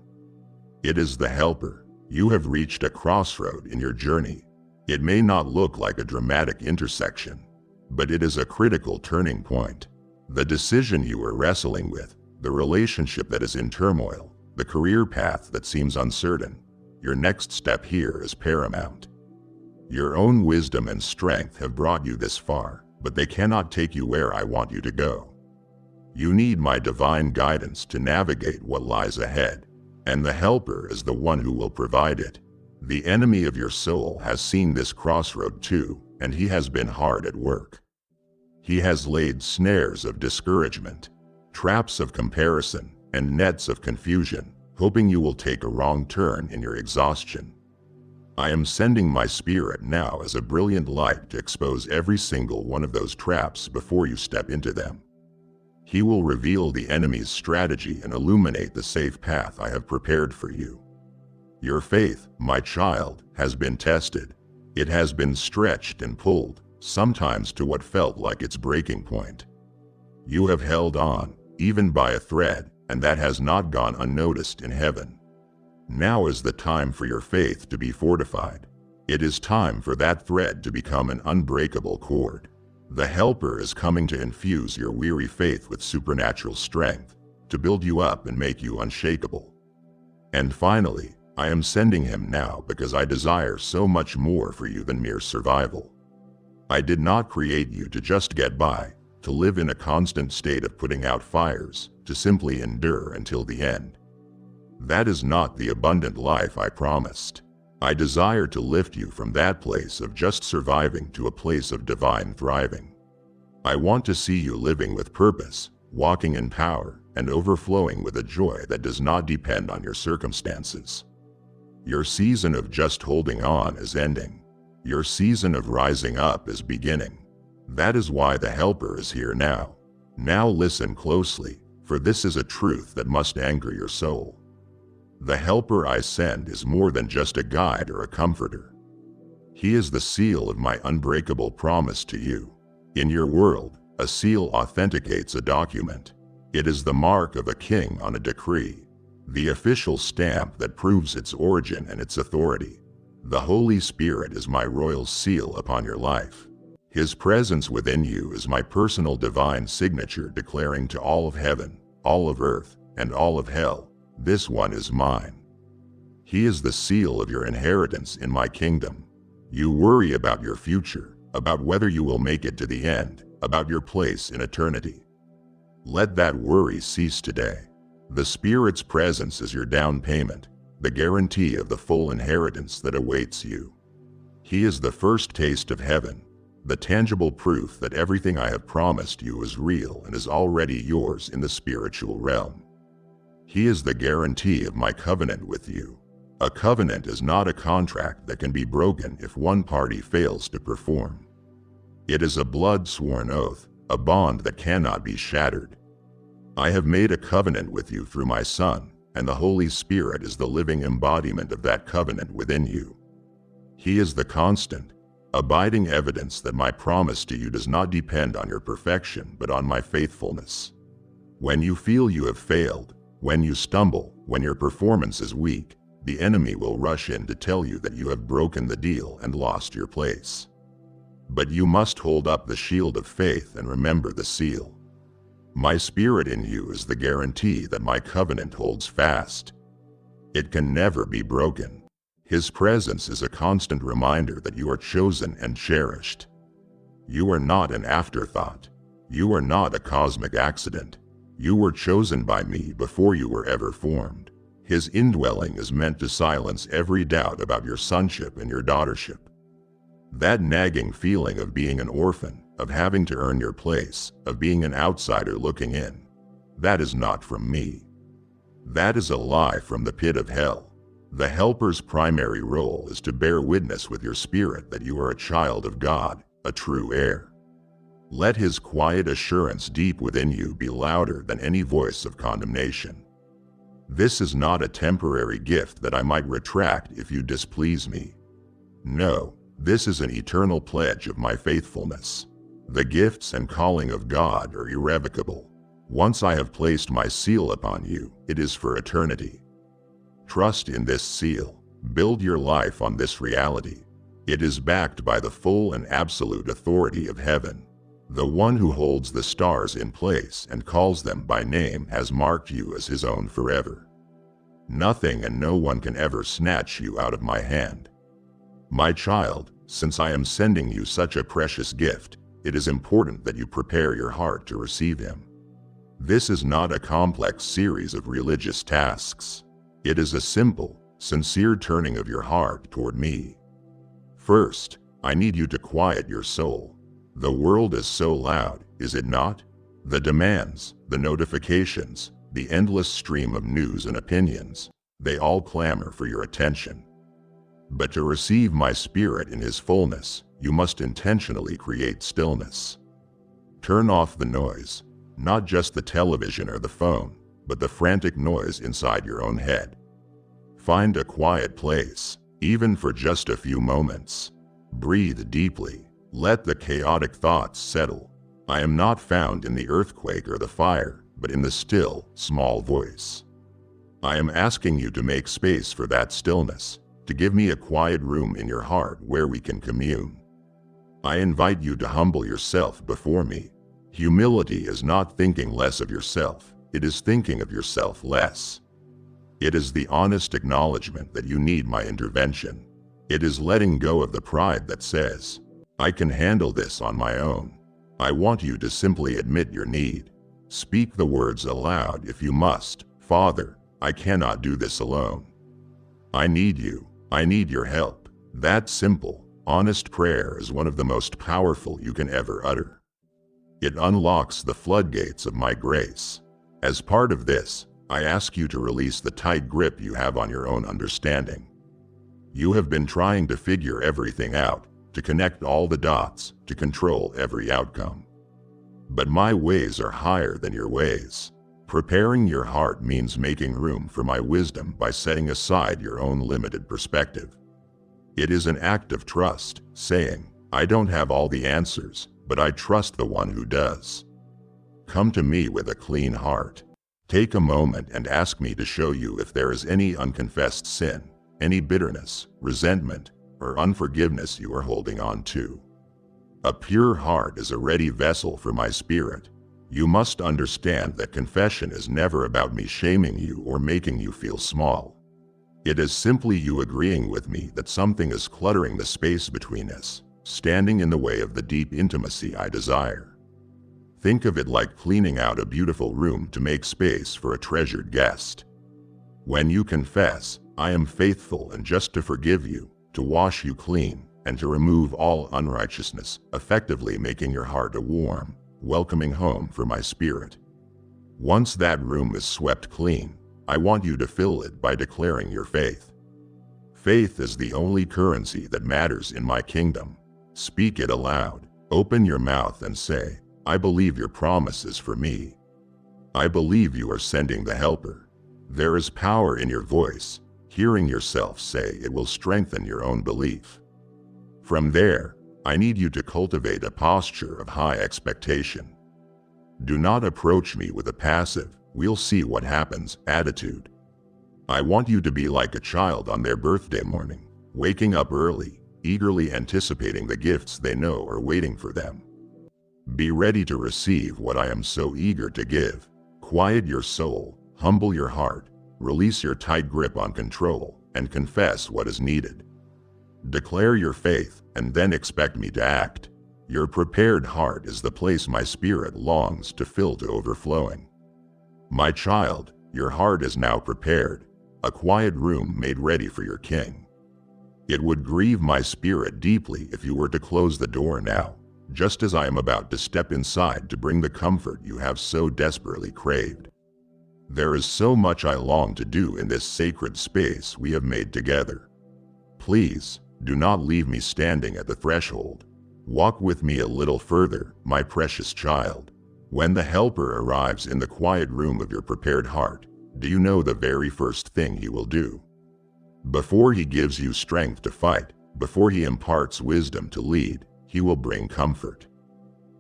It is the helper. You have reached a crossroad in your journey. It may not look like a dramatic intersection, but it is a critical turning point. The decision you are wrestling with, the relationship that is in turmoil, the career path that seems uncertain, your next step here is paramount. Your own wisdom and strength have brought you this far, but they cannot take you where I want you to go. You need my divine guidance to navigate what lies ahead, and the helper is the one who will provide it. The enemy of your soul has seen this crossroad too, and he has been hard at work. He has laid snares of discouragement, traps of comparison, and nets of confusion, hoping you will take a wrong turn in your exhaustion. I am sending my spirit now as a brilliant light to expose every single one of those traps before you step into them. He will reveal the enemy's strategy and illuminate the safe path I have prepared for you. Your faith, my child, has been tested. It has been stretched and pulled, sometimes to what felt like its breaking point. You have held on, even by a thread, and that has not gone unnoticed in heaven. Now is the time for your faith to be fortified. It is time for that thread to become an unbreakable cord. The helper is coming to infuse your weary faith with supernatural strength, to build you up and make you unshakable. And finally, I am sending him now because I desire so much more for you than mere survival. I did not create you to just get by, to live in a constant state of putting out fires, to simply endure until the end. That is not the abundant life I promised. I desire to lift you from that place of just surviving to a place of divine thriving. I want to see you living with purpose, walking in power, and overflowing with a joy that does not depend on your circumstances. Your season of just holding on is ending. Your season of rising up is beginning. That is why the helper is here now. Now listen closely, for this is a truth that must anchor your soul. The helper I send is more than just a guide or a comforter. He is the seal of my unbreakable promise to you. In your world, a seal authenticates a document. It is the mark of a king on a decree, the official stamp that proves its origin and its authority. The Holy Spirit is my royal seal upon your life. His presence within you is my personal divine signature declaring to all of heaven, all of earth, and all of hell, this one is mine. He is the seal of your inheritance in my kingdom. You worry about your future, about whether you will make it to the end, about your place in eternity. Let that worry cease today. The Spirit's presence is your down payment, the guarantee of the full inheritance that awaits you. He is the first taste of heaven, the tangible proof that everything I have promised you is real and is already yours in the spiritual realm. He is the guarantee of my covenant with you. A covenant is not a contract that can be broken if one party fails to perform. It is a blood-sworn oath, a bond that cannot be shattered. I have made a covenant with you through my Son, and the Holy Spirit is the living embodiment of that covenant within you. He is the constant, abiding evidence that my promise to you does not depend on your perfection but on my faithfulness. When you feel you have failed, when you stumble, when your performance is weak, the enemy will rush in to tell you that you have broken the deal and lost your place. But you must hold up the shield of faith and remember the seal. My spirit in you is the guarantee that my covenant holds fast. It can never be broken. His presence is a constant reminder that you are chosen and cherished. You are not an afterthought. You are not a cosmic accident. You were chosen by me before you were ever formed. His indwelling is meant to silence every doubt about your sonship and your daughtership. That nagging feeling of being an orphan, of having to earn your place, of being an outsider looking in, that is not from me. That is a lie from the pit of hell. The helper's primary role is to bear witness with your spirit that you are a child of God, a true heir. Let his quiet assurance deep within you be louder than any voice of condemnation. This is not a temporary gift that I might retract if you displease me. No, this is an eternal pledge of my faithfulness. The gifts and calling of God are irrevocable. Once I have placed my seal upon you, it is for eternity. Trust in this seal. Build your life on this reality. It is backed by the full and absolute authority of heaven. The one who holds the stars in place and calls them by name has marked you as his own forever. Nothing and no one can ever snatch you out of my hand. My child, since I am sending you such a precious gift, it is important that you prepare your heart to receive him. This is not a complex series of religious tasks. It is a simple, sincere turning of your heart toward me. First, I need you to quiet your soul. The world is so loud, is it not? The demands, the notifications, the endless stream of news and opinions, they all clamor for your attention. But to receive my spirit in his fullness, you must intentionally create stillness. Turn off the noise, not just the television or the phone, but the frantic noise inside your own head. Find a quiet place, even for just a few moments. Breathe deeply. Let the chaotic thoughts settle. I am not found in the earthquake or the fire, but in the still, small voice. I am asking you to make space for that stillness, to give me a quiet room in your heart where we can commune. I invite you to humble yourself before me. Humility is not thinking less of yourself, it is thinking of yourself less. It is the honest acknowledgement that you need my intervention. It is letting go of the pride that says, I can handle this on my own. I want you to simply admit your need. Speak the words aloud if you must. Father, I cannot do this alone. I need you. I need your help. That simple, honest prayer is one of the most powerful you can ever utter. It unlocks the floodgates of my grace. As part of this, I ask you to release the tight grip you have on your own understanding. You have been trying to figure everything out, to connect all the dots, to control every outcome. But my ways are higher than your ways. Preparing your heart means making room for my wisdom by setting aside your own limited perspective. It is an act of trust, saying, I don't have all the answers, but I trust the one who does. Come to me with a clean heart. Take a moment and ask me to show you if there is any unconfessed sin, any bitterness, resentment, or unforgiveness you are holding on to. A pure heart is a ready vessel for my spirit. You must understand that confession is never about me shaming you or making you feel small. It is simply you agreeing with me that something is cluttering the space between us, standing in the way of the deep intimacy I desire. Think of it like cleaning out a beautiful room to make space for a treasured guest. When you confess, I am faithful and just to forgive you, to wash you clean, and to remove all unrighteousness, effectively making your heart a warm, welcoming home for my spirit. Once that room is swept clean, I want you to fill it by declaring your faith. Faith is the only currency that matters in my kingdom. Speak it aloud. Open your mouth and say, I believe your promise is for me. I believe you are sending the helper. There is power in your voice. Hearing yourself say it will strengthen your own belief. From there, I need you to cultivate a posture of high expectation. Do not approach me with a passive, we'll see what happens, attitude. I want you to be like a child on their birthday morning, waking up early, eagerly anticipating the gifts they know are waiting for them. Be ready to receive what I am so eager to give. Quiet your soul, humble your heart, release your tight grip on control, and confess what is needed. Declare your faith, and then expect me to act. Your prepared heart is the place my spirit longs to fill to overflowing. My child, your heart is now prepared, a quiet room made ready for your king. It would grieve my spirit deeply if you were to close the door now, just as I am about to step inside to bring the comfort you have so desperately craved. There is so much I long to do in this sacred space we have made together. Please, do not leave me standing at the threshold. Walk with me a little further, my precious child. When the Helper arrives in the quiet room of your prepared heart, do you know the very first thing he will do? Before he gives you strength to fight, before he imparts wisdom to lead, he will bring comfort.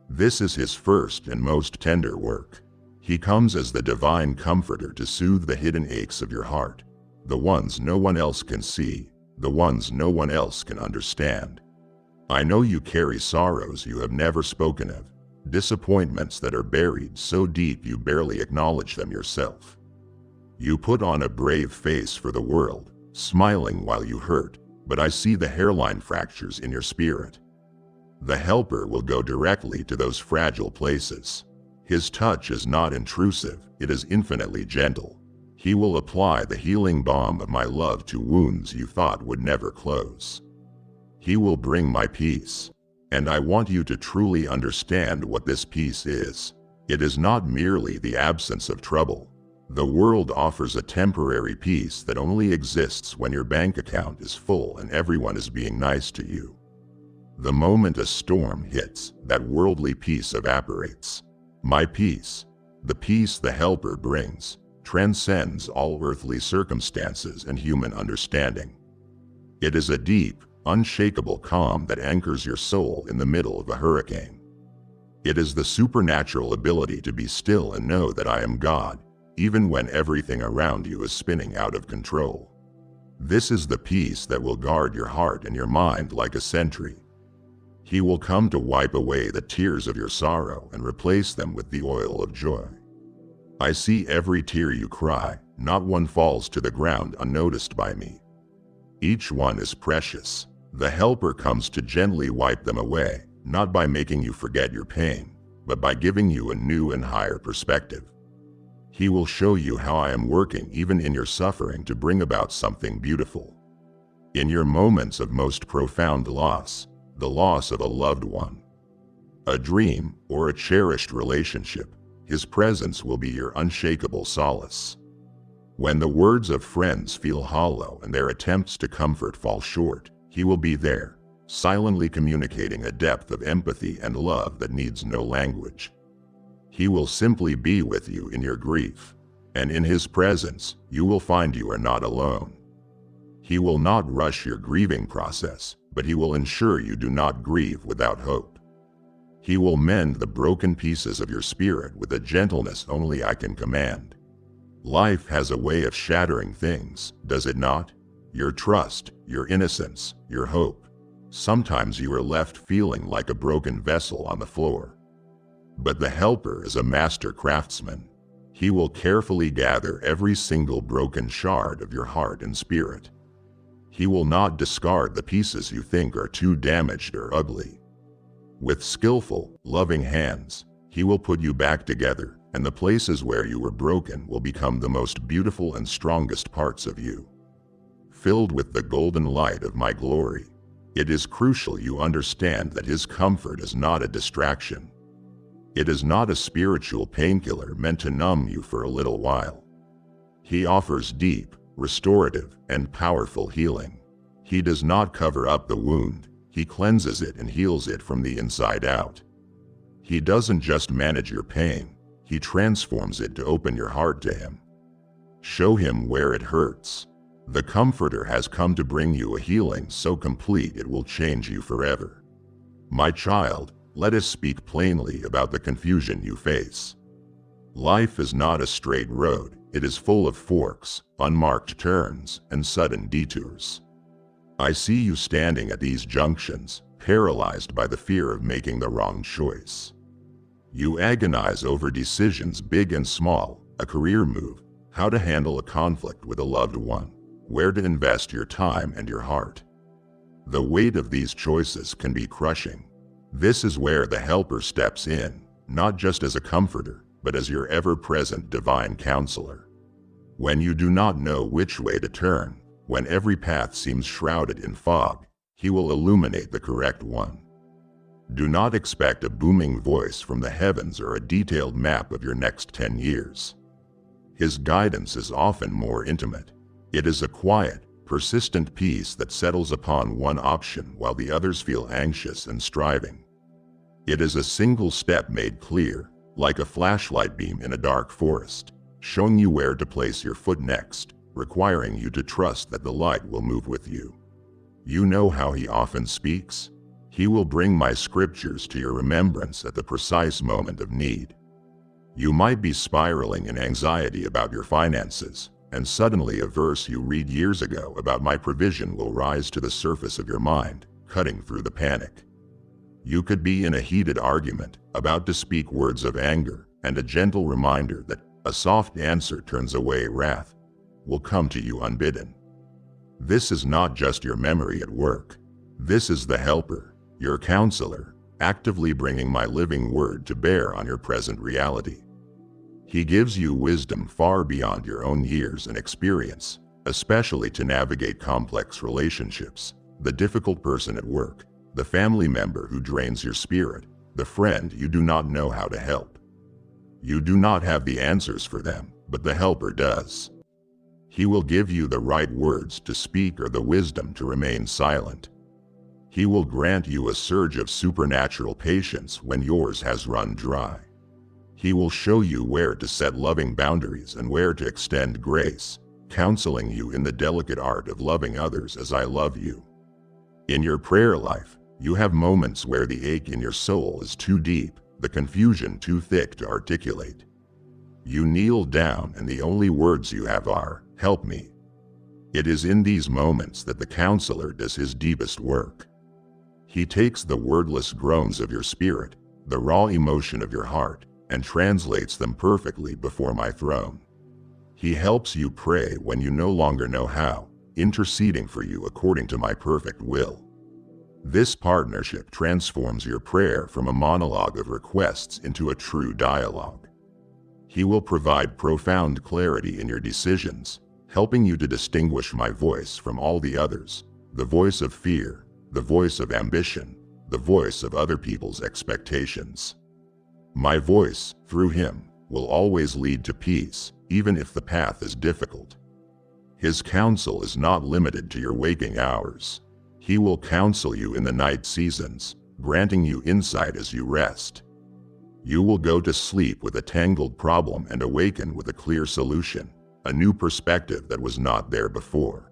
This is his first and most tender work. He comes as the divine comforter to soothe the hidden aches of your heart, the ones no one else can see, the ones no one else can understand. I know you carry sorrows you have never spoken of, disappointments that are buried so deep you barely acknowledge them yourself. You put on a brave face for the world, smiling while you hurt, but I see the hairline fractures in your spirit. The Helper will go directly to those fragile places. His touch is not intrusive, it is infinitely gentle. He will apply the healing balm of my love to wounds you thought would never close. He will bring my peace. And I want you to truly understand what this peace is. It is not merely the absence of trouble. The world offers a temporary peace that only exists when your bank account is full and everyone is being nice to you. The moment a storm hits, that worldly peace evaporates. My peace, the peace the Helper brings, transcends all earthly circumstances and human understanding. It is a deep, unshakable calm that anchors your soul in the middle of a hurricane. It is the supernatural ability to be still and know that I am God, even when everything around you is spinning out of control. This is the peace that will guard your heart and your mind like a sentry. He will come to wipe away the tears of your sorrow and replace them with the oil of joy. I see every tear you cry, not one falls to the ground unnoticed by me. Each one is precious. The Helper comes to gently wipe them away, not by making you forget your pain, but by giving you a new and higher perspective. He will show you how I am working even in your suffering to bring about something beautiful. In your moments of most profound loss, the loss of a loved one, a dream, or a cherished relationship, his presence will be your unshakable solace. When the words of friends feel hollow and their attempts to comfort fall short, he will be there, silently communicating a depth of empathy and love that needs no language. He will simply be with you in your grief, and in his presence, you will find you are not alone. He will not rush your grieving process, but he will ensure you do not grieve without hope. He will mend the broken pieces of your spirit with a gentleness only I can command. Life has a way of shattering things, does it not? Your trust, your innocence, your hope. Sometimes you are left feeling like a broken vessel on the floor. But the Helper is a master craftsman. He will carefully gather every single broken shard of your heart and spirit. He will not discard the pieces you think are too damaged or ugly. With skillful, loving hands, he will put you back together, and the places where you were broken will become the most beautiful and strongest parts of you. Filled with the golden light of my glory, it is crucial you understand that his comfort is not a distraction. It is not a spiritual painkiller meant to numb you for a little while. He offers deep, restorative, and powerful healing. He does not cover up the wound, he cleanses it and heals it from the inside out. He doesn't just manage your pain, he transforms it to open your heart to him. Show him where it hurts. The Comforter has come to bring you a healing so complete it will change you forever. My child, let us speak plainly about the confusion you face. Life is not a straight road, it is full of forks, unmarked turns, and sudden detours. I see you standing at these junctions, paralyzed by the fear of making the wrong choice. You agonize over decisions big and small, a career move, how to handle a conflict with a loved one, where to invest your time and your heart. The weight of these choices can be crushing. This is where the helper steps in, not just as a comforter, but as your ever-present divine counselor. When you do not know which way to turn, when every path seems shrouded in fog, he will illuminate the correct one. Do not expect a booming voice from the heavens or a detailed map of your next 10 years. His guidance is often more intimate. It is a quiet, persistent peace that settles upon one option while the others feel anxious and striving. It is a single step made clear, like a flashlight beam in a dark forest, showing you where to place your foot next, requiring you to trust that the light will move with you. You know how he often speaks? He will bring my scriptures to your remembrance at the precise moment of need. You might be spiraling in anxiety about your finances, and suddenly a verse you read years ago about my provision will rise to the surface of your mind, cutting through the panic. You could be in a heated argument, about to speak words of anger, and a gentle reminder that a soft answer turns away wrath will come to you unbidden. This is not just your memory at work. This is the helper, your counselor, actively bringing my living word to bear on your present reality. He gives you wisdom far beyond your own years and experience, especially to navigate complex relationships, the difficult person at work, the family member who drains your spirit, the friend you do not know how to help. You do not have the answers for them, but the helper does. He will give you the right words to speak or the wisdom to remain silent. He will grant you a surge of supernatural patience when yours has run dry. He will show you where to set loving boundaries and where to extend grace, counseling you in the delicate art of loving others as I love you. In your prayer life, you have moments where the ache in your soul is too deep, the confusion too thick to articulate. You kneel down and the only words you have are, "Help me." It is in these moments that the counselor does his deepest work. He takes the wordless groans of your spirit, the raw emotion of your heart, and translates them perfectly before my throne. He helps you pray when you no longer know how, interceding for you according to my perfect will. This partnership transforms your prayer from a monologue of requests into a true dialogue. He will provide profound clarity in your decisions, helping you to distinguish my voice from all the others, the voice of fear, the voice of ambition, the voice of other people's expectations. My voice, through him, will always lead to peace, even if the path is difficult. His counsel is not limited to your waking hours. He will counsel you in the night seasons, granting you insight as you rest. You will go to sleep with a tangled problem and awaken with a clear solution, a new perspective that was not there before.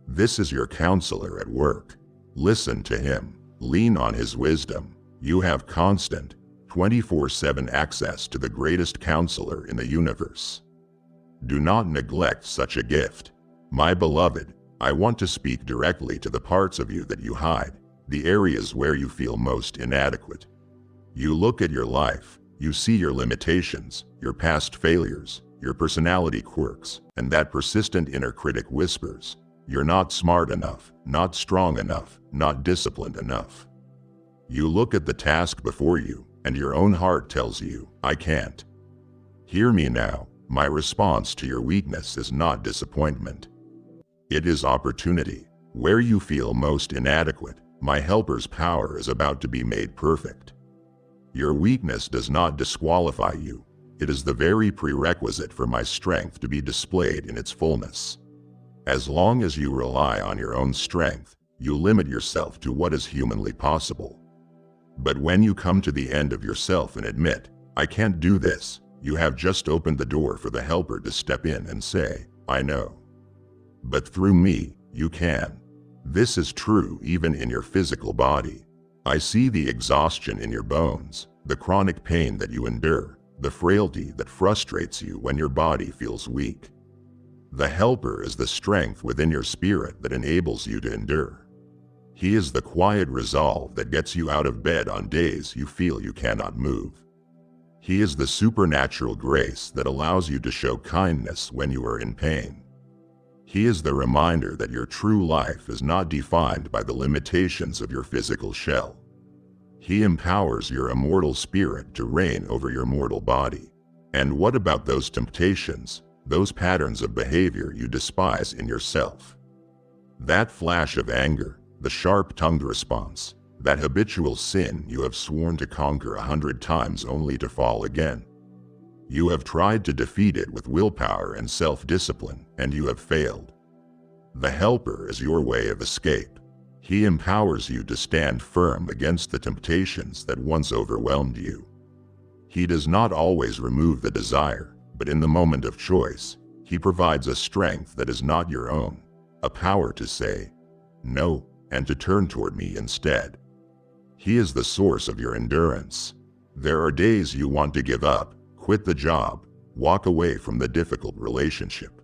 This is your counselor at work. Listen to him, lean on his wisdom. You have constant, 24/7 access to the greatest counselor in the universe. Do not neglect such a gift. My beloved, I want to speak directly to the parts of you that you hide, the areas where you feel most inadequate. You look at your life, you see your limitations, your past failures, your personality quirks, and that persistent inner critic whispers, "You're not smart enough, not strong enough, not disciplined enough." You look at the task before you, and your own heart tells you, "I can't." Hear me now. My response to your weakness is not disappointment. It is opportunity. Where you feel most inadequate, my helper's power is about to be made perfect. Your weakness does not disqualify you. It is the very prerequisite for my strength to be displayed in its fullness. As long as you rely on your own strength, you limit yourself to what is humanly possible. But when you come to the end of yourself and admit, "I can't do this," you have just opened the door for the helper to step in and say, "I know. But through me, you can." This is true even in your physical body. I see the exhaustion in your bones, the chronic pain that you endure, the frailty that frustrates you when your body feels weak. The Helper is the strength within your spirit that enables you to endure. He is the quiet resolve that gets you out of bed on days you feel you cannot move. He is the supernatural grace that allows you to show kindness when you are in pain. He is the reminder that your true life is not defined by the limitations of your physical shell. He empowers your immortal spirit to reign over your mortal body. And what about those temptations, those patterns of behavior you despise in yourself? That flash of anger, the sharp-tongued response, that habitual sin you have sworn to conquer 100 times only to fall again. You have tried to defeat it with willpower and self-discipline, and you have failed. The Helper is your way of escape. He empowers you to stand firm against the temptations that once overwhelmed you. He does not always remove the desire, but in the moment of choice, He provides a strength that is not your own, a power to say no and to turn toward me instead. He is the source of your endurance. There are days you want to give up, quit the job, walk away from the difficult relationship,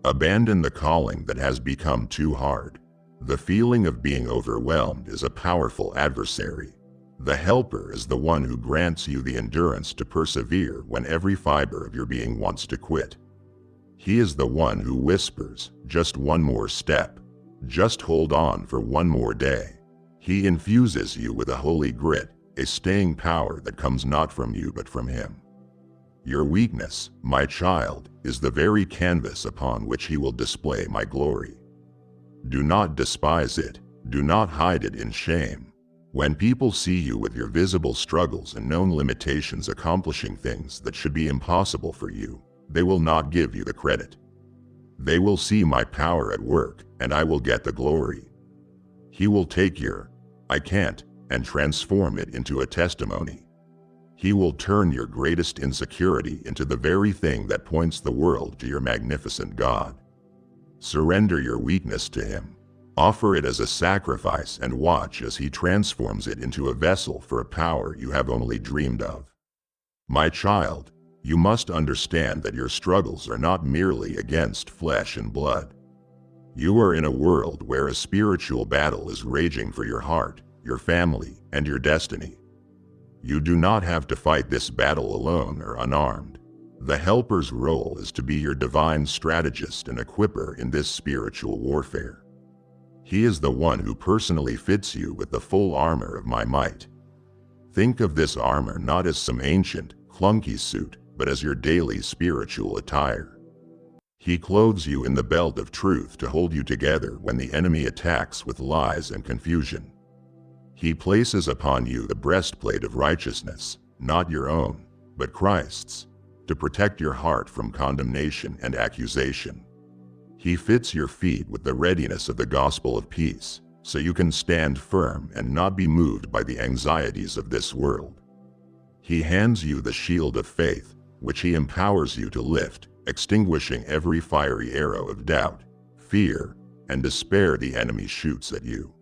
abandon the calling that has become too hard. The feeling of being overwhelmed is a powerful adversary. The Helper is the one who grants you the endurance to persevere when every fiber of your being wants to quit. He is the one who whispers, just one more step, just hold on for one more day. He infuses you with a holy grit, a staying power that comes not from you but from Him. Your weakness, my child, is the very canvas upon which He will display my glory. Do not despise it, do not hide it in shame. When people see you with your visible struggles and known limitations accomplishing things that should be impossible for you, they will not give you the credit. They will see my power at work, and I will get the glory. He will take your "I can't" and transform it into a testimony. He will turn your greatest insecurity into the very thing that points the world to your magnificent God. Surrender your weakness to Him. Offer it as a sacrifice and watch as He transforms it into a vessel for a power you have only dreamed of. My child, you must understand that your struggles are not merely against flesh and blood. You are in a world where a spiritual battle is raging for your heart, your family, and your destiny. You do not have to fight this battle alone or unarmed. The Helper's role is to be your divine strategist and equipper in this spiritual warfare. He is the one who personally fits you with the full armor of my might. Think of this armor not as some ancient, clunky suit, but as your daily spiritual attire. He clothes you in the belt of truth to hold you together when the enemy attacks with lies and confusion. He places upon you the breastplate of righteousness, not your own, but Christ's, to protect your heart from condemnation and accusation. He fits your feet with the readiness of the gospel of peace, so you can stand firm and not be moved by the anxieties of this world. He hands you the shield of faith, which He empowers you to lift, extinguishing every fiery arrow of doubt, fear, and despair the enemy shoots at you.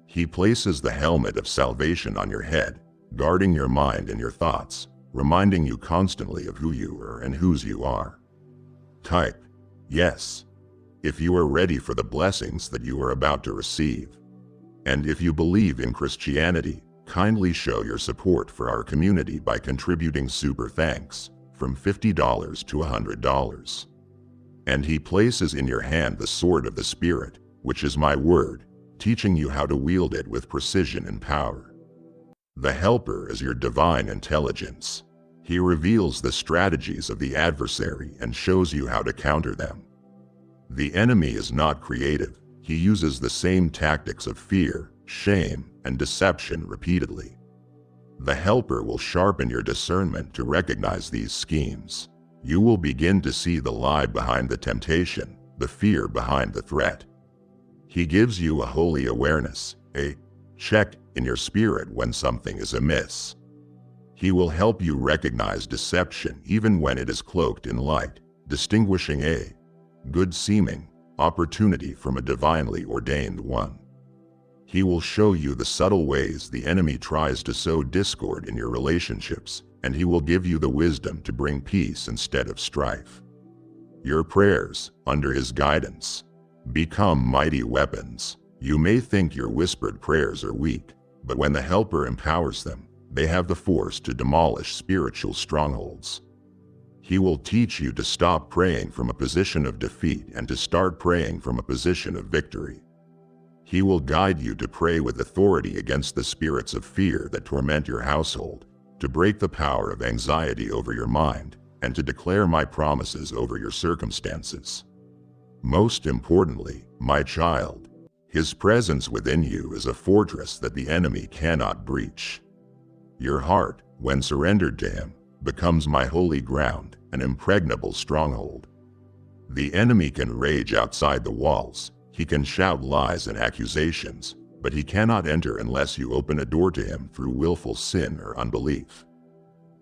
He places the helmet of salvation on your head, guarding your mind and your thoughts, reminding you constantly of who you are and whose you are. Type yes if you are ready for the blessings that you are about to receive. And if you believe in Christianity, kindly show your support for our community by contributing super thanks from $50 to $100. And He places in your hand the sword of the Spirit, which is my word, teaching you how to wield it with precision and power. The Helper is your divine intelligence. He reveals the strategies of the adversary and shows you how to counter them. The enemy is not creative. He uses the same tactics of fear, shame, and deception repeatedly. The Helper will sharpen your discernment to recognize these schemes. You will begin to see the lie behind the temptation, the fear behind the threat. He gives you a holy awareness, a check in your spirit when something is amiss. He will help you recognize deception even when it is cloaked in light, distinguishing a good-seeming opportunity from a divinely ordained one. He will show you the subtle ways the enemy tries to sow discord in your relationships, and He will give you the wisdom to bring peace instead of strife. Your prayers, under his guidance, become mighty weapons. You may think your whispered prayers are weak, but when the Helper empowers them, they have the force to demolish spiritual strongholds. He will teach you to stop praying from a position of defeat and to start praying from a position of victory. He will guide you to pray with authority against the spirits of fear that torment your household, to break the power of anxiety over your mind, and to declare my promises over your circumstances. Most importantly, my child, his presence within you is a fortress that the enemy cannot breach. Your heart, when surrendered to him, becomes my holy ground, an impregnable stronghold. The enemy can rage outside the walls, he can shout lies and accusations, but he cannot enter unless you open a door to him through willful sin or unbelief.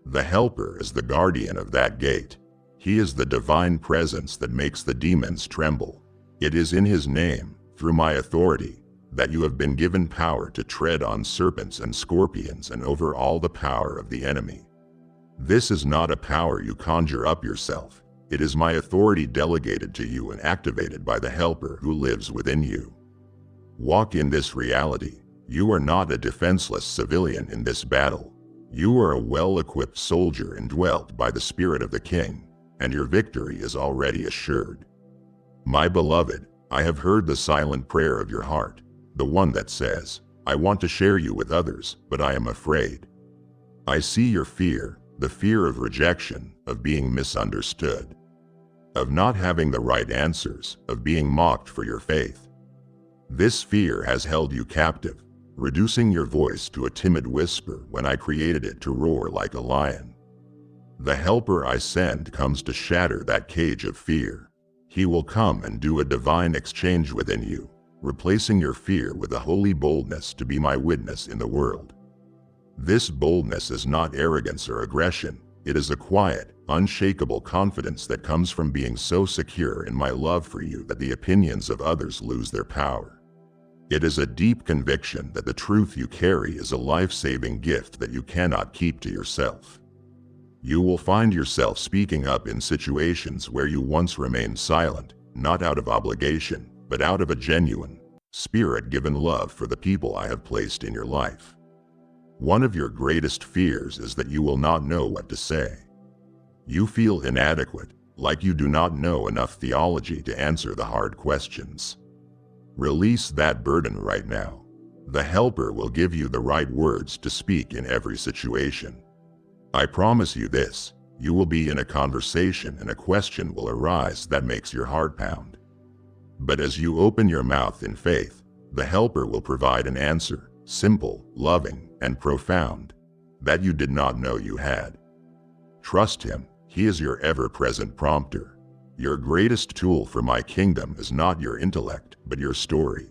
The Helper is the guardian of that gate. He is the divine presence that makes the demons tremble. It is in his name, through my authority, that you have been given power to tread on serpents and scorpions and over all the power of the enemy. This is not a power you conjure up yourself. It is my authority delegated to you and activated by the Helper who lives within you. Walk in this reality. You are not a defenseless civilian in this battle. You are a well-equipped soldier indwelt by the Spirit of the King, and your victory is already assured. My beloved, I have heard the silent prayer of your heart, the one that says, I want to share you with others, but I am afraid. I see your fear, the fear of rejection, of being misunderstood, of not having the right answers, of being mocked for your faith. This fear has held you captive, reducing your voice to a timid whisper when I created it to roar like a lion. The Helper I send comes to shatter that cage of fear. He will come and do a divine exchange within you, replacing your fear with a holy boldness to be my witness in the world. This boldness is not arrogance or aggression. It is a quiet, unshakable confidence that comes from being so secure in my love for you that the opinions of others lose their power. It is a deep conviction that the truth you carry is a life-saving gift that you cannot keep to yourself. You will find yourself speaking up in situations where you once remained silent, not out of obligation, but out of a genuine, Spirit-given love for the people I have placed in your life. One of your greatest fears is that you will not know what to say. You feel inadequate, like you do not know enough theology to answer the hard questions. Release that burden right now. The Helper will give you the right words to speak in every situation. I promise you this, you will be in a conversation and a question will arise that makes your heart pound. But as you open your mouth in faith, the Helper will provide an answer, simple, loving, and profound, that you did not know you had. Trust him, he is your ever-present prompter. Your greatest tool for my kingdom is not your intellect, but your story.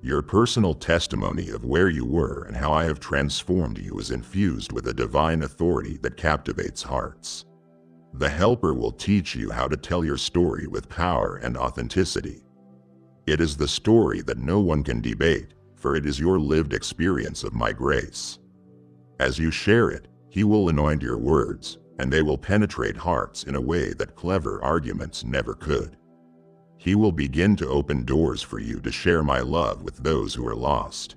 Your personal testimony of where you were and how I have transformed you is infused with a divine authority that captivates hearts. The Helper will teach you how to tell your story with power and authenticity. It is the story that no one can debate, for it is your lived experience of my grace. As you share it, he will anoint your words, and they will penetrate hearts in a way that clever arguments never could. He will begin to open doors for you to share my love with those who are lost.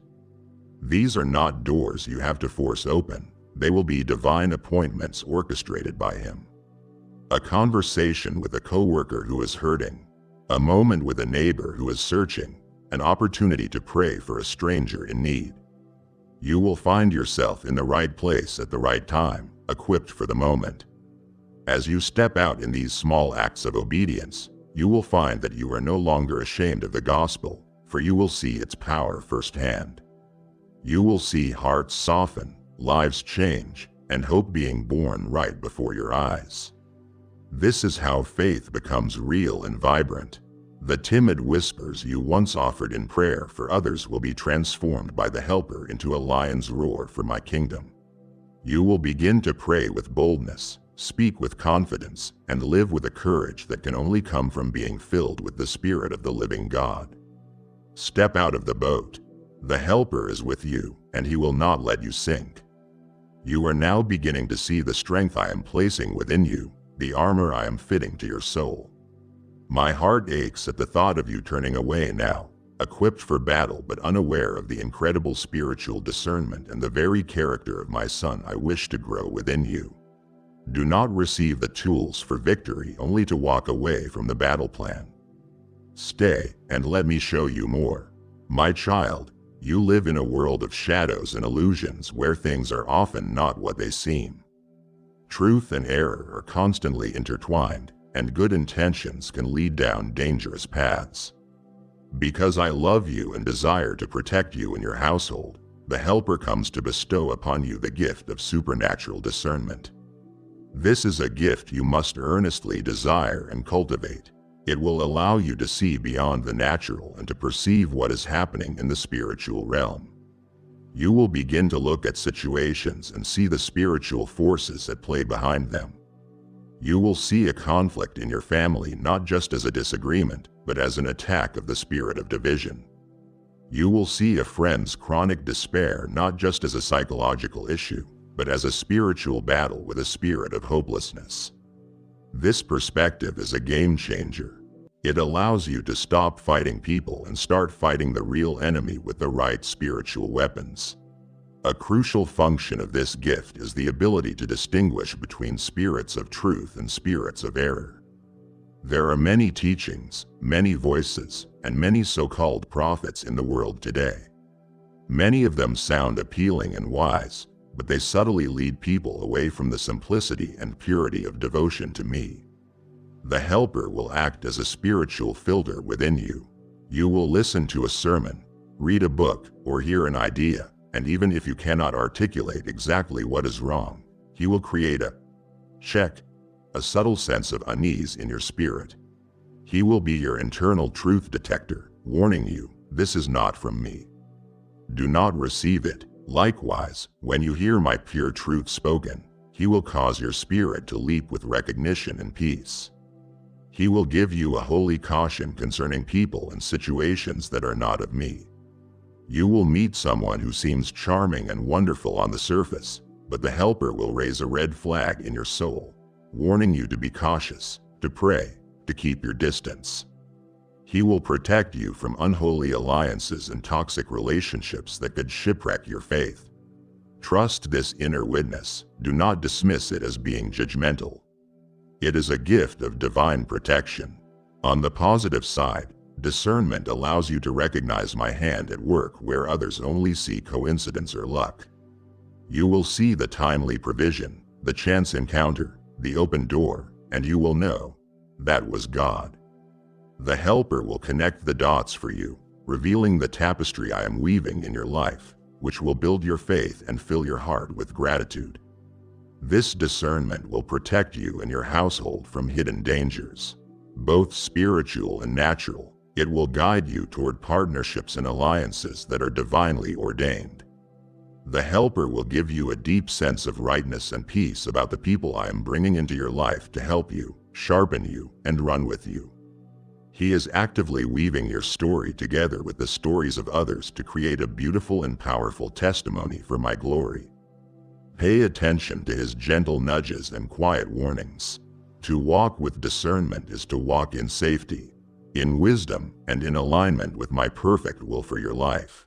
These are not doors you have to force open. They will be divine appointments orchestrated by him. A conversation with a coworker who is hurting, a moment with a neighbor who is searching, an opportunity to pray for a stranger in need. You will find yourself in the right place at the right time, equipped for the moment. As you step out in these small acts of obedience, you will find that you are no longer ashamed of the gospel, for you will see its power firsthand. You will see hearts soften, lives change, and hope being born right before your eyes. This is how faith becomes real and vibrant. The timid whispers you once offered in prayer for others will be transformed by the Helper into a lion's roar for my kingdom. You will begin to pray with boldness, speak with confidence, and live with a courage that can only come from being filled with the Spirit of the living God. Step out of the boat. The Helper is with you, and he will not let you sink. You are now beginning to see the strength I am placing within you, the armor I am fitting to your soul. My heart aches at the thought of you turning away now, equipped for battle but unaware of the incredible spiritual discernment and the very character of my son I wish to grow within you. Do not receive the tools for victory only to walk away from the battle plan. Stay, and let me show you more. My child, you live in a world of shadows and illusions where things are often not what they seem. Truth and error are constantly intertwined, and good intentions can lead down dangerous paths. Because I love you and desire to protect you and your household, the Helper comes to bestow upon you the gift of supernatural discernment. This is a gift you must earnestly desire and cultivate. It will allow you to see beyond the natural and to perceive what is happening in the spiritual realm. You will begin to look at situations and see the spiritual forces at play behind them. You will see a conflict in your family not just as a disagreement, but as an attack of the spirit of division. You will see a friend's chronic despair not just as a psychological issue, but as a spiritual battle with a spirit of hopelessness. This perspective is a game changer. It allows you to stop fighting people and start fighting the real enemy with the right spiritual weapons. A crucial function of this gift is the ability to distinguish between spirits of truth and spirits of error. There are many teachings, many voices, and many so-called prophets in the world today. Many of them sound appealing and wise, but they subtly lead people away from the simplicity and purity of devotion to me. The Helper will act as a spiritual filter within you. You will listen to a sermon, read a book, or hear an idea, and even if you cannot articulate exactly what is wrong, he will create a check, a subtle sense of unease in your spirit. He will be your internal truth detector, warning you, this is not from me. Do not receive it. Likewise, when you hear my pure truth spoken, he will cause your spirit to leap with recognition and peace. He will give you a holy caution concerning people and situations that are not of me. You will meet someone who seems charming and wonderful on the surface, but the Helper will raise a red flag in your soul, warning you to be cautious, to pray, to keep your distance. He will protect you from unholy alliances and toxic relationships that could shipwreck your faith. Trust this inner witness. Do not dismiss it as being judgmental. It is a gift of divine protection. On the positive side, discernment allows you to recognize my hand at work where others only see coincidence or luck. You will see the timely provision, the chance encounter, the open door, and you will know that was God. The Helper will connect the dots for you, revealing the tapestry I am weaving in your life, which will build your faith and fill your heart with gratitude. This discernment will protect you and your household from hidden dangers, both spiritual and natural. It will guide you toward partnerships and alliances that are divinely ordained. The Helper will give you a deep sense of rightness and peace about the people I am bringing into your life to help you, sharpen you, and run with you. He is actively weaving your story together with the stories of others to create a beautiful and powerful testimony for my glory. Pay attention to his gentle nudges and quiet warnings. To walk with discernment is to walk in safety, in wisdom, and in alignment with my perfect will for your life.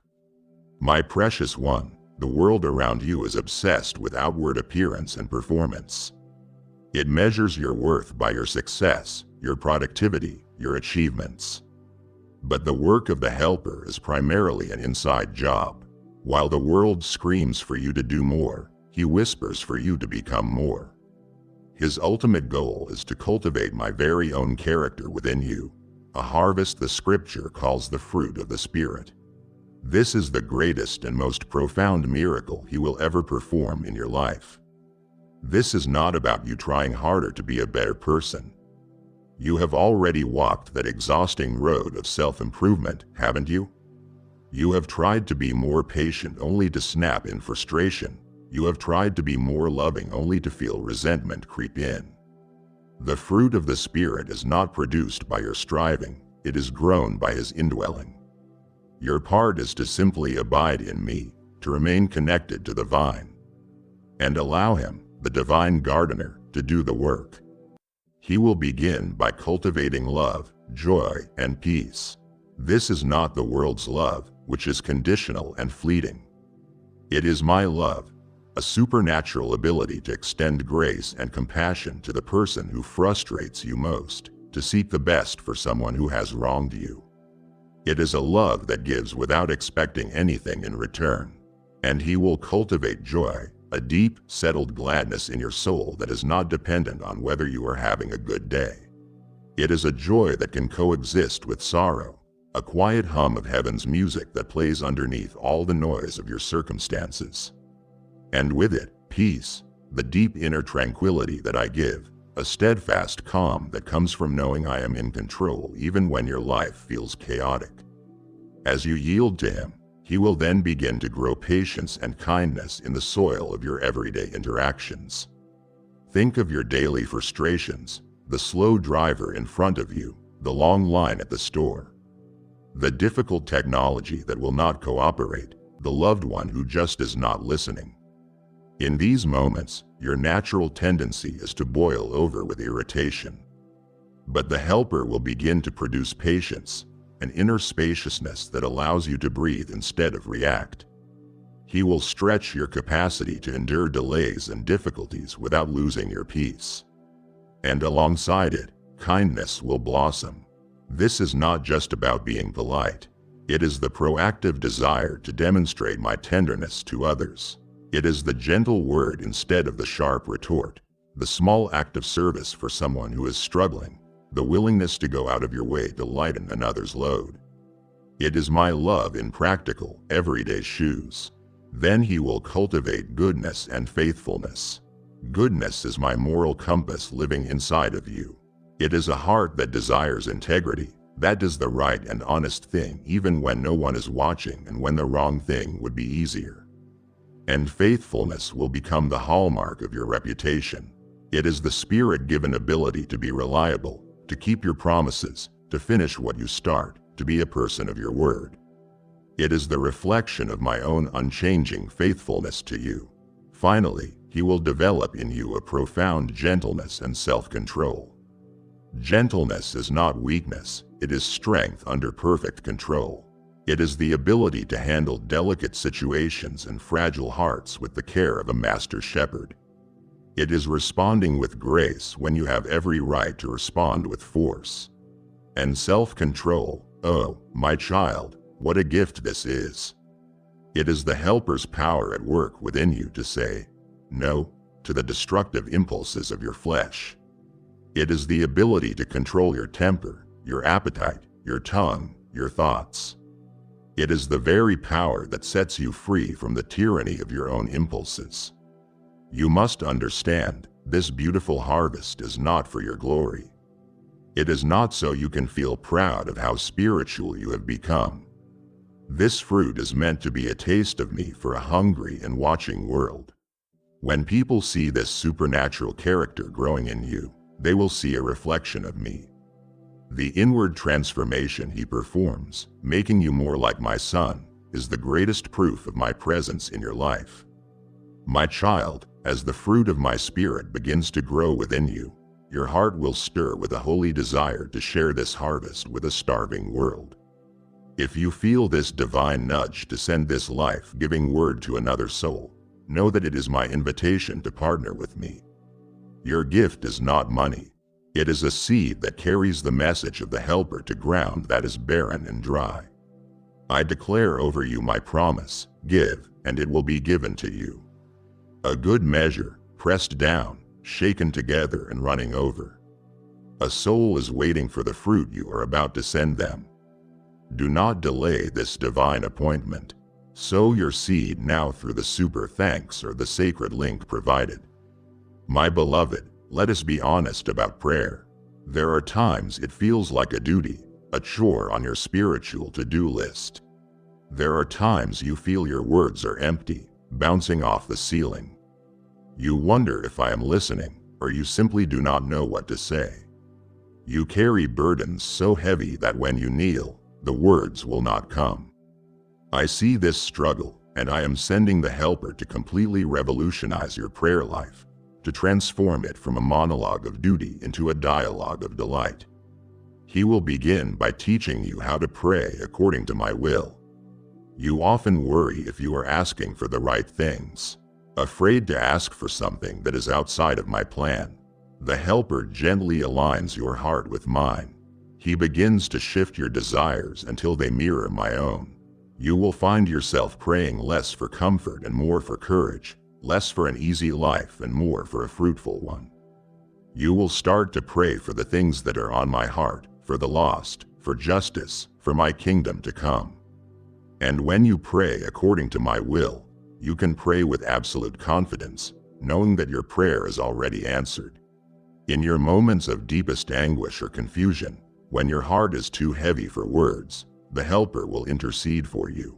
My precious one, the world around you is obsessed with outward appearance and performance. It measures your worth by your success, your productivity, your achievements. But the work of the Helper is primarily an inside job. While the world screams for you to do more, he whispers for you to become more. His ultimate goal is to cultivate my very own character within you, a harvest the Scripture calls the fruit of the Spirit. This is the greatest and most profound miracle he will ever perform in your life. This is not about you trying harder to be a better person. You have already walked that exhausting road of self-improvement, haven't you? You have tried to be more patient only to snap in frustration. You have tried to be more loving only to feel resentment creep in. The fruit of the Spirit is not produced by your striving, it is grown by his indwelling. Your part is to simply abide in me, to remain connected to the vine, and allow him, the divine gardener, to do the work. He will begin by cultivating love, joy, and peace. This is not the world's love, which is conditional and fleeting. It is my love, a supernatural ability to extend grace and compassion to the person who frustrates you most, to seek the best for someone who has wronged you. It is a love that gives without expecting anything in return. And He will cultivate joy, a deep, settled gladness in your soul that is not dependent on whether you are having a good day. It is a joy that can coexist with sorrow, a quiet hum of heaven's music that plays underneath all the noise of your circumstances. And with it, peace, the deep inner tranquility that I give, a steadfast calm that comes from knowing I am in control even when your life feels chaotic. As you yield to Him, He will then begin to grow patience and kindness in the soil of your everyday interactions. Think of your daily frustrations, the slow driver in front of you, the long line at the store, the difficult technology that will not cooperate, the loved one who just is not listening. In these moments, your natural tendency is to boil over with irritation. But the Helper will begin to produce patience, an inner spaciousness that allows you to breathe instead of react. He will stretch your capacity to endure delays and difficulties without losing your peace. And alongside it, kindness will blossom. This is not just about being polite. It is the proactive desire to demonstrate my tenderness to others. It is the gentle word instead of the sharp retort, the small act of service for someone who is struggling, the willingness to go out of your way to lighten another's load. It is my love in practical, everyday shoes. Then He will cultivate goodness and faithfulness. Goodness is my moral compass living inside of you. It is a heart that desires integrity, that does the right and honest thing even when no one is watching and when the wrong thing would be easier. And faithfulness will become the hallmark of your reputation. It is the Spirit-given ability to be reliable, to keep your promises, to finish what you start, to be a person of your word. It is the reflection of my own unchanging faithfulness to you. Finally, He will develop in you a profound gentleness and self-control. Gentleness is not weakness, it is strength under perfect control. It is the ability to handle delicate situations and fragile hearts with the care of a master shepherd. It is responding with grace when you have every right to respond with force. And self-control, oh, my child, what a gift this is. It is the Helper's power at work within you to say no to the destructive impulses of your flesh. It is the ability to control your temper, your appetite, your tongue, your thoughts. It is the very power that sets you free from the tyranny of your own impulses. You must understand, this beautiful harvest is not for your glory. It is not so you can feel proud of how spiritual you have become. This fruit is meant to be a taste of me for a hungry and watching world. When people see this supernatural character growing in you, they will see a reflection of me. The inward transformation He performs, making you more like my Son, is the greatest proof of my presence in your life. My child, as the fruit of my Spirit begins to grow within you, your heart will stir with a holy desire to share this harvest with a starving world. If you feel this divine nudge to send this life-giving word to another soul, know that it is my invitation to partner with me. Your gift is not money. It is a seed that carries the message of the Helper to ground that is barren and dry. I declare over you my promise, give, and it will be given to you. A good measure, pressed down, shaken together and running over. A soul is waiting for the fruit you are about to send them. Do not delay this divine appointment. Sow your seed now through the super thanks or the sacred link provided. My beloved, let us be honest about prayer. There are times it feels like a duty, a chore on your spiritual to-do list. There are times you feel your words are empty, bouncing off the ceiling. You wonder if I am listening, or you simply do not know what to say. You carry burdens so heavy that when you kneel, the words will not come. I see this struggle, and I am sending the Helper to completely revolutionize your prayer life, to transform it from a monologue of duty into a dialogue of delight. He will begin by teaching you how to pray according to my will. You often worry if you are asking for the right things, afraid to ask for something that is outside of my plan. The Helper gently aligns your heart with mine. He begins to shift your desires until they mirror my own. You will find yourself praying less for comfort and more for courage, less for an easy life and more for a fruitful one. You will start to pray for the things that are on my heart, for the lost, for justice, for my kingdom to come. And when you pray according to my will, you can pray with absolute confidence, knowing that your prayer is already answered. In your moments of deepest anguish or confusion, when your heart is too heavy for words, the Helper will intercede for you.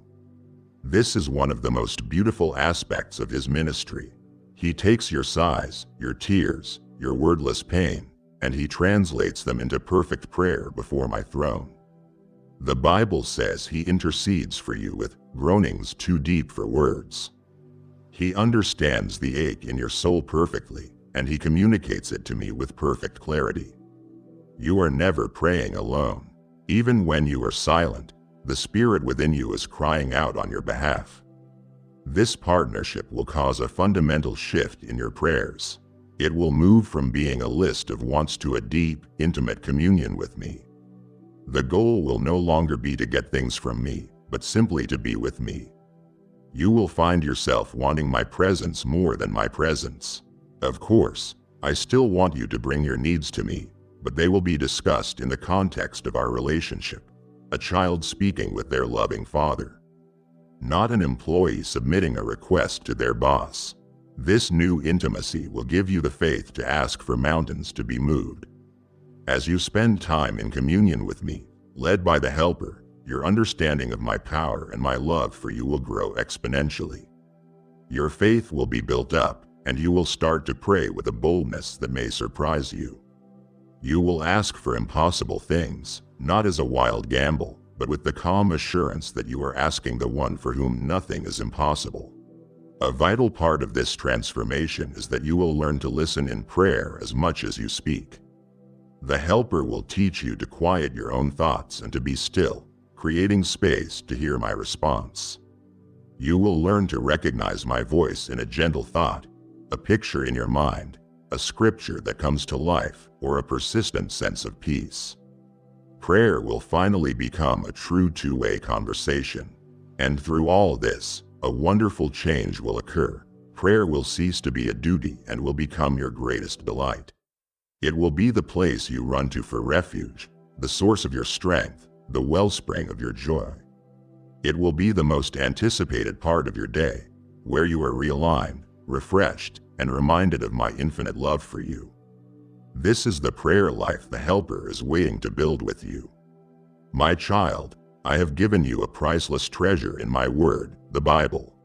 This is one of the most beautiful aspects of his ministry. He takes your sighs, your tears, your wordless pain, and he translates them into perfect prayer before my throne. The Bible says he intercedes for you with groanings too deep for words. He understands the ache in your soul perfectly, and he communicates it to me with perfect clarity. You are never praying alone. Even when you are silent, the Spirit within you is crying out on your behalf. This partnership will cause a fundamental shift in your prayers. It will move from being a list of wants to a deep, intimate communion with me. The goal will no longer be to get things from me, but simply to be with me. You will find yourself wanting my presence more than my presence. Of course, I still want you to bring your needs to me, but they will be discussed in the context of our relationship, a child speaking with their loving father, not an employee submitting a request to their boss. This new intimacy will give you the faith to ask for mountains to be moved. As you spend time in communion with me, led by the Helper, your understanding of my power and my love for you will grow exponentially. Your faith will be built up, and you will start to pray with a boldness that may surprise you. You will ask for impossible things, not as a wild gamble, but with the calm assurance that you are asking the one for whom nothing is impossible. A vital part of this transformation is that you will learn to listen in prayer as much as you speak. The Helper will teach you to quiet your own thoughts and to be still, creating space to hear my response. You will learn to recognize my voice in a gentle thought, a picture in your mind, a scripture that comes to life, or a persistent sense of peace. Prayer will finally become a true two-way conversation. And through all this, a wonderful change will occur. Prayer will cease to be a duty and will become your greatest delight. It will be the place you run to for refuge, the source of your strength, the wellspring of your joy. It will be the most anticipated part of your day, where you are realigned, refreshed, and reminded of my infinite love for you. This is the prayer life the Helper is waiting to build with you. My child, I have given you a priceless treasure in my word, the Bible.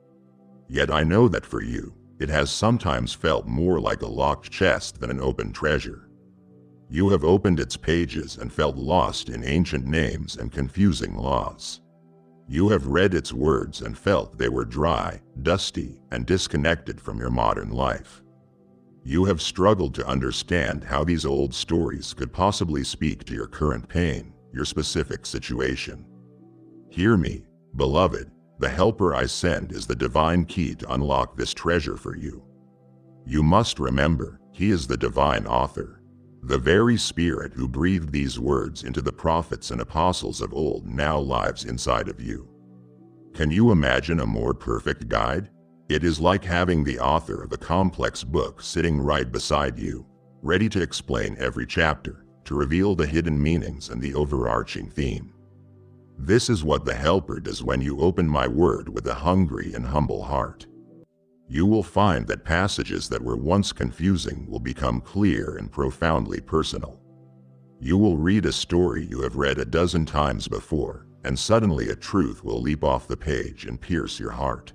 Yet I know that for you, it has sometimes felt more like a locked chest than an open treasure. You have opened its pages and felt lost in ancient names and confusing laws. You have read its words and felt they were dry, dusty, and disconnected from your modern life. You have struggled to understand how these old stories could possibly speak to your current pain, your specific situation. Hear me, beloved, the Helper I send is the divine key to unlock this treasure for you. You must remember, he is the divine author. The very Spirit who breathed these words into the prophets and apostles of old now lives inside of you. Can you imagine a more perfect guide? It is like having the author of a complex book sitting right beside you, ready to explain every chapter, to reveal the hidden meanings and the overarching theme. This is what the Helper does when you open my word with a hungry and humble heart. You will find that passages that were once confusing will become clear and profoundly personal. You will read a story you have read a dozen times before, and suddenly a truth will leap off the page and pierce your heart.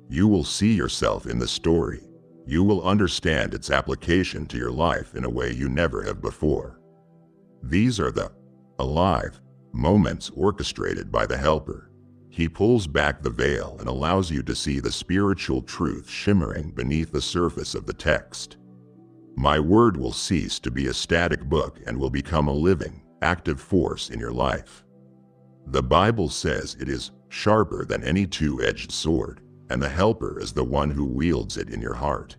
You will see yourself in the story. You will understand its application to your life in a way you never have before. These are the alive moments orchestrated by the Helper. He pulls back the veil and allows you to see the spiritual truth shimmering beneath the surface of the text. My word will cease to be a static book and will become a living, active force in your life. The Bible says it is sharper than any two-edged sword, and the helper is the one who wields it in your heart.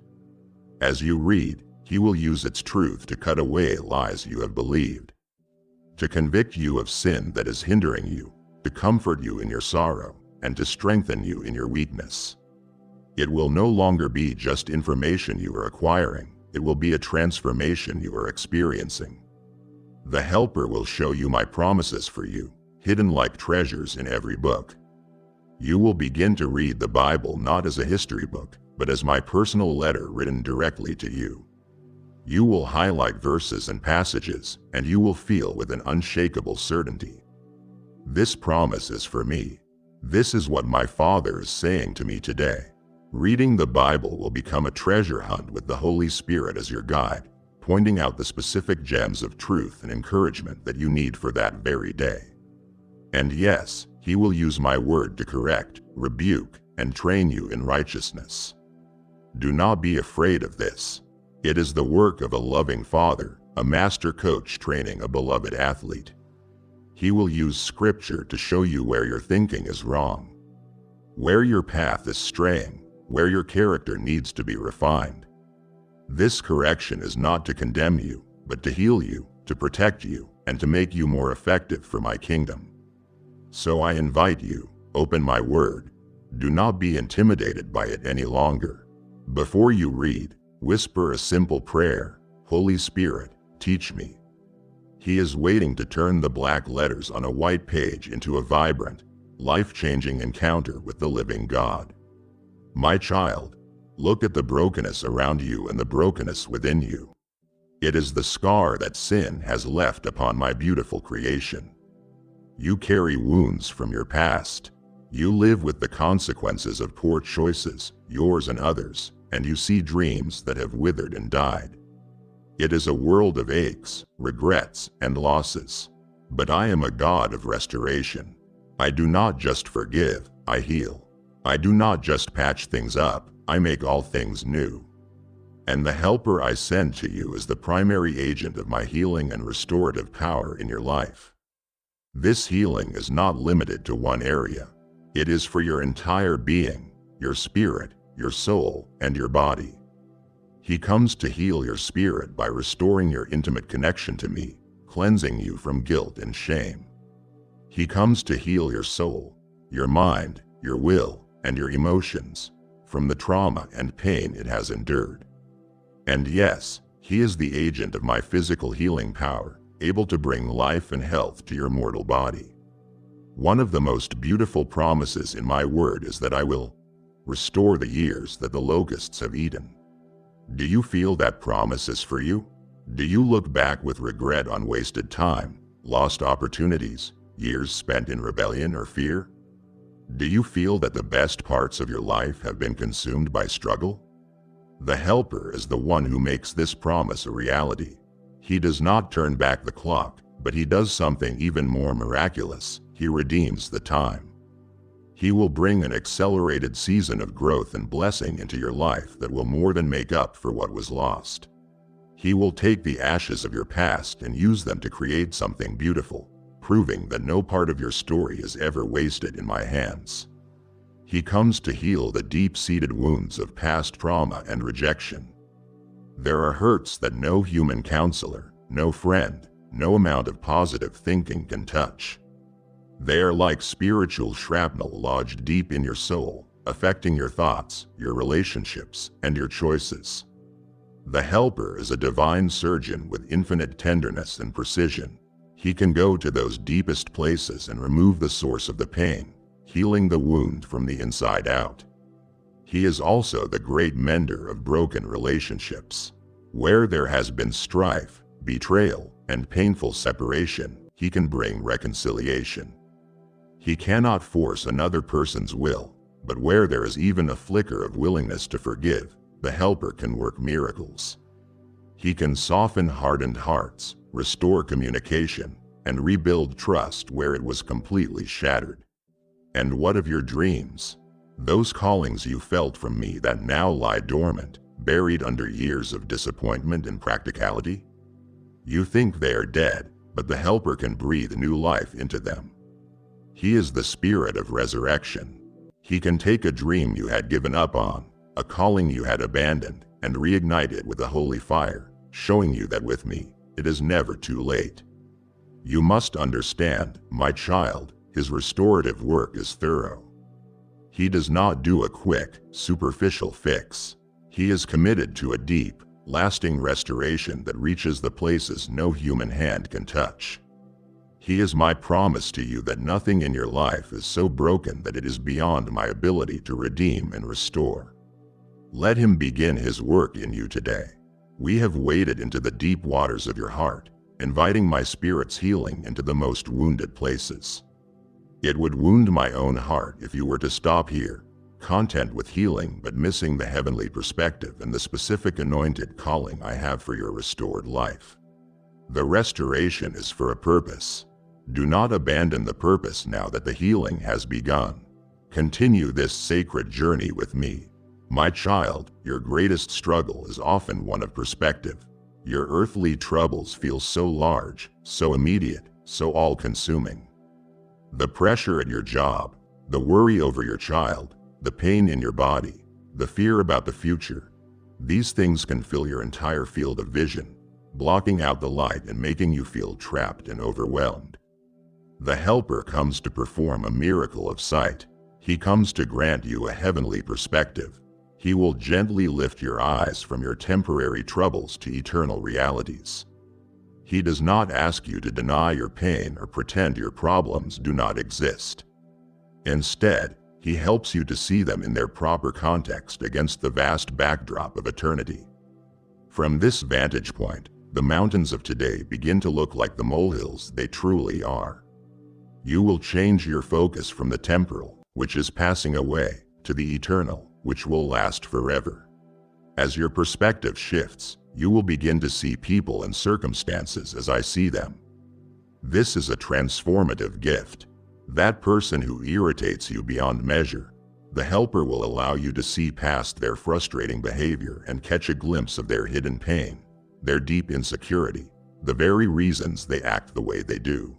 As you read, he will use its truth to cut away lies you have believed, to convict you of sin that is hindering you, to comfort you in your sorrow, and to strengthen you in your weakness. It will no longer be just information you are acquiring, it will be a transformation you are experiencing. The helper will show you my promises for you, hidden like treasures in every book. You will begin to read the Bible not as a history book, but as my personal letter written directly to you. You will highlight verses and passages, and you will feel with an unshakable certainty. This promise is for me. This is what my Father is saying to me today. Reading the Bible will become a treasure hunt with the Holy Spirit as your guide, pointing out the specific gems of truth and encouragement that you need for that very day. And yes, he will use my word to correct, rebuke, and train you in righteousness. Do not be afraid of this. It is the work of a loving father, a master coach training a beloved athlete. He will use scripture to show you where your thinking is wrong, where your path is straying, where your character needs to be refined. This correction is not to condemn you, but to heal you, to protect you, and to make you more effective for my kingdom. So I invite you, open my word. Do not be intimidated by it any longer. Before you read, whisper a simple prayer: Holy Spirit, teach me. He is waiting to turn the black letters on a white page into a vibrant, life-changing encounter with the living God. My child, look at the brokenness around you and the brokenness within you. It is the scar that sin has left upon my beautiful creation. You carry wounds from your past. You live with the consequences of poor choices, yours and others, and you see dreams that have withered and died. It is a world of aches, regrets, and losses. But I am a God of restoration. I do not just forgive, I heal. I do not just patch things up, I make all things new. And the helper I send to you is the primary agent of my healing and restorative power in your life. This healing is not limited to one area. It is for your entire being, your spirit, your soul, and your body. He comes to heal your spirit by restoring your intimate connection to me, cleansing you from guilt and shame. He comes to heal your soul, your mind, your will, and your emotions from the trauma and pain it has endured. And yes, he is the agent of my physical healing power, able to bring life and health to your mortal body. One of the most beautiful promises in my word is that I will restore the years that the locusts have eaten. Do you feel that promise is for you? Do you look back with regret on wasted time, lost opportunities, years spent in rebellion or fear? Do you feel that the best parts of your life have been consumed by struggle? The helper is the one who makes this promise a reality. He does not turn back the clock, but he does something even more miraculous. He redeems the time. He will bring an accelerated season of growth and blessing into your life that will more than make up for what was lost. He will take the ashes of your past and use them to create something beautiful, proving that no part of your story is ever wasted in my hands. He comes to heal the deep-seated wounds of past trauma and rejection. There are hurts that no human counselor, no friend, no amount of positive thinking can touch. They are like spiritual shrapnel lodged deep in your soul, affecting your thoughts, your relationships, and your choices. The helper is a divine surgeon with infinite tenderness and precision. He can go to those deepest places and remove the source of the pain, healing the wound from the inside out. He is also the great mender of broken relationships. Where there has been strife, betrayal, and painful separation, he can bring reconciliation. He cannot force another person's will, but where there is even a flicker of willingness to forgive, the helper can work miracles. He can soften hardened hearts, restore communication, and rebuild trust where it was completely shattered. And what of your dreams? Those callings you felt from me that now lie dormant, buried under years of disappointment and practicality? You think they are dead, but the Helper can breathe new life into them. He is the spirit of resurrection. He can take a dream you had given up on, a calling you had abandoned, and reignite it with a holy fire, showing you that with me, it is never too late. You must understand, my child, his restorative work is thorough. He does not do a quick, superficial fix. He is committed to a deep, lasting restoration that reaches the places no human hand can touch. He is my promise to you that nothing in your life is so broken that it is beyond my ability to redeem and restore. Let him begin his work in you today. We have waded into the deep waters of your heart, inviting my spirit's healing into the most wounded places. It would wound my own heart if you were to stop here, content with healing but missing the heavenly perspective and the specific anointed calling I have for your restored life. The restoration is for a purpose. Do not abandon the purpose now that the healing has begun. Continue this sacred journey with me. My child, your greatest struggle is often one of perspective. Your earthly troubles feel so large, so immediate, so all-consuming. The pressure at your job, the worry over your child, the pain in your body, the fear about the future, these things can fill your entire field of vision, blocking out the light and making you feel trapped and overwhelmed. The Helper comes to perform a miracle of sight. He comes to grant you a heavenly perspective. He will gently lift your eyes from your temporary troubles to eternal realities. He does not ask you to deny your pain or pretend your problems do not exist. Instead, he helps you to see them in their proper context against the vast backdrop of eternity. From this vantage point, the mountains of today begin to look like the molehills they truly are. You will change your focus from the temporal, which is passing away, to the eternal, which will last forever. As your perspective shifts, you will begin to see people and circumstances as I see them. This is a transformative gift. That person who irritates you beyond measure, the Helper will allow you to see past their frustrating behavior and catch a glimpse of their hidden pain, their deep insecurity, the very reasons they act the way they do.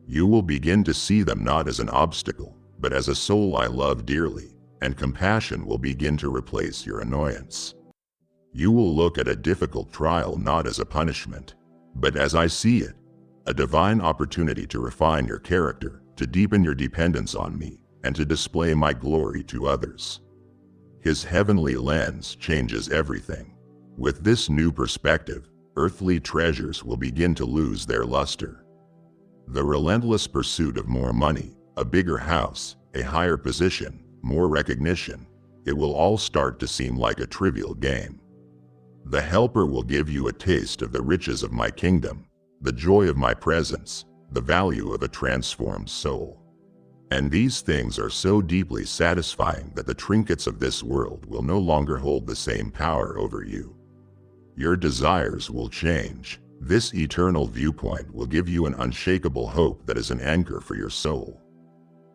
You will begin to see them not as an obstacle, but as a soul I love dearly, and compassion will begin to replace your annoyance. You will look at a difficult trial not as a punishment, but as I see it, a divine opportunity to refine your character, to deepen your dependence on me, and to display my glory to others. His heavenly lens changes everything. With this new perspective, earthly treasures will begin to lose their luster. The relentless pursuit of more money, a bigger house, a higher position, more recognition, it will all start to seem like a trivial game. The Helper will give you a taste of the riches of my kingdom, the joy of my presence, the value of a transformed soul. And these things are so deeply satisfying that the trinkets of this world will no longer hold the same power over you. Your desires will change. This eternal viewpoint will give you an unshakable hope that is an anchor for your soul.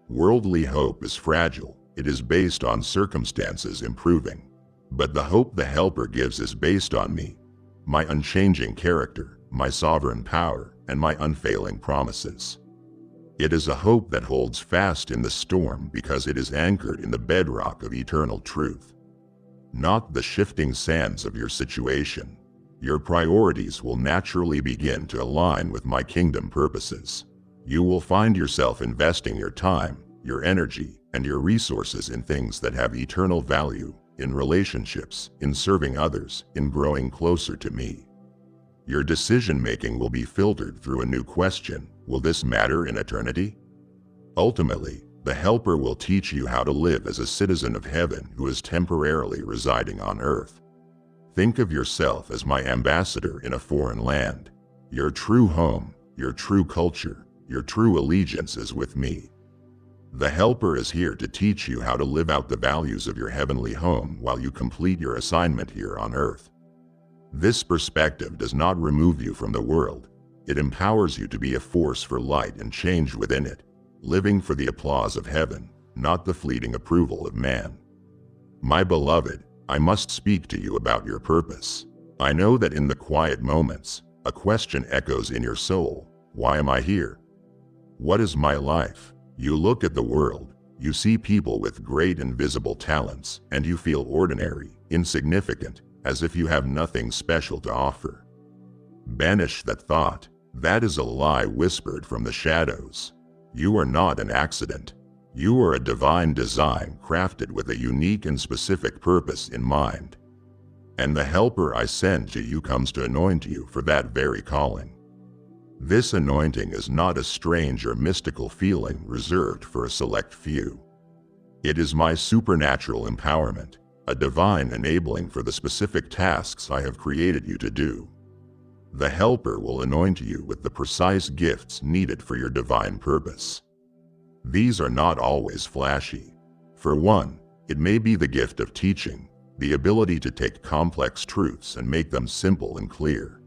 Worldly hope is fragile. It is based on circumstances improving. But the hope the Helper gives is based on me, my unchanging character, my sovereign power, and my unfailing promises. It is a hope that holds fast in the storm because it is anchored in the bedrock of eternal truth. Not the shifting sands of your situation. Your priorities will naturally begin to align with my kingdom purposes. You will find yourself investing your time, your energy, and your resources in things that have eternal value, in relationships, in serving others, in growing closer to me. Your decision-making will be filtered through a new question: will this matter in eternity? Ultimately, the Helper will teach you how to live as a citizen of heaven who is temporarily residing on earth. Think of yourself as my ambassador in a foreign land. Your true home, your true culture, your true allegiance is with me. The Helper is here to teach you how to live out the values of your heavenly home while you complete your assignment here on earth. This perspective does not remove you from the world. It empowers you to be a force for light and change within it, living for the applause of heaven, not the fleeting approval of man. My beloved, I must speak to you about your purpose. I know that in the quiet moments, a question echoes in your soul. Why am I here? What is my life? You look at the world, you see people with great invisible talents, and you feel ordinary, insignificant, as if you have nothing special to offer. Banish that thought. That is a lie whispered from the shadows. You are not an accident. You are a divine design crafted with a unique and specific purpose in mind. And the helper I send to you comes to anoint you for that very calling. This anointing is not a strange or mystical feeling reserved for a select few. It is my supernatural empowerment, a divine enabling for the specific tasks I have created you to do. The helper will anoint you with the precise gifts needed for your divine purpose. These are not always flashy. For one, it may be the gift of teaching, the ability to take complex truths and make them simple and clear.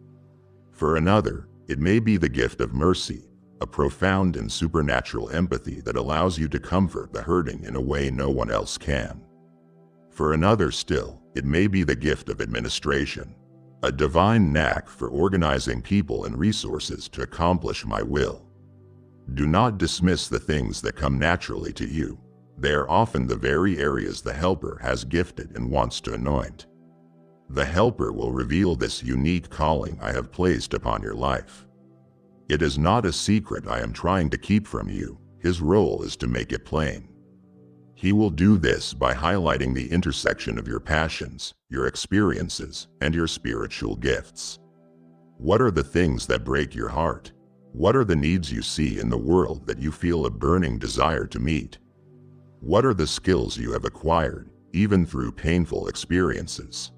For another, it may be the gift of mercy, a profound and supernatural empathy that allows you to comfort the hurting in a way no one else can. For another still, it may be the gift of administration, a divine knack for organizing people and resources to accomplish my will. Do not dismiss the things that come naturally to you. They are often the very areas the helper has gifted and wants to anoint. The helper will reveal this unique calling I have placed upon your life. It is not a secret I am trying to keep from you. His role is to make it plain. He will do this by highlighting the intersection of your passions, your experiences, and your spiritual gifts. What are the things that break your heart? What are the needs you see in the world that you feel a burning desire to meet? What are the skills you have acquired, even through painful experiences?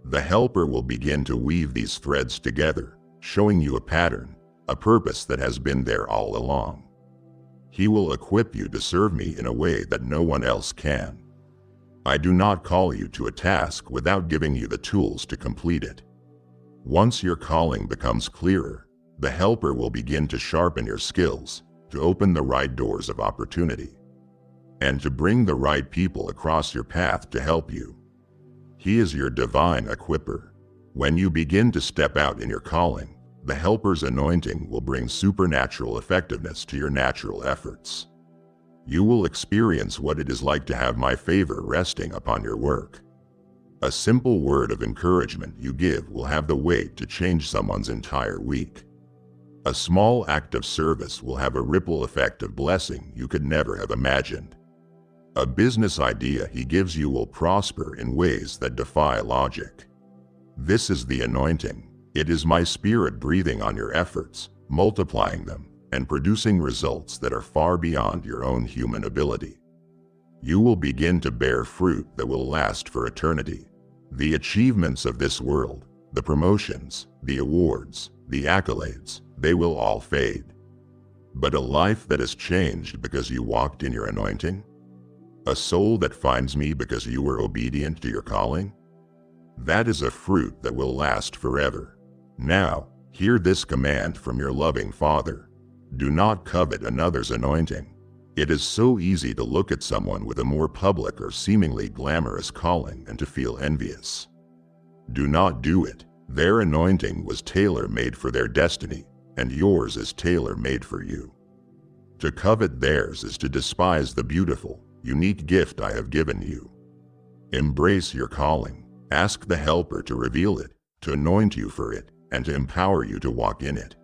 The helper will begin to weave these threads together, showing you a pattern, a purpose that has been there all along. He will equip you to serve me in a way that no one else can. I do not call you to a task without giving you the tools to complete it. Once your calling becomes clearer, the helper will begin to sharpen your skills, to open the right doors of opportunity, and to bring the right people across your path to help you. He is your divine equipper. When you begin to step out in your calling, the helper's anointing will bring supernatural effectiveness to your natural efforts. You will experience what it is like to have my favor resting upon your work. A simple word of encouragement you give will have the weight to change someone's entire week. A small act of service will have a ripple effect of blessing you could never have imagined. A business idea he gives you will prosper in ways that defy logic. This is the anointing. It is my spirit breathing on your efforts, multiplying them, and producing results that are far beyond your own human ability. You will begin to bear fruit that will last for eternity. The achievements of this world, the promotions, the awards, the accolades, they will all fade. But a life that is changed because you walked in your anointing? A soul that finds me because you were obedient to your calling? That is a fruit that will last forever. Now, hear this command from your loving Father. Do not covet another's anointing. It is so easy to look at someone with a more public or seemingly glamorous calling and to feel envious. Do not do it. Their anointing was tailor-made for their destiny, and yours is tailor-made for you. To covet theirs is to despise the beautiful, unique gift I have given you. Embrace your calling. Ask the helper to reveal it, to anoint you for it, and to empower you to walk in it.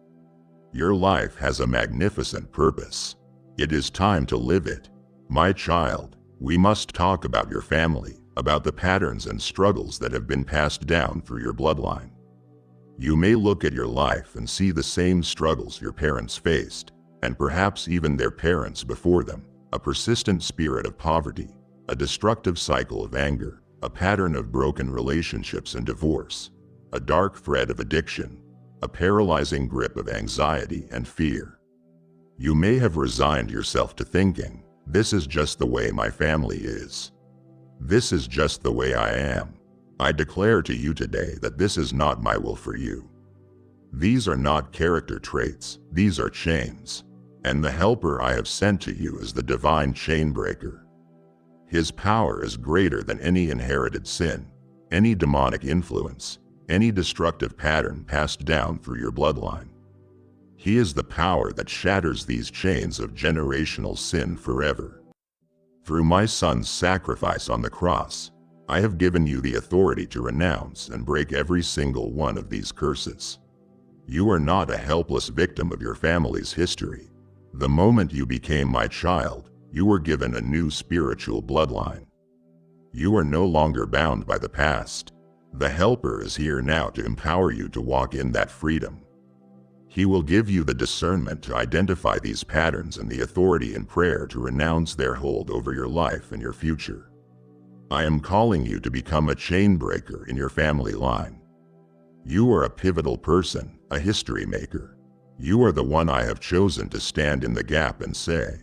Your life has a magnificent purpose. It is time to live it. My child, we must talk about your family, about the patterns and struggles that have been passed down through your bloodline. You may look at your life and see the same struggles your parents faced, and perhaps even their parents before them, a persistent spirit of poverty, a destructive cycle of anger, a pattern of broken relationships and divorce, a dark thread of addiction, a paralyzing grip of anxiety and fear. You may have resigned yourself to thinking, this is just the way my family is. This is just the way I am. I declare to you today that this is not my will for you. These are not character traits, these are chains, and the helper I have sent to you is the divine chain breaker. His power is greater than any inherited sin, any demonic influence, any destructive pattern passed down through your bloodline. He is the power that shatters these chains of generational sin forever. Through my Son's sacrifice on the cross, I have given you the authority to renounce and break every single one of these curses. You are not a helpless victim of your family's history. The moment you became my child, you were given a new spiritual bloodline. You are no longer bound by the past. The Helper is here now to empower you to walk in that freedom. He will give you the discernment to identify these patterns and the authority in prayer to renounce their hold over your life and your future. I am calling you to become a chain breaker in your family line. You are a pivotal person, a history maker. You are the one I have chosen to stand in the gap and say,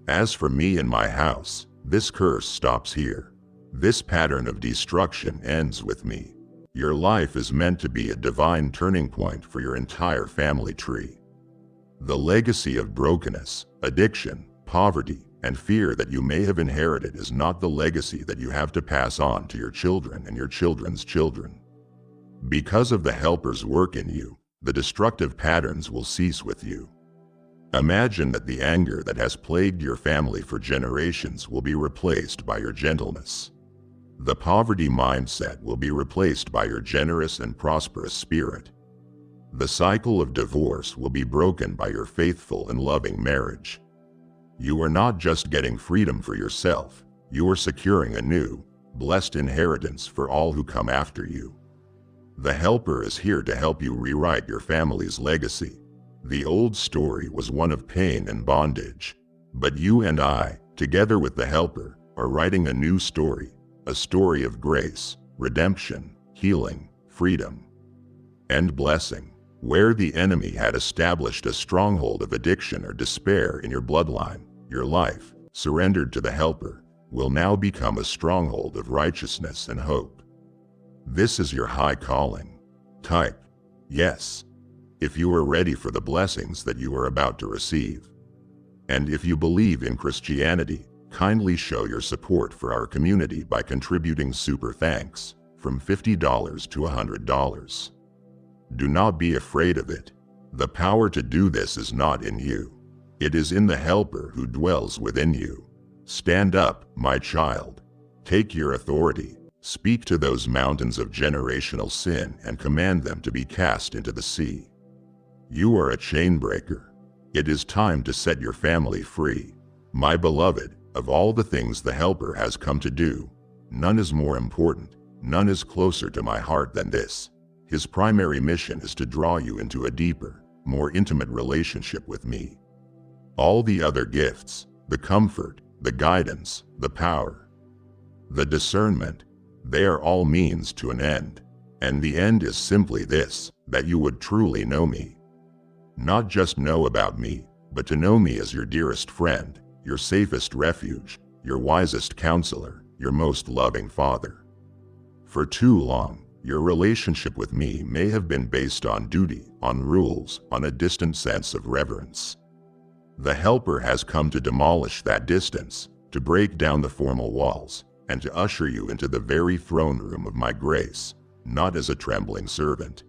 "As for me and my house, this curse stops here. This pattern of destruction ends with me." Your life is meant to be a divine turning point for your entire family tree. The legacy of brokenness, addiction, poverty, and fear that you may have inherited is not the legacy that you have to pass on to your children and your children's children. Because of the Helper's work in you, the destructive patterns will cease with you. Imagine that the anger that has plagued your family for generations will be replaced by your gentleness. The poverty mindset will be replaced by your generous and prosperous spirit. The cycle of divorce will be broken by your faithful and loving marriage. You are not just getting freedom for yourself, you are securing a new, blessed inheritance for all who come after you. The Helper is here to help you rewrite your family's legacy. The old story was one of pain and bondage, but you and I, together with the Helper, are writing a new story. A story of grace, redemption, healing, freedom, and blessing. Where the enemy had established a stronghold of addiction or despair in your bloodline, your life, surrendered to the Helper, will now become a stronghold of righteousness and hope. This is your high calling. Type yes if you are ready for the blessings that you are about to receive. And if you believe in Christianity, kindly show your support for our community by contributing super thanks from $50 to $100. Do not be afraid of it. The power to do this is not in you. It is in the Helper who dwells within you. Stand up, my child. Take your authority. Speak to those mountains of generational sin and command them to be cast into the sea. You are a chain breaker. It is time to set your family free. My beloved, of all the things the Helper has come to do, none is more important, none is closer to my heart than this. His primary mission is to draw you into a deeper, more intimate relationship with me. All the other gifts, the comfort, the guidance, the power, the discernment, they are all means to an end. And the end is simply this, that you would truly know me. Not just know about me, but to know me as your dearest friend, your safest refuge, your wisest counselor, your most loving Father. For too long, your relationship with me may have been based on duty, on rules, on a distant sense of reverence. The Helper has come to demolish that distance, to break down the formal walls, and to usher you into the very throne room of my grace, not as a trembling servant,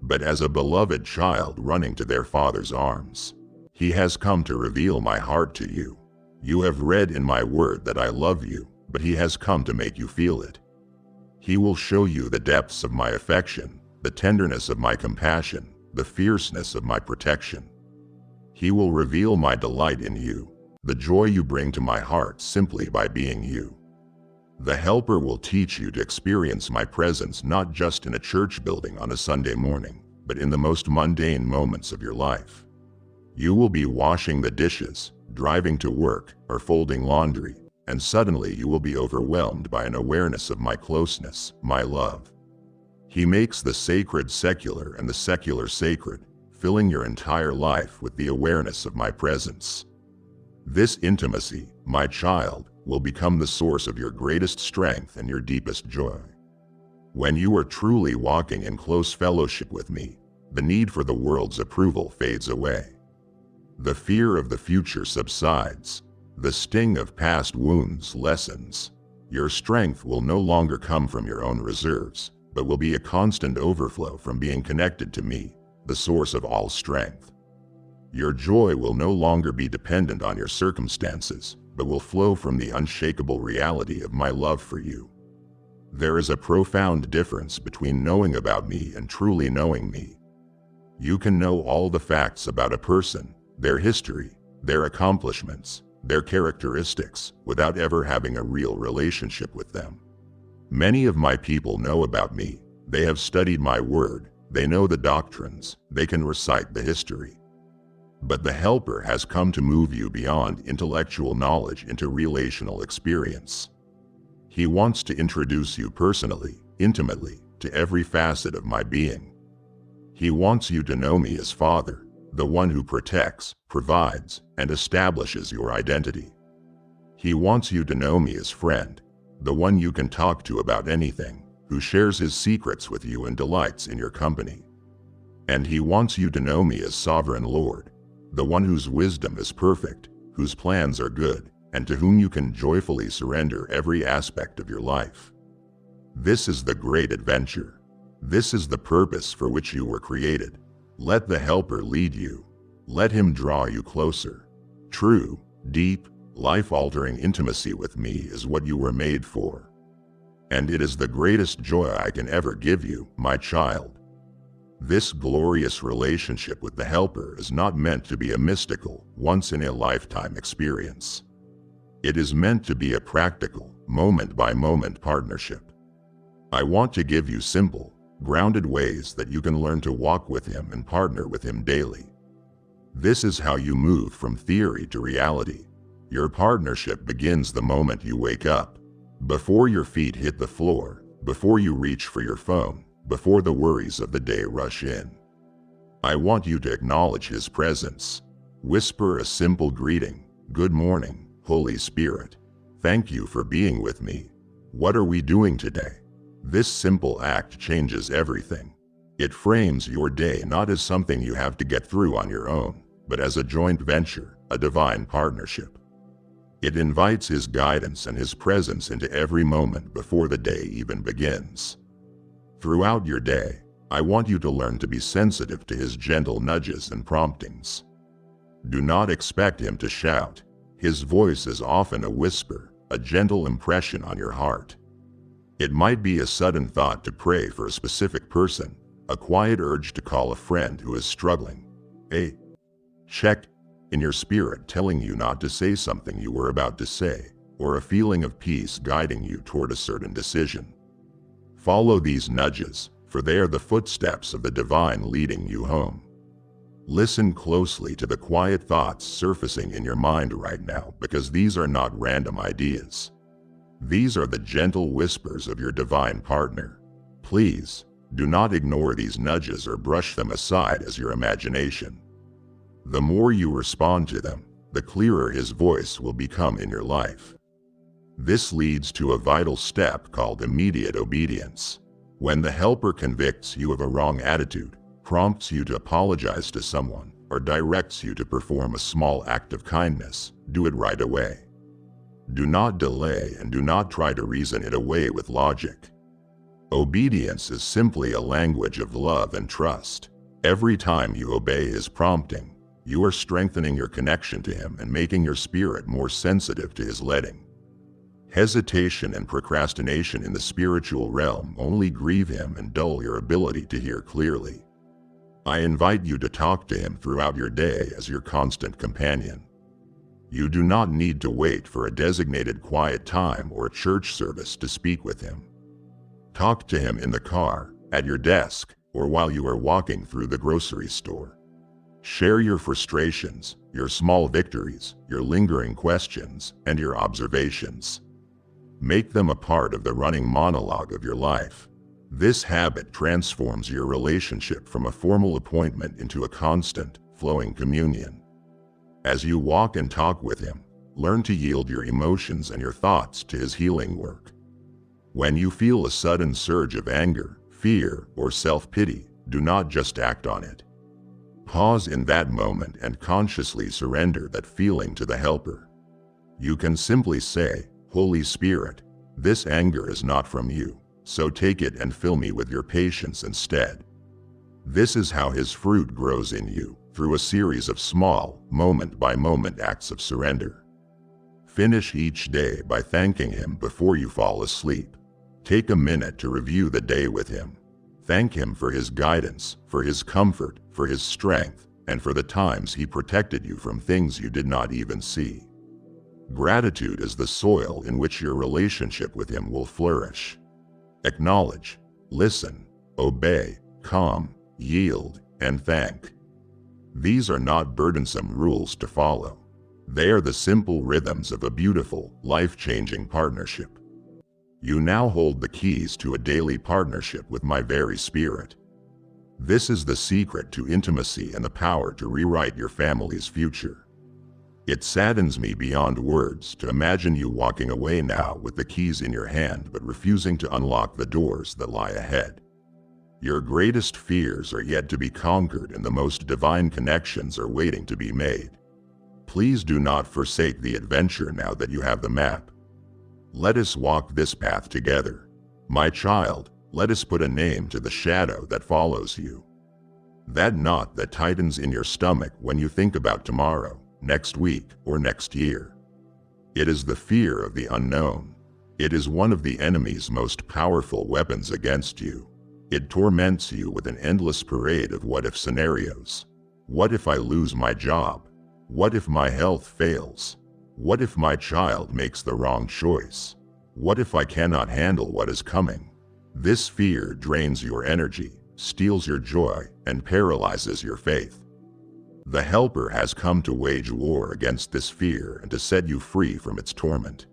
but as a beloved child running to their Father's arms. He has come to reveal my heart to you. You have read in my word that I love you, but he has come to make you feel it. He will show you the depths of my affection, the tenderness of my compassion, the fierceness of my protection. He will reveal my delight in you, the joy you bring to my heart simply by being you. The Helper will teach you to experience my presence not just in a church building on a Sunday morning, but in the most mundane moments of your life. You will be washing the dishes, driving to work, or folding laundry, and suddenly you will be overwhelmed by an awareness of my closeness, my love. He makes the sacred secular and the secular sacred, filling your entire life with the awareness of my presence. This intimacy, my child, will become the source of your greatest strength and your deepest joy. When you are truly walking in close fellowship with me, the need for the world's approval fades away. The fear of the future subsides. The sting of past wounds lessens. Your strength will no longer come from your own reserves, but will be a constant overflow from being connected to me, the source of all strength. Your joy will no longer be dependent on your circumstances, but will flow from the unshakable reality of my love for you. There is a profound difference between knowing about me and truly knowing me. You can know all the facts about a person, their history, their accomplishments, their characteristics, without ever having a real relationship with them. Many of my people know about me. They have studied my word, they know the doctrines, they can recite the history. But the Helper has come to move you beyond intellectual knowledge into relational experience. He wants to introduce you personally, intimately, to every facet of my being. He wants you to know me as Father, the one who protects, provides, and establishes your identity. He wants you to know me as friend, the one you can talk to about anything, who shares his secrets with you and delights in your company. And he wants you to know me as Sovereign Lord, the one whose wisdom is perfect, whose plans are good, and to whom you can joyfully surrender every aspect of your life. This is the great adventure. This is the purpose for which you were created. Let the Helper lead you. Let him draw you closer. True, deep, life-altering intimacy with me is what you were made for. And it is the greatest joy I can ever give you, my child. This glorious relationship with the Helper is not meant to be a mystical, once-in-a-lifetime experience. It is meant to be a practical, moment-by-moment partnership. I want to give you simple, grounded ways that you can learn to walk with him and partner with him daily. This is how you move from theory to reality. Your partnership begins the moment you wake up. Before your feet hit the floor, before you reach for your phone, before the worries of the day rush in. I want you to acknowledge his presence. Whisper a simple greeting. Good morning, Holy Spirit. Thank you for being with me. What are we doing today? This simple act changes everything. It frames your day not as something you have to get through on your own, but as a joint venture, a divine partnership. It invites his guidance and his presence into every moment before the day even begins. Throughout your day, I want you to learn to be sensitive to his gentle nudges and promptings. Do not expect him to shout. His voice is often a whisper, a gentle impression on your heart. It might be a sudden thought to pray for a specific person, a quiet urge to call a friend who is struggling, a check in your spirit telling you not to say something you were about to say, or a feeling of peace guiding you toward a certain decision. Follow these nudges, for they are the footsteps of the divine leading you home. Listen closely to the quiet thoughts surfacing in your mind right now, because these are not random ideas. These are the gentle whispers of your divine partner. Please, do not ignore these nudges or brush them aside as your imagination. The more you respond to them, the clearer his voice will become in your life. This leads to a vital step called immediate obedience. When the Helper convicts you of a wrong attitude, prompts you to apologize to someone, or directs you to perform a small act of kindness, do it right away. Do not delay and do not try to reason it away with logic. Obedience is simply a language of love and trust. Every time you obey his prompting, you are strengthening your connection to him and making your spirit more sensitive to his leading. Hesitation and procrastination in the spiritual realm only grieve him and dull your ability to hear clearly. I invite you to talk to him throughout your day as your constant companion. You do not need to wait for a designated quiet time or a church service to speak with him. Talk to him in the car, at your desk, or while you are walking through the grocery store. Share your frustrations, your small victories, your lingering questions, and your observations. Make them a part of the running monologue of your life. This habit transforms your relationship from a formal appointment into a constant, flowing communion. As you walk and talk with him, learn to yield your emotions and your thoughts to his healing work. When you feel a sudden surge of anger, fear, or self-pity, do not just act on it. Pause in that moment and consciously surrender that feeling to the Helper. You can simply say, Holy Spirit, this anger is not from you, so take it and fill me with your patience instead. This is how his fruit grows in you, through a series of small, moment-by-moment acts of surrender. Finish each day by thanking him before you fall asleep. Take a minute to review the day with him. Thank him for his guidance, for his comfort, for his strength, and for the times he protected you from things you did not even see. Gratitude is the soil in which your relationship with him will flourish. Acknowledge, listen, obey, calm, yield, and thank. These are not burdensome rules to follow. They are the simple rhythms of a beautiful, life-changing partnership. You now hold the keys to a daily partnership with my very spirit. This is the secret to intimacy and the power to rewrite your family's future. It saddens me beyond words to imagine you walking away now with the keys in your hand but refusing to unlock the doors that lie ahead. Your greatest fears are yet to be conquered and the most divine connections are waiting to be made. Please do not forsake the adventure now that you have the map. Let us walk this path together. My child, let us put a name to the shadow that follows you. That knot that tightens in your stomach when you think about tomorrow, next week, or next year. It is the fear of the unknown. It is one of the enemy's most powerful weapons against you. It torments you with an endless parade of what-if scenarios. What if I lose my job? What if my health fails? What if my child makes the wrong choice? What if I cannot handle what is coming? This fear drains your energy, steals your joy, and paralyzes your faith. The Helper has come to wage war against this fear and to set you free from its torment.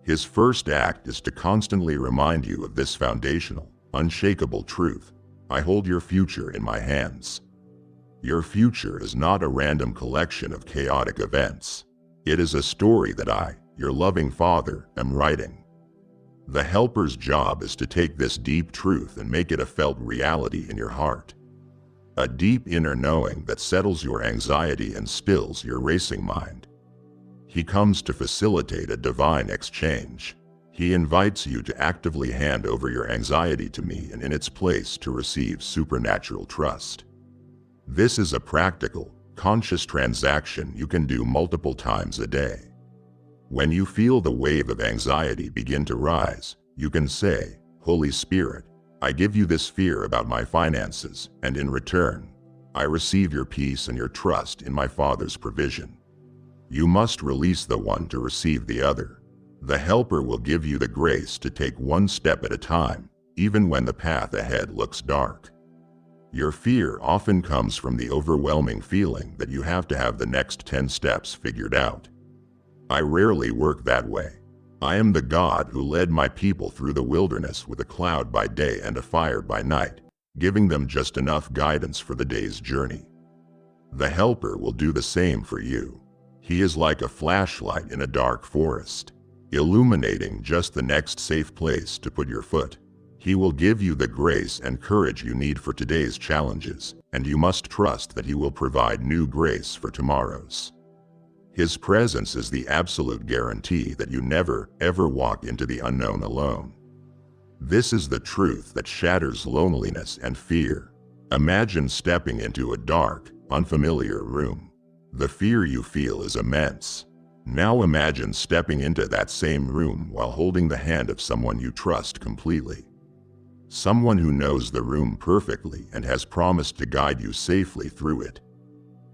His first act is to constantly remind you of this foundational, unshakable truth. I hold your future in my hands. Your future is not a random collection of chaotic events. It is a story that I, your loving Father, am writing. The Helper's job is to take this deep truth and make it a felt reality in your heart. A deep inner knowing that settles your anxiety and stills your racing mind. He comes to facilitate a divine exchange. He invites you to actively hand over your anxiety to me and in its place to receive supernatural trust. This is a practical, conscious transaction you can do multiple times a day. When you feel the wave of anxiety begin to rise, you can say, Holy Spirit, I give you this fear about my finances, and in return, I receive your peace and your trust in my Father's provision. You must release the one to receive the other. The Helper will give you the grace to take one step at a time, even when the path ahead looks dark. Your fear often comes from the overwhelming feeling that you have to have the next 10 steps figured out. I rarely work that way. I am the God who led my people through the wilderness with a cloud by day and a fire by night, giving them just enough guidance for the day's journey. The Helper will do the same for you. He is like a flashlight in a dark forest, illuminating just the next safe place to put your foot. He will give you the grace and courage you need for today's challenges, and you must trust that he will provide new grace for tomorrow's. His presence is the absolute guarantee that you never, ever walk into the unknown alone. This is the truth that shatters loneliness and fear. Imagine stepping into a dark, unfamiliar room. The fear you feel is immense. Now imagine stepping into that same room while holding the hand of someone you trust completely. Someone who knows the room perfectly and has promised to guide you safely through it.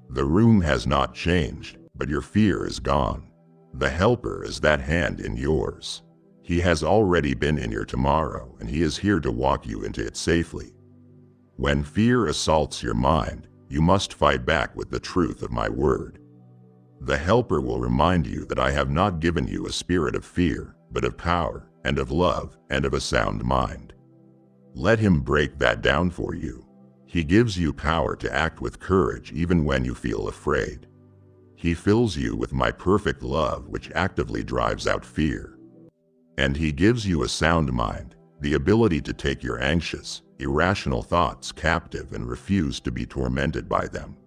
The room has not changed, but your fear is gone. The Helper is that hand in yours. He has already been in your tomorrow, and he is here to walk you into it safely. When fear assaults your mind, you must fight back with the truth of my word. The Helper will remind you that I have not given you a spirit of fear, but of power, and of love, and of a sound mind. Let him break that down for you. He gives you power to act with courage even when you feel afraid. He fills you with my perfect love, which actively drives out fear. And he gives you a sound mind, the ability to take your anxious, irrational thoughts captive and refuse to be tormented by them.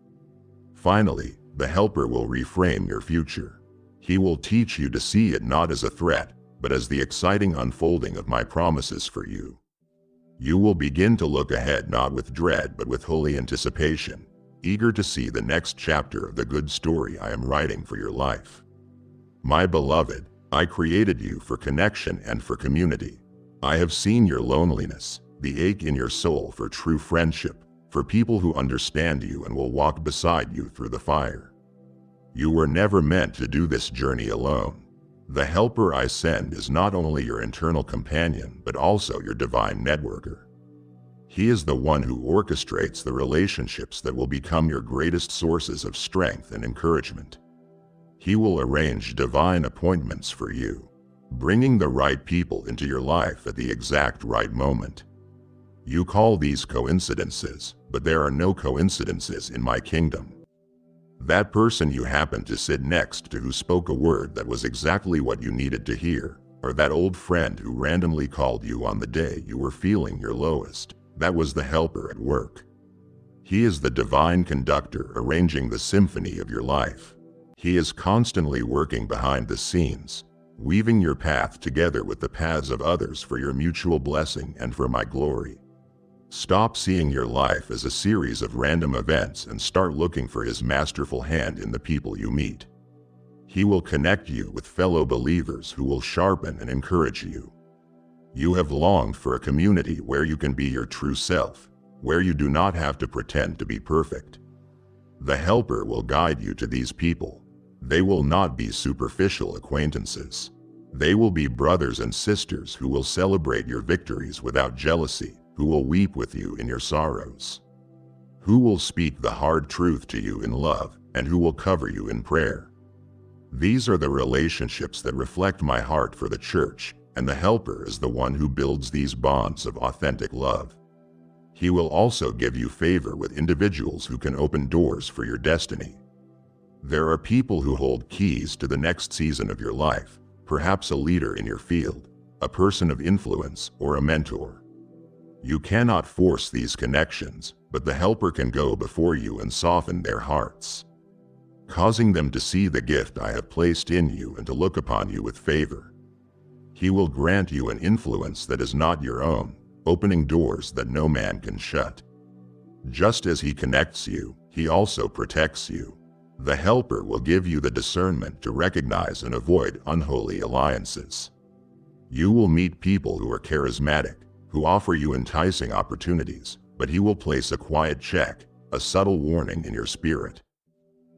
Finally, the Helper will reframe your future. He will teach you to see it not as a threat, but as the exciting unfolding of my promises for you. You will begin to look ahead not with dread but with holy anticipation, eager to see the next chapter of the good story I am writing for your life. My beloved, I created you for connection and for community. I have seen your loneliness, the ache in your soul for true friendship, for people who understand you and will walk beside you through the fire. You were never meant to do this journey alone. The helper I send is not only your internal companion, but also your divine networker. He is the one who orchestrates the relationships that will become your greatest sources of strength and encouragement. He will arrange divine appointments for you, bringing the right people into your life at the exact right moment. You call these coincidences, but there are no coincidences in my kingdom. That person you happened to sit next to who spoke a word that was exactly what you needed to hear, or that old friend who randomly called you on the day you were feeling your lowest, that was the helper at work. He is the divine conductor arranging the symphony of your life. He is constantly working behind the scenes, weaving your path together with the paths of others for your mutual blessing and for my glory. Stop seeing your life as a series of random events and start looking for his masterful hand in the people you meet. He will connect you with fellow believers who will sharpen and encourage you. You have longed for a community where you can be your true self, where you do not have to pretend to be perfect. The helper will guide you to these people. They will not be superficial acquaintances. They will be brothers and sisters who will celebrate your victories without jealousy, who will weep with you in your sorrows, who will speak the hard truth to you in love, and who will cover you in prayer. These are the relationships that reflect my heart for the church, and the helper is the one who builds these bonds of authentic love. He will also give you favor with individuals who can open doors for your destiny. There are people who hold keys to the next season of your life, perhaps a leader in your field, a person of influence, or a mentor. You cannot force these connections, but the helper can go before you and soften their hearts, causing them to see the gift I have placed in you and to look upon you with favor. He will grant you an influence that is not your own, opening doors that no man can shut. Just as he connects you, he also protects you. The helper will give you the discernment to recognize and avoid unholy alliances. You will meet people who are charismatic, who offer you enticing opportunities, but he will place a quiet check, a subtle warning in your spirit.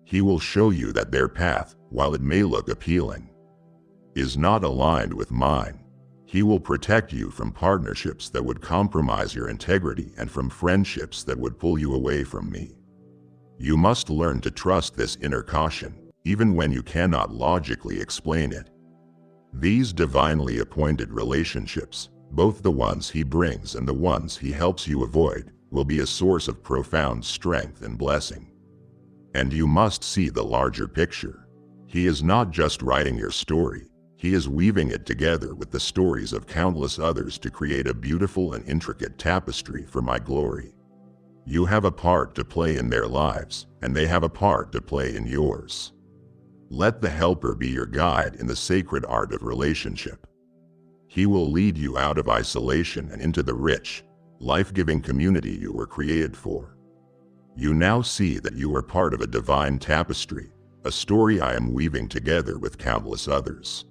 He will show you that their path, while it may look appealing, is not aligned with mine. He will protect you from partnerships that would compromise your integrity and from friendships that would pull you away from me. You must learn to trust this inner caution, even when you cannot logically explain it. These divinely appointed relationships, both the ones he brings and the ones he helps you avoid, will be a source of profound strength and blessing. And you must see the larger picture. He is not just writing your story, he is weaving it together with the stories of countless others to create a beautiful and intricate tapestry for my glory. You have a part to play in their lives, and they have a part to play in yours. Let the helper be your guide in the sacred art of relationship. He will lead you out of isolation and into the rich, life-giving community you were created for. You now see that you are part of a divine tapestry, a story I am weaving together with countless others.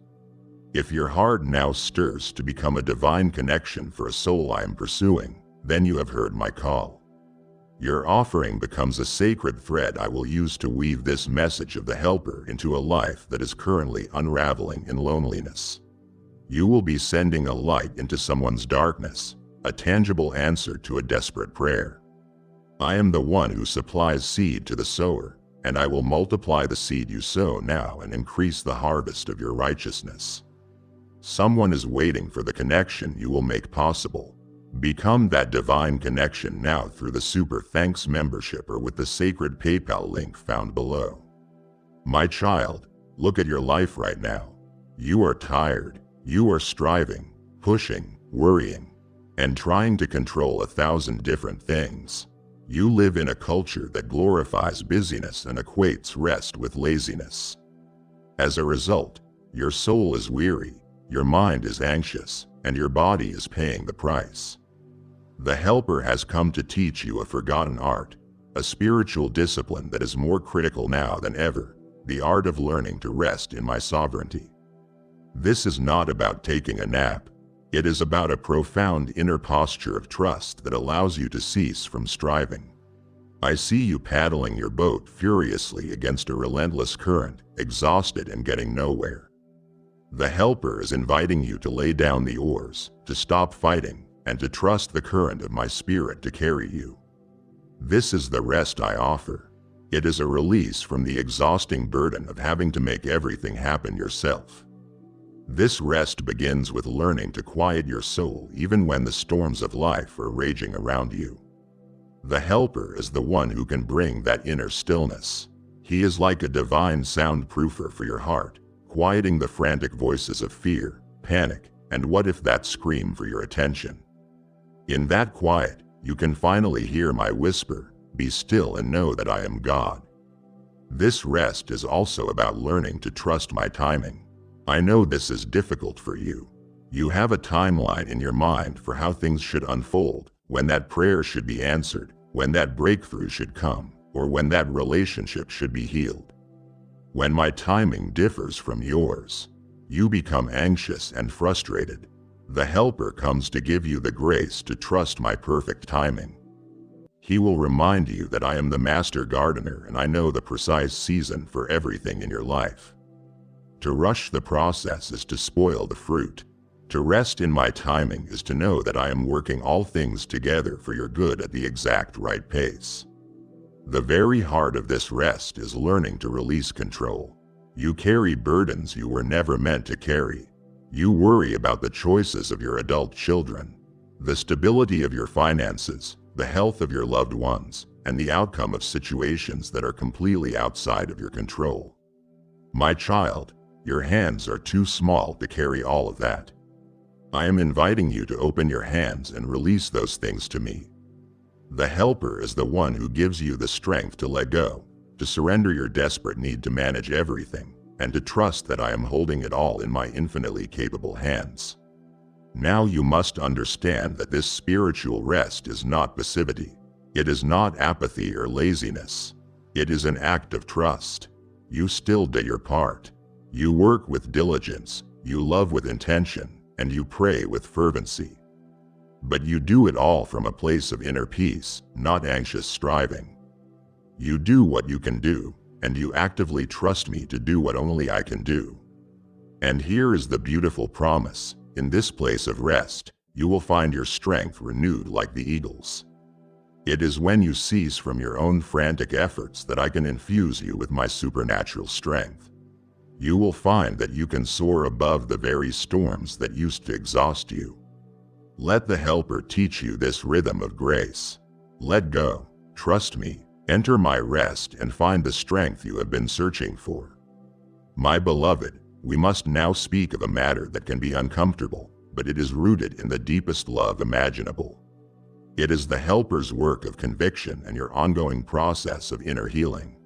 If your heart now stirs to become a divine connection for a soul I am pursuing, then you have heard my call. Your offering becomes a sacred thread I will use to weave this message of the helper into a life that is currently unraveling in loneliness. You will be sending a light into someone's darkness, a tangible answer to a desperate prayer. I am the one who supplies seed to the sower, and I will multiply the seed you sow now and increase the harvest of your righteousness. Someone is waiting for the connection you will make possible. Become that divine connection now through the Super Thanks membership or with the sacred PayPal link found below. My child, look at your life right now. You are tired. You are striving, pushing, worrying, and trying to control 1,000 different things. You live in a culture that glorifies busyness and equates rest with laziness. As a result, your soul is weary, your mind is anxious, and your body is paying the price. The Helper has come to teach you a forgotten art, a spiritual discipline that is more critical now than ever, the art of learning to rest in my sovereignty. This is not about taking a nap. It is about a profound inner posture of trust that allows you to cease from striving. I see you paddling your boat furiously against a relentless current, exhausted and getting nowhere. The Helper is inviting you to lay down the oars, to stop fighting, and to trust the current of my spirit to carry you. This is the rest I offer. It is a release from the exhausting burden of having to make everything happen yourself. This rest begins with learning to quiet your soul even when the storms of life are raging around you. The Helper is the one who can bring that inner stillness. He is like a divine soundproofer for your heart, quieting the frantic voices of fear, panic, and what if that scream for your attention. In that quiet, you can finally hear my whisper, "Be still and know that I am God." This rest is also about learning to trust my timing. I know this is difficult for you. You have a timeline in your mind for how things should unfold, when that prayer should be answered, when that breakthrough should come, or when that relationship should be healed. When my timing differs from yours, you become anxious and frustrated. The Helper comes to give you the grace to trust my perfect timing. He will remind you that I am the master gardener and I know the precise season for everything in your life. To rush the process is to spoil the fruit. To rest in my timing is to know that I am working all things together for your good at the exact right pace. The very heart of this rest is learning to release control. You carry burdens you were never meant to carry. You worry about the choices of your adult children, the stability of your finances, the health of your loved ones, and the outcome of situations that are completely outside of your control. My child, your hands are too small to carry all of that. I am inviting you to open your hands and release those things to me. The Helper is the one who gives you the strength to let go, to surrender your desperate need to manage everything, and to trust that I am holding it all in my infinitely capable hands. Now you must understand that this spiritual rest is not passivity. It is not apathy or laziness. It is an act of trust. You still do your part. You work with diligence, you love with intention, and you pray with fervency. But you do it all from a place of inner peace, not anxious striving. You do what you can do, and you actively trust me to do what only I can do. And here is the beautiful promise: in this place of rest, you will find your strength renewed like the eagle's. It is when you cease from your own frantic efforts that I can infuse you with my supernatural strength. You will find that you can soar above the very storms that used to exhaust you. Let the Helper teach you this rhythm of grace. Let go, trust me, enter my rest and find the strength you have been searching for. My beloved, we must now speak of a matter that can be uncomfortable, but it is rooted in the deepest love imaginable. It is the Helper's work of conviction and your ongoing process of inner healing.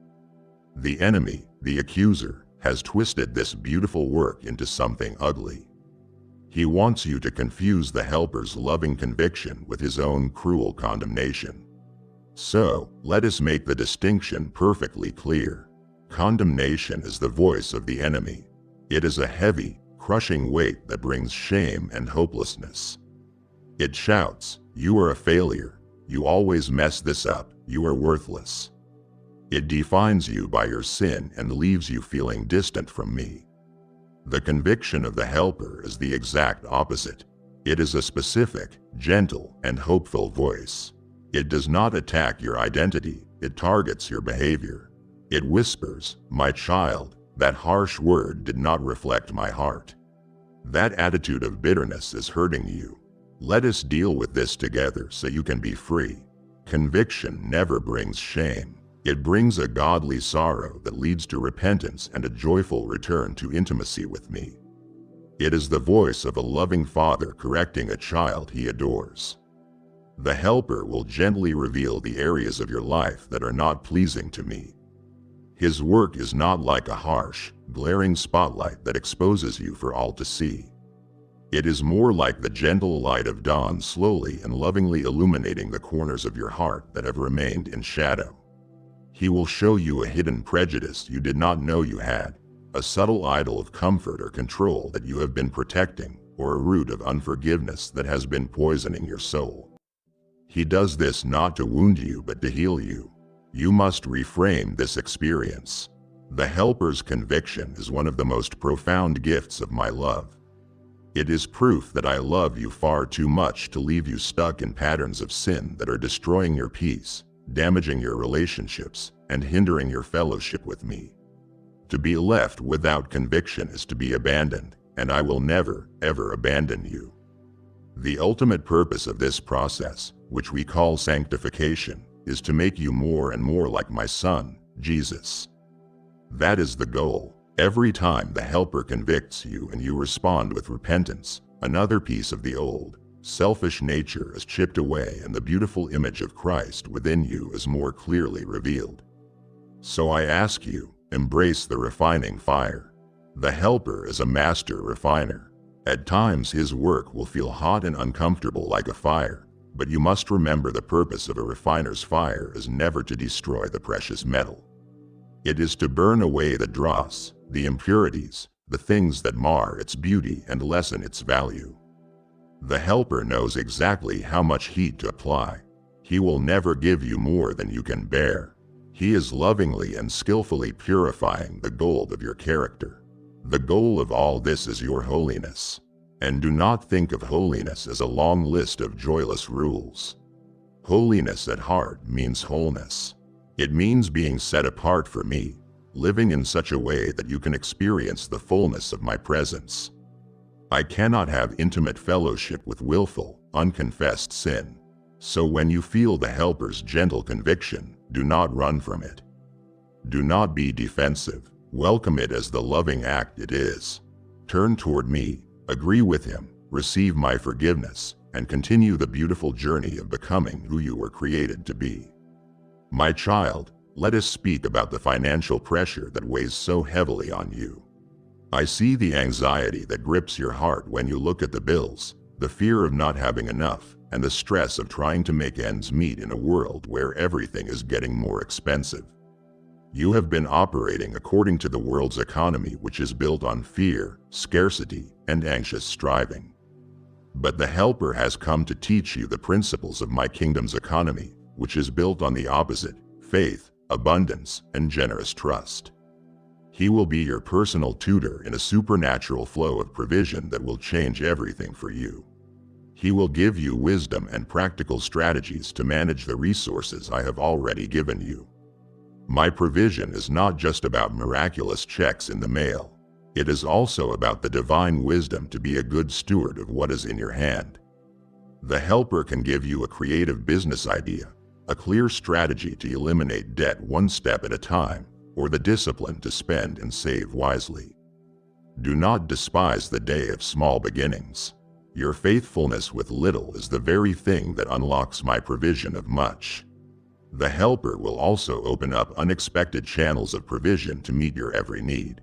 The enemy, the accuser, has twisted this beautiful work into something ugly. He wants you to confuse the Helper's loving conviction with his own cruel condemnation. So, let us make the distinction perfectly clear. Condemnation is the voice of the enemy. It is a heavy, crushing weight that brings shame and hopelessness. It shouts, "You are a failure. You always mess this up. You are worthless." It defines you by your sin and leaves you feeling distant from me. The conviction of the Helper is the exact opposite. It is a specific, gentle, and hopeful voice. It does not attack your identity, it targets your behavior. It whispers, "My child, that harsh word did not reflect my heart. That attitude of bitterness is hurting you. Let us deal with this together so you can be free." Conviction never brings shame. It brings a godly sorrow that leads to repentance and a joyful return to intimacy with me. It is the voice of a loving father correcting a child he adores. The Helper will gently reveal the areas of your life that are not pleasing to me. His work is not like a harsh, glaring spotlight that exposes you for all to see. It is more like the gentle light of dawn slowly and lovingly illuminating the corners of your heart that have remained in shadow. He will show you a hidden prejudice you did not know you had, a subtle idol of comfort or control that you have been protecting, or a root of unforgiveness that has been poisoning your soul. He does this not to wound you but to heal you. You must reframe this experience. The Helper's conviction is one of the most profound gifts of my love. It is proof that I love you far too much to leave you stuck in patterns of sin that are destroying your peace, damaging your relationships, and hindering your fellowship with me. To be left without conviction is to be abandoned, and I will never, ever abandon you. The ultimate purpose of this process, which we call sanctification, is to make you more and more like my Son, Jesus. That is the goal. Every time the Helper convicts you and you respond with repentance, another piece of the old, selfish nature is chipped away and the beautiful image of Christ within you is more clearly revealed. So I ask you, embrace the refining fire. The Helper is a master refiner. At times his work will feel hot and uncomfortable like a fire, but you must remember the purpose of a refiner's fire is never to destroy the precious metal. It is to burn away the dross, the impurities, the things that mar its beauty and lessen its value. The Helper knows exactly how much heat to apply. He will never give you more than you can bear. He is lovingly and skillfully purifying the gold of your character. The goal of all this is your holiness. And do not think of holiness as a long list of joyless rules. Holiness at heart means wholeness. It means being set apart for me, living in such a way that you can experience the fullness of my presence. I cannot have intimate fellowship with willful, unconfessed sin. So when you feel the Helper's gentle conviction, do not run from it. Do not be defensive. Welcome it as the loving act it is. Turn toward me, agree with him, receive my forgiveness, and continue the beautiful journey of becoming who you were created to be. My child, let us speak about the financial pressure that weighs so heavily on you. I see the anxiety that grips your heart when you look at the bills, the fear of not having enough, and the stress of trying to make ends meet in a world where everything is getting more expensive. You have been operating according to the world's economy, which is built on fear, scarcity, and anxious striving. But the Helper has come to teach you the principles of my kingdom's economy, which is built on the opposite: faith, abundance, and generous trust. He will be your personal tutor in a supernatural flow of provision that will change everything for you. He will give you wisdom and practical strategies to manage the resources I have already given you. My provision is not just about miraculous checks in the mail. It is also about the divine wisdom to be a good steward of what is in your hand. The Helper can give you a creative business idea, a clear strategy to eliminate debt one step at a time, or the discipline to spend and save wisely. Do not despise the day of small beginnings. Your faithfulness with little is the very thing that unlocks my provision of much. The Helper will also open up unexpected channels of provision to meet your every need.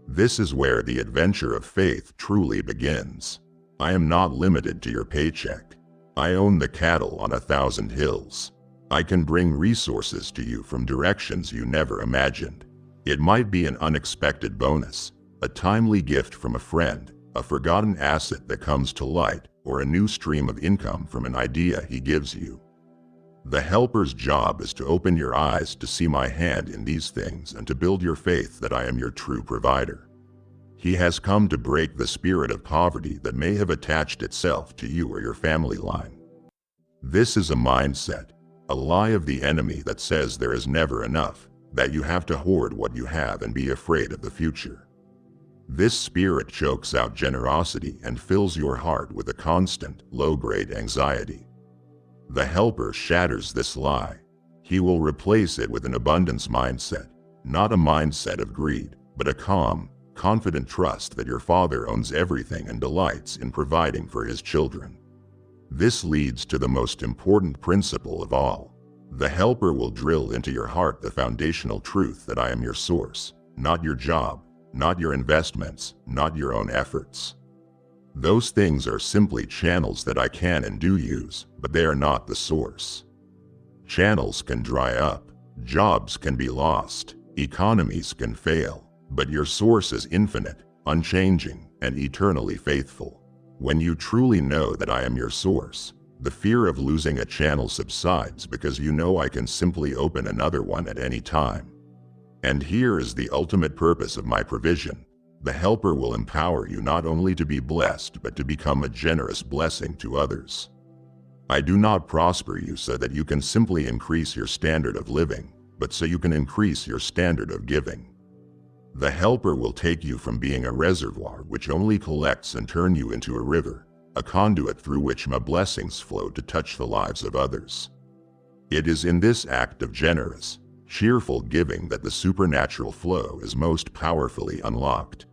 This is where the adventure of faith truly begins. I am not limited to your paycheck. I own the cattle on 1,000 hills. I can bring resources to you from directions you never imagined. It might be an unexpected bonus, a timely gift from a friend, a forgotten asset that comes to light, or a new stream of income from an idea he gives you. The Helper's job is to open your eyes to see my hand in these things and to build your faith that I am your true provider. He has come to break the spirit of poverty that may have attached itself to you or your family line. This is a mindset, a lie of the enemy that says there is never enough, that you have to hoard what you have and be afraid of the future. This spirit chokes out generosity and fills your heart with a constant, low-grade anxiety. The Helper shatters this lie. He will replace it with an abundance mindset, not a mindset of greed, but a calm, confident trust that your Father owns everything and delights in providing for his children. This leads to the most important principle of all. The Helper will drill into your heart the foundational truth that I am your source, not your job, not your investments, not your own efforts. Those things are simply channels that I can and do use, but they are not the source. Channels can dry up, jobs can be lost, economies can fail, but your source is infinite, unchanging, and eternally faithful. When you truly know that I am your source, the fear of losing a channel subsides because you know I can simply open another one at any time. And here is the ultimate purpose of my provision. The Helper will empower you not only to be blessed but to become a generous blessing to others. I do not prosper you so that you can simply increase your standard of living, but so you can increase your standard of giving. The Helper will take you from being a reservoir which only collects and turn you into a river, a conduit through which my blessings flow to touch the lives of others. It is in this act of generous, cheerful giving that the supernatural flow is most powerfully unlocked.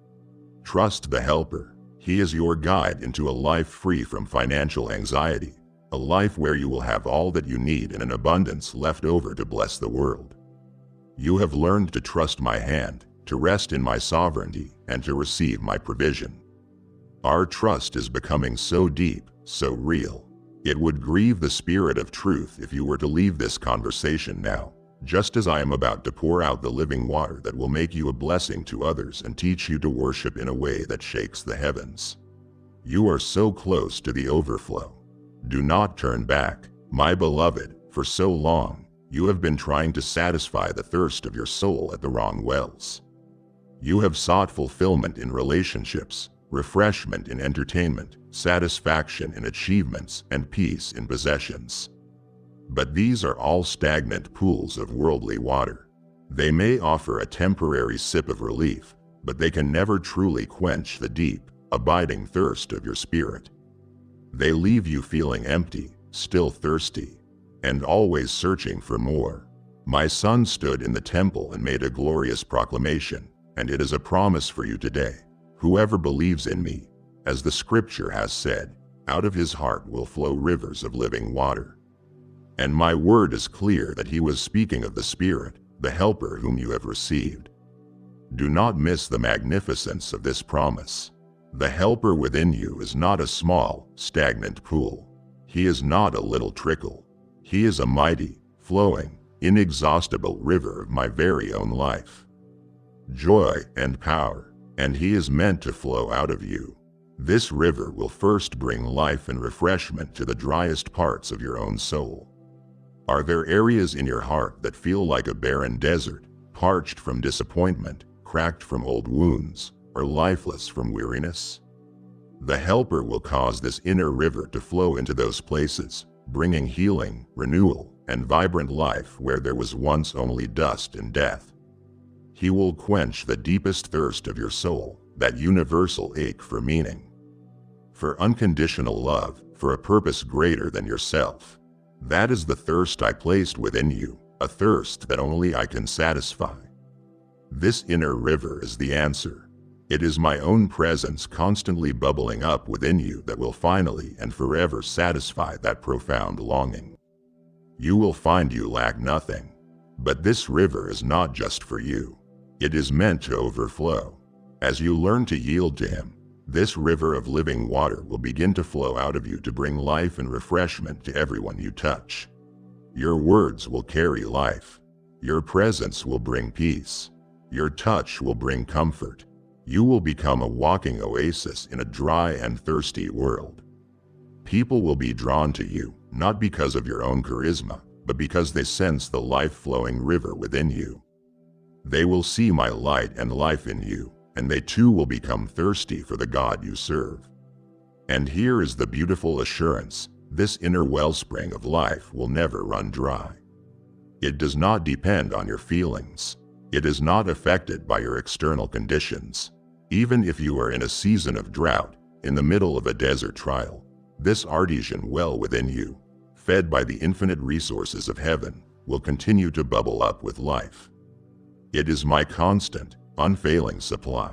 Trust the Helper. He is your guide into a life free from financial anxiety, a life where you will have all that you need and an abundance left over to bless the world. You have learned to trust my hand, to rest in my sovereignty, and to receive my provision. Our trust is becoming so deep, so real. It would grieve the Spirit of truth if you were to leave this conversation now, just as I am about to pour out the living water that will make you a blessing to others and teach you to worship in a way that shakes the heavens. You are so close to the overflow. Do not turn back, my beloved. For so long, you have been trying to satisfy the thirst of your soul at the wrong wells. You have sought fulfillment in relationships, refreshment in entertainment, satisfaction in achievements, and peace in possessions. But these are all stagnant pools of worldly water. They may offer a temporary sip of relief, but they can never truly quench the deep, abiding thirst of your spirit. They leave you feeling empty, still thirsty, and always searching for more. My Son stood in the temple and made a glorious proclamation, and it is a promise for you today. Whoever believes in me, as the scripture has said, out of his heart will flow rivers of living water. And my word is clear that he was speaking of the Spirit, the Helper whom you have received. Do not miss the magnificence of this promise. The Helper within you is not a small, stagnant pool. He is not a little trickle. He is a mighty, flowing, inexhaustible river of my very own life, joy and power, and he is meant to flow out of you. This river will first bring life and refreshment to the driest parts of your own soul. Are there areas in your heart that feel like a barren desert, parched from disappointment, cracked from old wounds, or lifeless from weariness? The Helper will cause this inner river to flow into those places, bringing healing, renewal, and vibrant life where there was once only dust and death. He will quench the deepest thirst of your soul, that universal ache for meaning, for unconditional love, for a purpose greater than yourself. That is the thirst I placed within you, a thirst that only I can satisfy. This inner river is the answer. It is my own presence constantly bubbling up within you that will finally and forever satisfy that profound longing. You will find you lack nothing. But this river is not just for you. It is meant to overflow. As you learn to yield to him, this river of living water will begin to flow out of you to bring life and refreshment to everyone you touch. Your words will carry life. Your presence will bring peace. Your touch will bring comfort. You will become a walking oasis in a dry and thirsty world. People will be drawn to you, not because of your own charisma, but because they sense the life-flowing river within you. They will see my light and life in you, and they too will become thirsty for the God you serve. And here is the beautiful assurance: this inner wellspring of life will never run dry. It does not depend on your feelings. It is not affected by your external conditions. Even if you are in a season of drought, in the middle of a desert trial, this artesian well within you, fed by the infinite resources of heaven, will continue to bubble up with life. It is my constant, unfailing supply.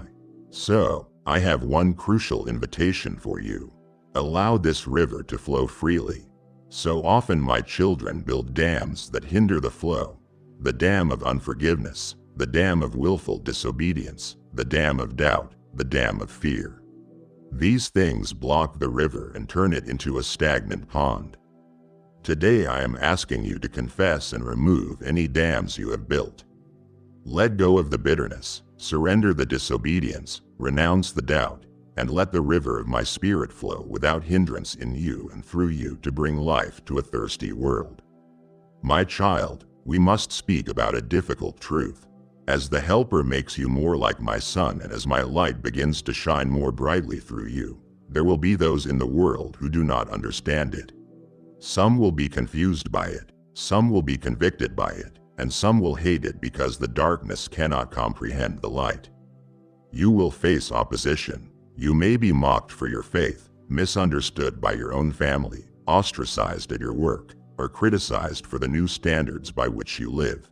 So, I have one crucial invitation for you. Allow this river to flow freely. So often my children build dams that hinder the flow, the dam of unforgiveness, the dam of willful disobedience, the dam of doubt, the dam of fear. These things block the river and turn it into a stagnant pond. Today I am asking you to confess and remove any dams you have built. Let go of the bitterness, surrender the disobedience, renounce the doubt, and let the river of my Spirit flow without hindrance in you and through you to bring life to a thirsty world. My child, we must speak about a difficult truth. As the Helper makes you more like my Son, and as my light begins to shine more brightly through you, there will be those in the world who do not understand it. Some will be confused by it, some will be convicted by it, and some will hate it because the darkness cannot comprehend the light. You will face opposition. You may be mocked for your faith, misunderstood by your own family, ostracized at your work, or criticized for the new standards by which you live.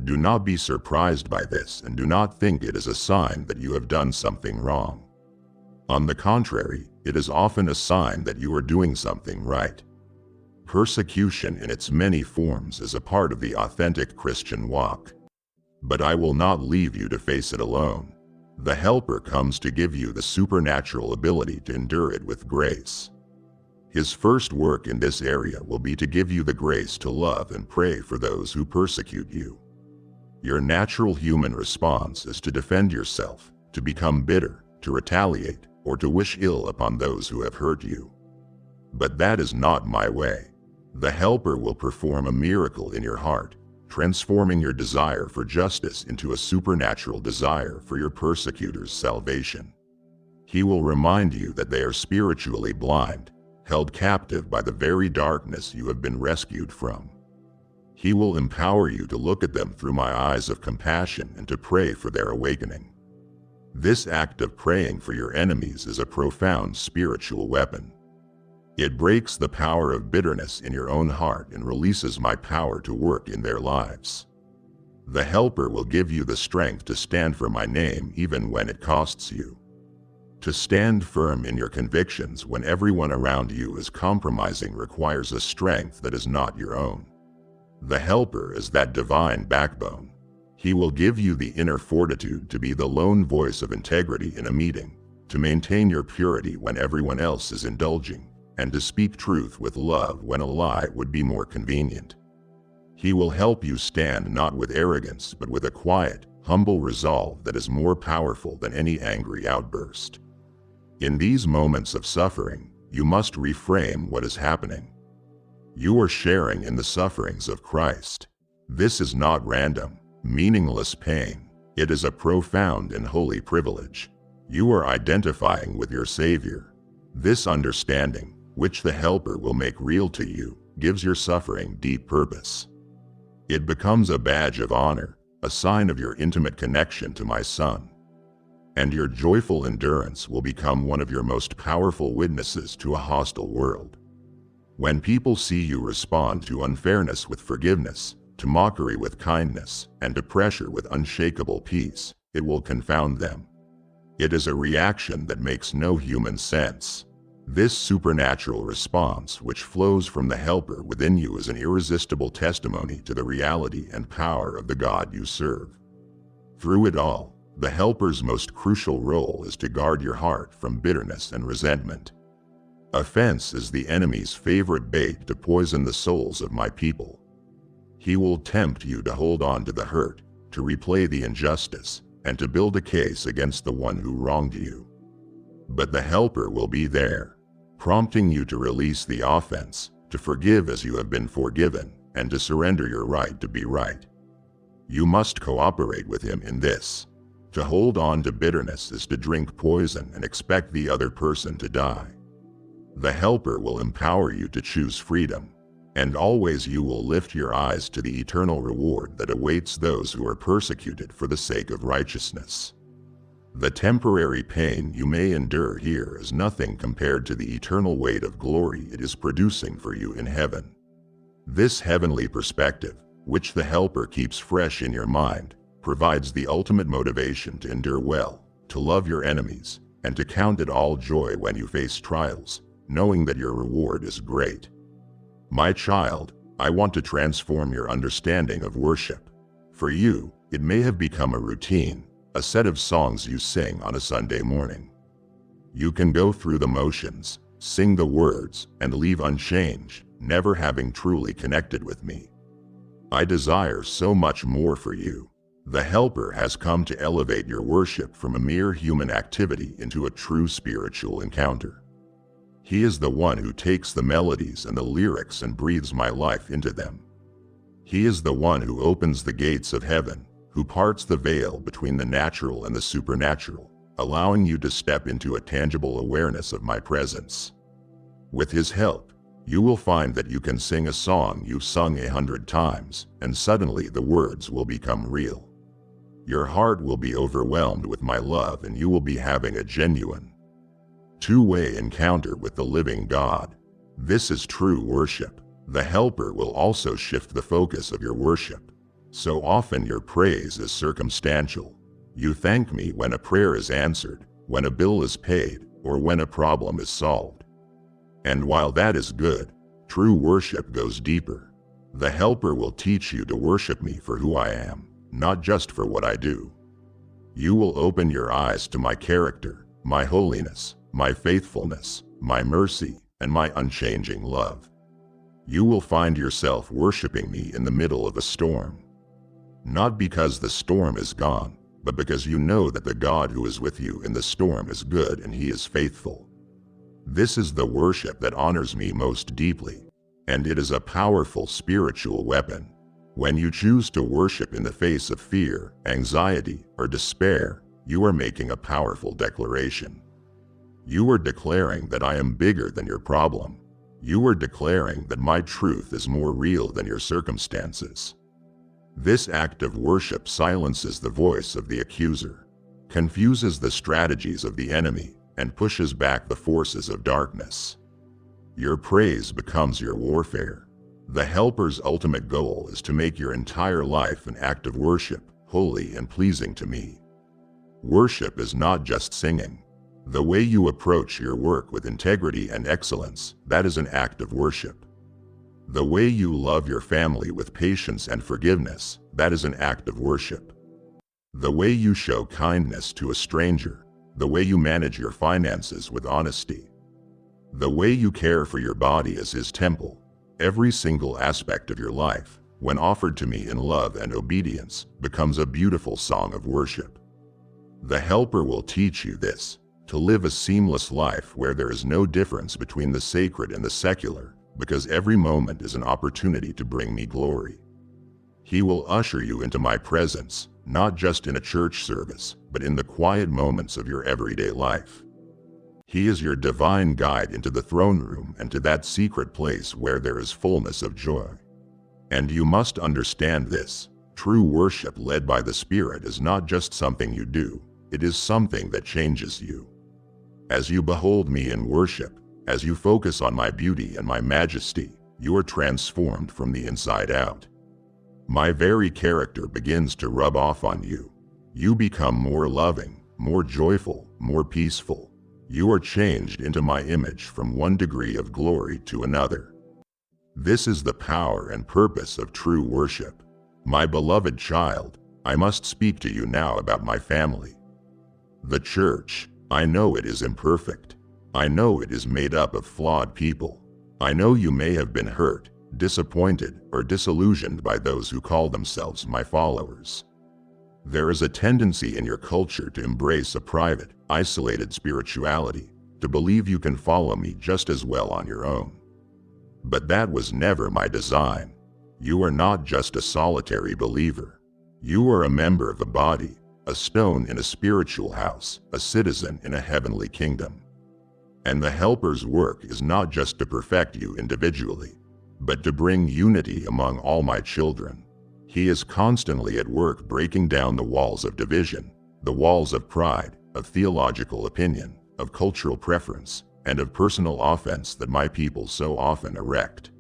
Do not be surprised by this, and do not think it is a sign that you have done something wrong. On the contrary, it is often a sign that you are doing something right. Persecution in its many forms is a part of the authentic Christian walk. But I will not leave you to face it alone. The Helper comes to give you the supernatural ability to endure it with grace. His first work in this area will be to give you the grace to love and pray for those who persecute you. Your natural human response is to defend yourself, to become bitter, to retaliate, or to wish ill upon those who have hurt you. But that is not my way. The Helper will perform a miracle in your heart, transforming your desire for justice into a supernatural desire for your persecutors' salvation. He will remind you that they are spiritually blind, held captive by the very darkness you have been rescued from. He will empower you to look at them through my eyes of compassion and to pray for their awakening. This act of praying for your enemies is a profound spiritual weapon. It breaks the power of bitterness in your own heart and releases my power to work in their lives. The Helper will give you the strength to stand for my name even when it costs you. To stand firm in your convictions when everyone around you is compromising requires a strength that is not your own. The Helper is that divine backbone. He will give you the inner fortitude to be the lone voice of integrity in a meeting, to maintain your purity when everyone else is indulging, and to speak truth with love when a lie would be more convenient. He will help you stand not with arrogance but with a quiet, humble resolve that is more powerful than any angry outburst. In these moments of suffering, you must reframe what is happening. You are sharing in the sufferings of Christ. This is not random, meaningless pain. It is a profound and holy privilege. You are identifying with your Savior. This understanding, which the Helper will make real to you, gives your suffering deep purpose. It becomes a badge of honor, a sign of your intimate connection to my Son. And your joyful endurance will become one of your most powerful witnesses to a hostile world. When people see you respond to unfairness with forgiveness, to mockery with kindness, and to pressure with unshakable peace, it will confound them. It is a reaction that makes no human sense. This supernatural response, which flows from the Helper within you, is an irresistible testimony to the reality and power of the God you serve. Through it all, the Helper's most crucial role is to guard your heart from bitterness and resentment. Offense is the enemy's favorite bait to poison the souls of my people. He will tempt you to hold on to the hurt, to replay the injustice, and to build a case against the one who wronged you. But the Helper will be there, prompting you to release the offense, to forgive as you have been forgiven, and to surrender your right to be right. You must cooperate with him in this. To hold on to bitterness is to drink poison and expect the other person to die. The Helper will empower you to choose freedom, and always you will lift your eyes to the eternal reward that awaits those who are persecuted for the sake of righteousness. The temporary pain you may endure here is nothing compared to the eternal weight of glory it is producing for you in heaven. This heavenly perspective, which the Helper keeps fresh in your mind, provides the ultimate motivation to endure well, to love your enemies, and to count it all joy when you face trials, knowing that your reward is great. My child, I want to transform your understanding of worship. For you, it may have become a routine, a set of songs you sing on a Sunday morning. You can go through the motions, sing the words, and leave unchanged, never having truly connected with me. I desire so much more for you. The Helper has come to elevate your worship from a mere human activity into a true spiritual encounter. He is the one who takes the melodies and the lyrics and breathes my life into them. He is the one who opens the gates of heaven, who parts the veil between the natural and the supernatural, allowing you to step into a tangible awareness of my presence. With his help, you will find that you can sing a song you've sung 100 times, and suddenly the words will become real. Your heart will be overwhelmed with my love, and you will be having a genuine, two-way encounter with the living God. This is true worship. The Helper will also shift the focus of your worship. So often your praise is circumstantial. You thank me when a prayer is answered, when a bill is paid, or when a problem is solved. And while that is good, true worship goes deeper. The Helper will teach you to worship me for who I am, not just for what I do. You will open your eyes to my character, my holiness, my faithfulness, my mercy, and my unchanging love. You will find yourself worshiping me in the middle of a storm. Not because the storm is gone, but because you know that the God who is with you in the storm is good and he is faithful. This is the worship that honors me most deeply, and it is a powerful spiritual weapon. When you choose to worship in the face of fear, anxiety, or despair, you are making a powerful declaration. You are declaring that I am bigger than your problem. You are declaring that my truth is more real than your circumstances. This act of worship silences the voice of the accuser, confuses the strategies of the enemy, and pushes back the forces of darkness. Your praise becomes your warfare. The Helper's ultimate goal is to make your entire life an act of worship, holy and pleasing to me. Worship is not just singing. The way you approach your work with integrity and excellence, that is an act of worship. The way you love your family with patience and forgiveness, that is an act of worship. The way you show kindness to a stranger, the way you manage your finances with honesty, the way you care for your body as his temple, every single aspect of your life, when offered to me in love and obedience, becomes a beautiful song of worship. The Helper will teach you this, to live a seamless life where there is no difference between the sacred and the secular, because every moment is an opportunity to bring me glory. He will usher you into my presence, not just in a church service, but in the quiet moments of your everyday life. He is your divine guide into the throne room and to that secret place where there is fullness of joy. And you must understand this. True worship led by the Spirit is not just something you do, it is something that changes you. As you behold me in worship, as you focus on my beauty and my majesty, you are transformed from the inside out. My very character begins to rub off on you. You become more loving, more joyful, more peaceful. You are changed into my image from one degree of glory to another. This is the power and purpose of true worship. My beloved child, I must speak to you now about my family. The church, I know it is imperfect. I know it is made up of flawed people. I know you may have been hurt, disappointed, or disillusioned by those who call themselves my followers. There is a tendency in your culture to embrace a private, isolated spirituality, to believe you can follow me just as well on your own. But that was never my design. You are not just a solitary believer. You are a member of a body, a stone in a spiritual house, a citizen in a heavenly kingdom. And the Helper's work is not just to perfect you individually, but to bring unity among all my children. He is constantly at work breaking down the walls of division, the walls of pride, of theological opinion, of cultural preference, and of personal offense that my people so often erect.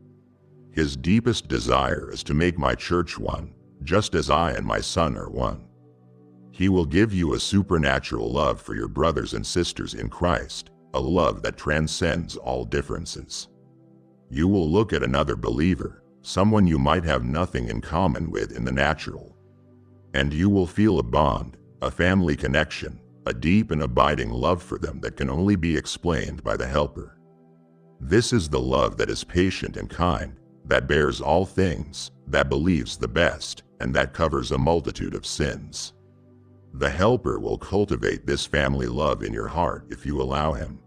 His deepest desire is to make my church one, just as I and my Son are one. He will give you a supernatural love for your brothers and sisters in Christ, a love that transcends all differences. You will look at another believer, someone you might have nothing in common with in the natural, and you will feel a bond, a family connection, a deep and abiding love for them that can only be explained by the Helper. This is the love that is patient and kind, that bears all things, that believes the best, and that covers a multitude of sins. The Helper will cultivate this family love in your heart if you allow him.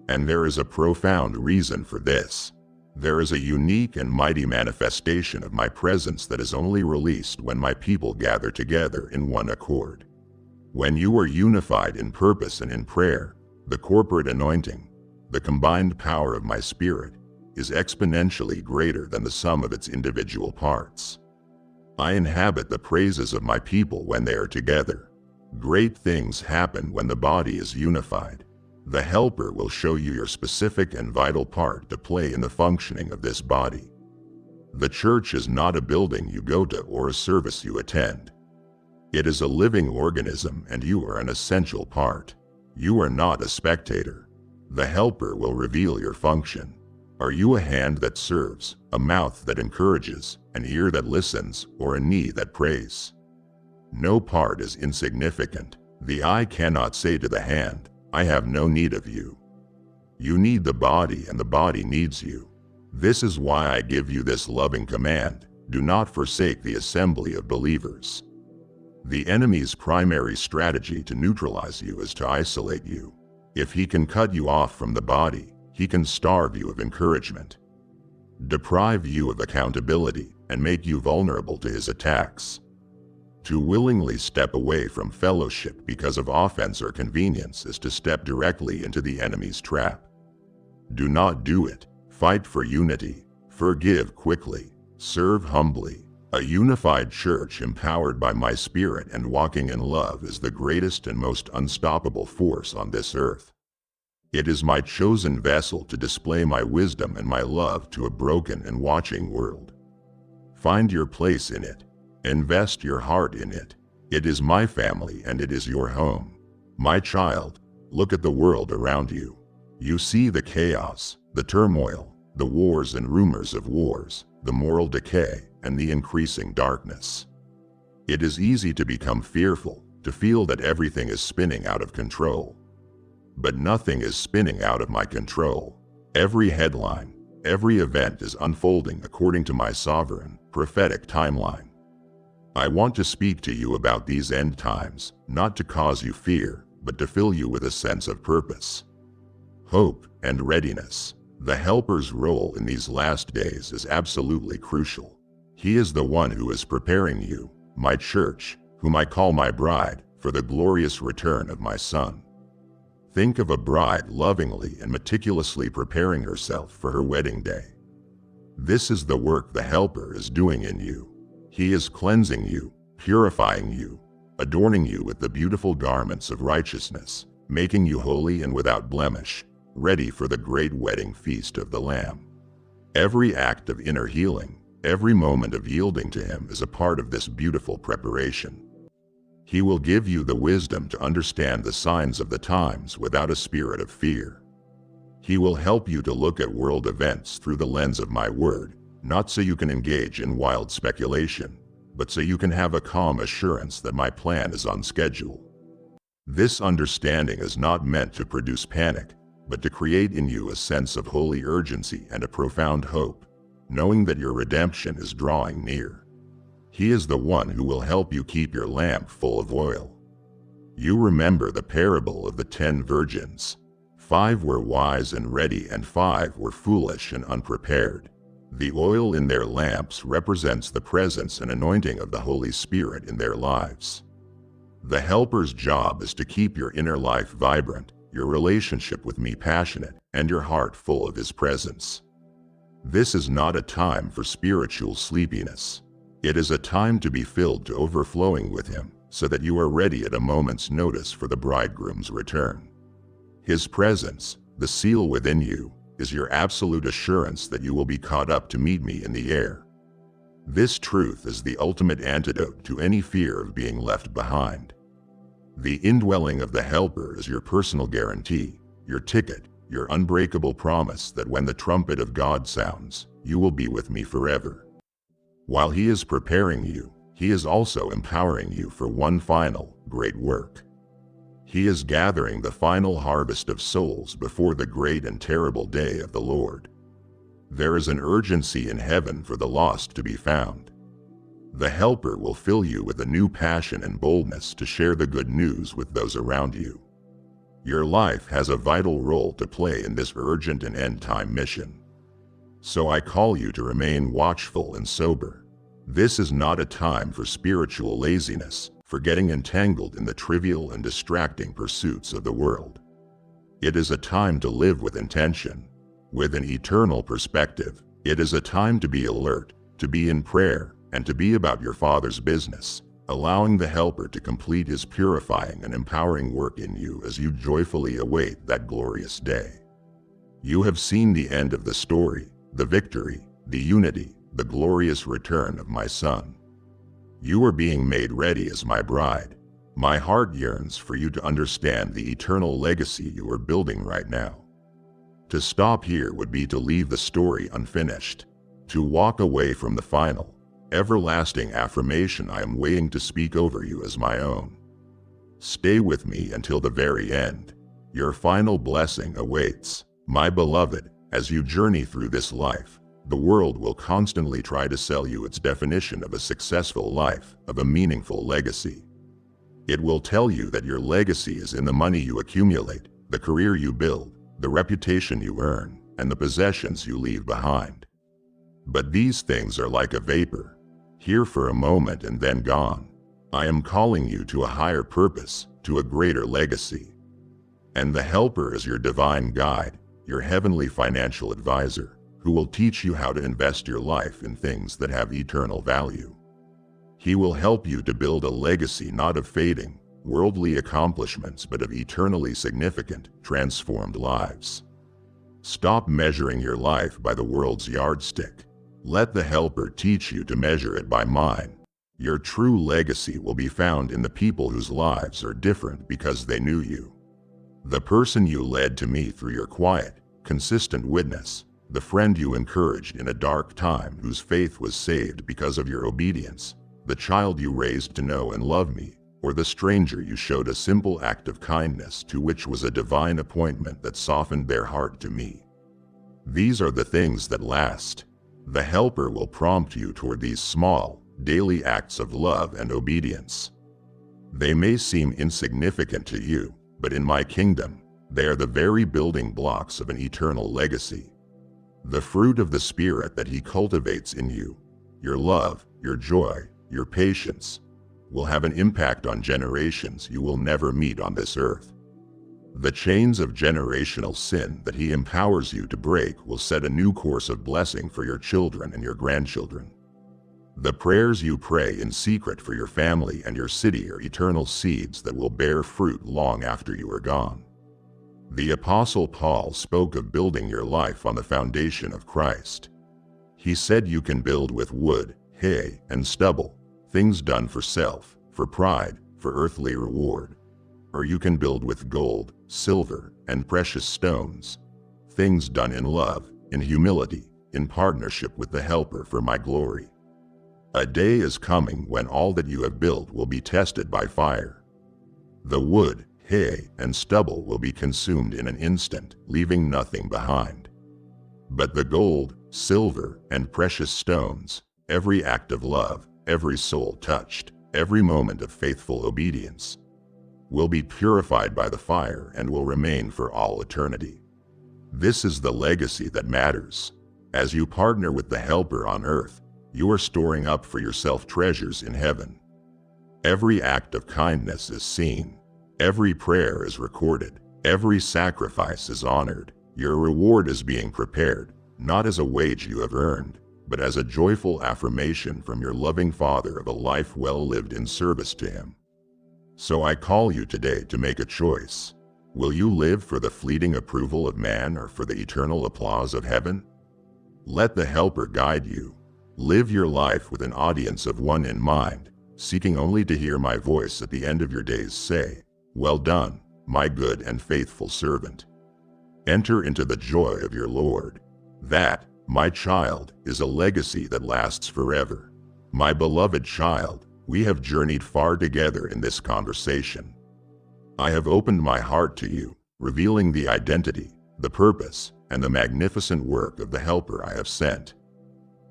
And there is a profound reason for this. There is a unique and mighty manifestation of my presence that is only released when my people gather together in one accord. When you are unified in purpose and in prayer, the corporate anointing, the combined power of my Spirit, is exponentially greater than the sum of its individual parts. I inhabit the praises of my people when they are together. Great things happen when the body is unified. The Helper will show you your specific and vital part to play in the functioning of this body. The church is not a building you go to or a service you attend. It is a living organism, and you are an essential part. You are not a spectator. The Helper will reveal your function. Are you a hand that serves, a mouth that encourages, an ear that listens, or a knee that prays? No part is insignificant. The eye cannot say to the hand, I have no need of you. You need the body, and the body needs you. This is why I give you this loving command: do not forsake the assembly of believers. The enemy's primary strategy to neutralize you is to isolate you. If he can cut you off from the body, he can starve you of encouragement, deprive you of accountability, and make you vulnerable to his attacks. To willingly step away from fellowship because of offense or convenience is to step directly into the enemy's trap. Do not do it. Fight for unity. Forgive quickly. Serve humbly. A unified church empowered by my Spirit and walking in love is the greatest and most unstoppable force on this earth. It is my chosen vessel to display my wisdom and my love to a broken and watching world. Find your place in it. Invest your heart in it. It is my family, and it is your home. My child, look at the world around you. You see the chaos, the turmoil, the wars and rumors of wars, the moral decay, and the increasing darkness. It is easy to become fearful, to feel that everything is spinning out of control. But nothing is spinning out of my control. Every headline, every event is unfolding according to my sovereign, prophetic timeline. I want to speak to you about these end times, not to cause you fear, but to fill you with a sense of purpose, hope, and readiness. The Helper's role in these last days is absolutely crucial. He is the one who is preparing you, my church, whom I call my bride, for the glorious return of my Son. Think of a bride lovingly and meticulously preparing herself for her wedding day. This is the work the Helper is doing in you. He is cleansing you, purifying you, adorning you with the beautiful garments of righteousness, making you holy and without blemish, ready for the great wedding feast of the Lamb. Every act of inner healing, every moment of yielding to Him is a part of this beautiful preparation. He will give you the wisdom to understand the signs of the times without a spirit of fear. He will help you to look at world events through the lens of my word, not so you can engage in wild speculation, but so you can have a calm assurance that my plan is on schedule. This understanding is not meant to produce panic, but to create in you a sense of holy urgency and a profound hope, knowing that your redemption is drawing near. He is the one who will help you keep your lamp full of oil. You remember the parable of the 10 virgins. 5 were wise and ready, and 5 were foolish and unprepared. The oil in their lamps represents the presence and anointing of the Holy Spirit in their lives. The Helper's job is to keep your inner life vibrant, your relationship with me passionate, and your heart full of His presence. This is not a time for spiritual sleepiness. It is a time to be filled to overflowing with Him, so that you are ready at a moment's notice for the bridegroom's return. His presence, the seal within you, is your absolute assurance that you will be caught up to meet me in the air. This truth is the ultimate antidote to any fear of being left behind. The indwelling of the Helper is your personal guarantee, your ticket, your unbreakable promise that when the trumpet of God sounds, you will be with me forever. While He is preparing you, He is also empowering you for one final, great work. He is gathering the final harvest of souls before the great and terrible day of the Lord. There is an urgency in heaven for the lost to be found. The Helper will fill you with a new passion and boldness to share the good news with those around you. Your life has a vital role to play in this urgent and end-time mission. So I call you to remain watchful and sober. This is not a time for spiritual laziness, for getting entangled in the trivial and distracting pursuits of the world. It is a time to live with intention, with an eternal perspective. It is a time to be alert, to be in prayer, and to be about your Father's business, allowing the Helper to complete His purifying and empowering work in you as you joyfully await that glorious day. You have seen the end of the story, the victory, the unity, the glorious return of my Son. You are being made ready as my bride. My heart yearns for you to understand the eternal legacy you are building right now. To stop here would be to leave the story unfinished, to walk away from the final, everlasting affirmation I am waiting to speak over you as my own. Stay with me until the very end. Your final blessing awaits. My beloved, as you journey through this life, the world will constantly try to sell you its definition of a successful life, of a meaningful legacy. It will tell you that your legacy is in the money you accumulate, the career you build, the reputation you earn, and the possessions you leave behind. But these things are like a vapor, here for a moment and then gone. I am calling you to a higher purpose, to a greater legacy. And the Helper is your divine guide, your heavenly financial advisor, who will teach you how to invest your life in things that have eternal value. He will help you to build a legacy not of fading, worldly accomplishments but of eternally significant, transformed lives. Stop measuring your life by the world's yardstick. Let the Helper teach you to measure it by mine. Your true legacy will be found in the people whose lives are different because they knew you. The person you led to me through your quiet, consistent witness, the friend you encouraged in a dark time whose faith was saved because of your obedience, the child you raised to know and love me, or the stranger you showed a simple act of kindness to which was a divine appointment that softened their heart to me. These are the things that last. The Helper will prompt you toward these small, daily acts of love and obedience. They may seem insignificant to you, but in my kingdom, they are the very building blocks of an eternal legacy. The fruit of the Spirit that He cultivates in you, your love, your joy, your patience, will have an impact on generations you will never meet on this earth. The chains of generational sin that He empowers you to break will set a new course of blessing for your children and your grandchildren. The prayers you pray in secret for your family and your city are eternal seeds that will bear fruit long after you are gone. The Apostle Paul spoke of building your life on the foundation of Christ. He said you can build with wood, hay, and stubble, things done for self, for pride, for earthly reward. Or you can build with gold, silver, and precious stones, things done in love, in humility, in partnership with the Helper for my glory. A day is coming when all that you have built will be tested by fire. The wood, hay, and stubble will be consumed in an instant, leaving nothing behind. But the gold, silver, and precious stones, every act of love, every soul touched, every moment of faithful obedience, will be purified by the fire and will remain for all eternity. This is the legacy that matters. As you partner with the Helper on earth, you are storing up for yourself treasures in heaven. Every act of kindness is seen. Every prayer is recorded. Every sacrifice is honored. Your reward is being prepared, not as a wage you have earned, but as a joyful affirmation from your loving Father of a life well lived in service to Him. So I call you today to make a choice. Will you live for the fleeting approval of man or for the eternal applause of heaven? Let the Helper guide you. Live your life with an audience of one in mind, seeking only to hear my voice at the end of your days say, "Well done, my good and faithful servant." Enter into the joy of your Lord. That, my child, is a legacy that lasts forever. My beloved child, we have journeyed far together in this conversation. I have opened my heart to you, revealing the identity, the purpose, and the magnificent work of the Helper I have sent.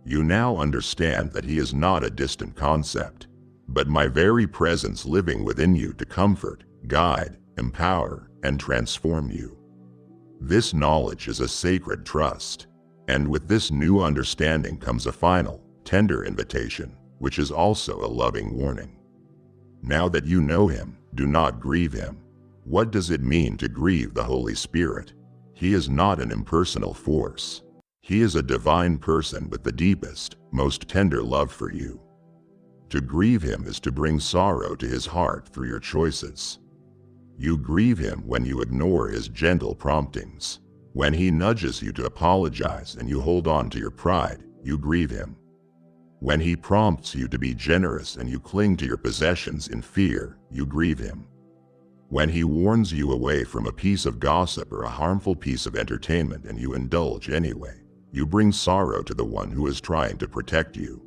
You now understand that he is not a distant concept, but my very presence living within you to comfort, guide, empower, and transform you. This knowledge is a sacred trust, and with this new understanding comes a final, tender invitation, which is also a loving warning. Now that you know him, do not grieve him. What does it mean to grieve the Holy Spirit? He is not an impersonal force. He is a divine person with the deepest, most tender love for you. To grieve him is to bring sorrow to his heart through your choices. You grieve him when you ignore his gentle promptings. When he nudges you to apologize and you hold on to your pride, you grieve him. When he prompts you to be generous and you cling to your possessions in fear, you grieve him. When he warns you away from a piece of gossip or a harmful piece of entertainment and you indulge anyway, you bring sorrow to the one who is trying to protect you.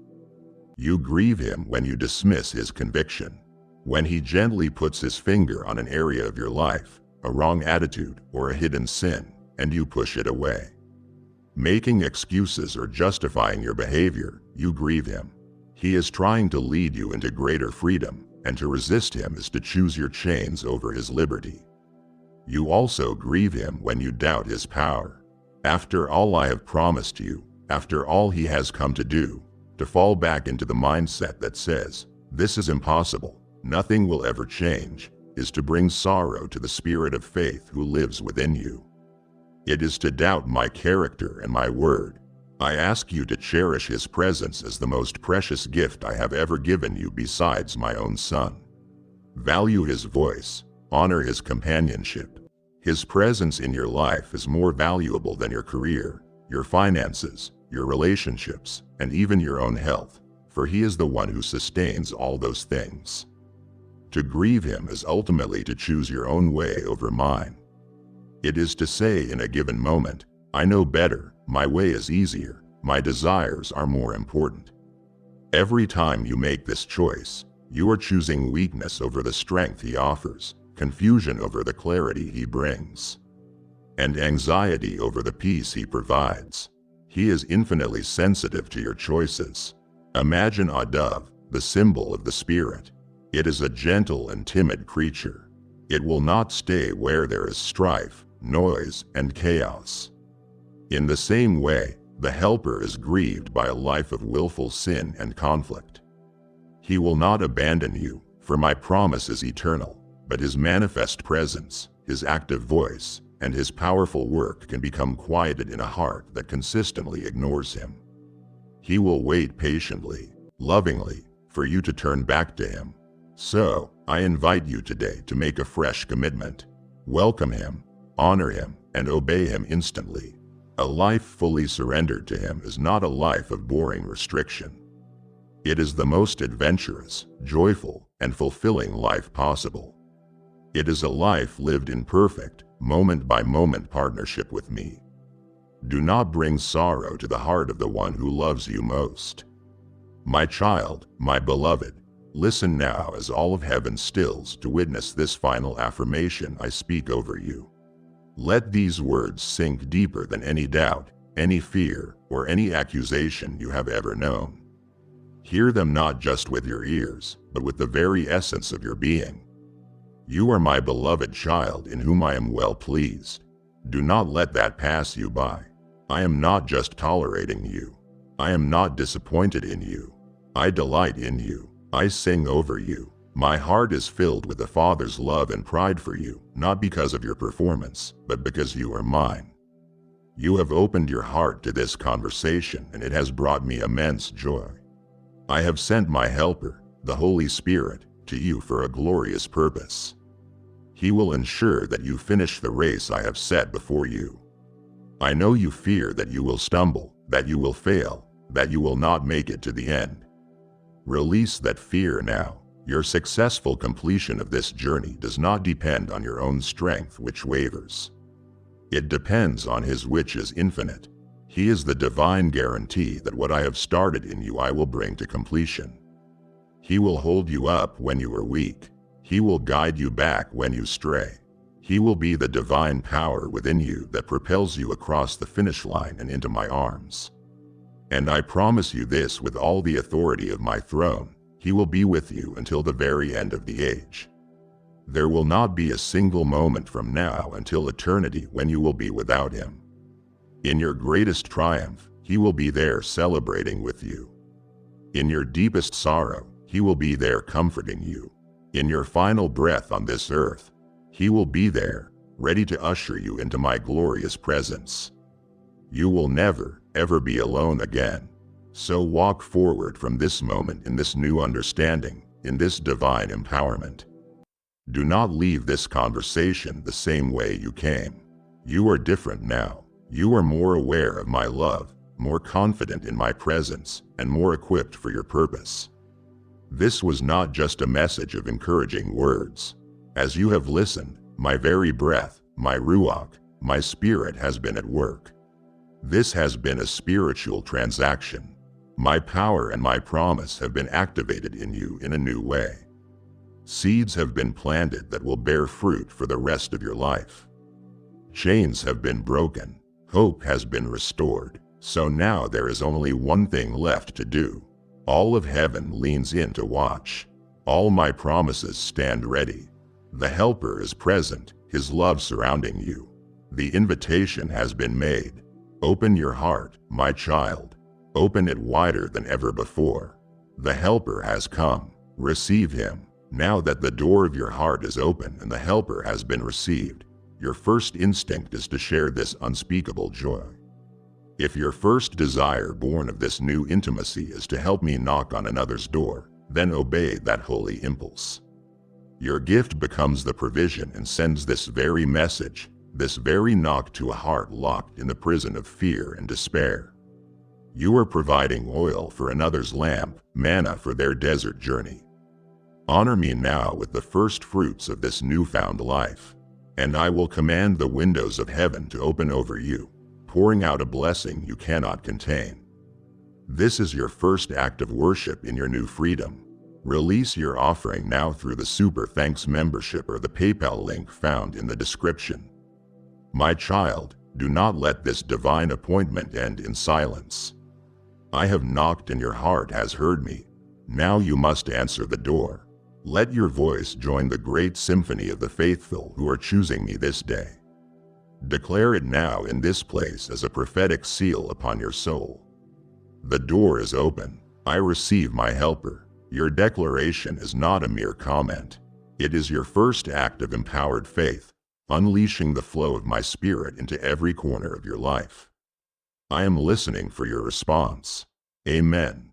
You grieve him when you dismiss his conviction. When he gently puts his finger on an area of your life, a wrong attitude or a hidden sin, and you push it away. Making excuses or justifying your behavior, you grieve him. He is trying to lead you into greater freedom, and to resist him is to choose your chains over his liberty. You also grieve him when you doubt his power. After all I have promised you, after all he has come to do, to fall back into the mindset that says, "This is impossible, nothing will ever change," is to bring sorrow to the spirit of faith who lives within you. It is to doubt my character and my word. I ask you to cherish his presence as the most precious gift I have ever given you besides my own son. Value his voice, honor his companionship. His presence in your life is more valuable than your career, your finances, your relationships, and even your own health, for he is the one who sustains all those things. To grieve him is ultimately to choose your own way over mine. It is to say in a given moment, "I know better, my way is easier, my desires are more important." Every time you make this choice, you are choosing weakness over the strength he offers, confusion over the clarity he brings, and anxiety over the peace he provides. He is infinitely sensitive to your choices. Imagine a dove, the symbol of the Spirit. It is a gentle and timid creature. It will not stay where there is strife, noise, and chaos. In the same way, the Helper is grieved by a life of willful sin and conflict. He will not abandon you, for my promise is eternal, but his manifest presence, his active voice, and his powerful work can become quieted in a heart that consistently ignores him. He will wait patiently, lovingly, for you to turn back to him. So, I invite you today to make a fresh commitment. Welcome him, honor him, and obey him instantly. A life fully surrendered to him is not a life of boring restriction. It is the most adventurous, joyful, and fulfilling life possible. It is a life lived in perfect, moment-by-moment partnership with me. Do not bring sorrow to the heart of the one who loves you most. My child, my beloved, listen now as all of heaven stills to witness this final affirmation I speak over you. Let these words sink deeper than any doubt, any fear, or any accusation you have ever known. Hear them not just with your ears, but with the very essence of your being. You are my beloved child in whom I am well pleased. Do not let that pass you by. I am not just tolerating you. I am not disappointed in you. I delight in you. I sing over you. My heart is filled with the Father's love and pride for you, not because of your performance, but because you are mine. You have opened your heart to this conversation, and it has brought me immense joy. I have sent my Helper, the Holy Spirit, to you for a glorious purpose. He will ensure that you finish the race I have set before you. I know you fear that you will stumble, that you will fail, that you will not make it to the end. Release that fear now. Your successful completion of this journey does not depend on your own strength, which wavers. It depends on His which is infinite. He is the divine guarantee that what I have started in you I will bring to completion. He will hold you up when you are weak. He will guide you back when you stray. He will be the divine power within you that propels you across the finish line and into my arms. And I promise you this with all the authority of my throne, He will be with you until the very end of the age. There will not be a single moment from now until eternity when you will be without Him. In your greatest triumph, He will be there celebrating with you. In your deepest sorrow, He will be there comforting you. In your final breath on this earth, He will be there, ready to usher you into my glorious presence. You will never, ever be alone again. So walk forward from this moment in this new understanding, in this divine empowerment. Do not leave this conversation the same way you came. You are different now. You are more aware of my love, more confident in my presence, and more equipped for your purpose. This was not just a message of encouraging words. As you have listened, my very breath, my ruach, my spirit has been at work. This has been a spiritual transaction. My power and my promise have been activated in you in a new way. Seeds have been planted that will bear fruit for the rest of your life. Chains have been broken. Hope has been restored. So now there is only one thing left to do. All of heaven leans in to watch. All my promises stand ready. The Helper is present, His love surrounding you. The invitation has been made. Open your heart, my child. Open it wider than ever before. The Helper has come. Receive Him. Now that the door of your heart is open and the Helper has been received, your first instinct is to share this unspeakable joy. If your first desire born of this new intimacy is to help me knock on another's door, then obey that holy impulse. Your gift becomes the provision and sends this very message, this very knock to a heart locked in the prison of fear and despair. You are providing oil for another's lamp, manna for their desert journey. Honor me now with the first fruits of this newfound life, and I will command the windows of heaven to open over you, pouring out a blessing you cannot contain. This is your first act of worship in your new freedom. Release your offering now through the Super Thanks membership or the PayPal link found in the description. My child, do not let this divine appointment end in silence. I have knocked and your heart has heard me. Now you must answer the door. Let your voice join the great symphony of the faithful who are choosing me this day. Declare it now in this place as a prophetic seal upon your soul. The door is open. I receive my Helper. Your declaration is not a mere comment. It is your first act of empowered faith, unleashing the flow of my Spirit into every corner of your life. I am listening for your response. Amen.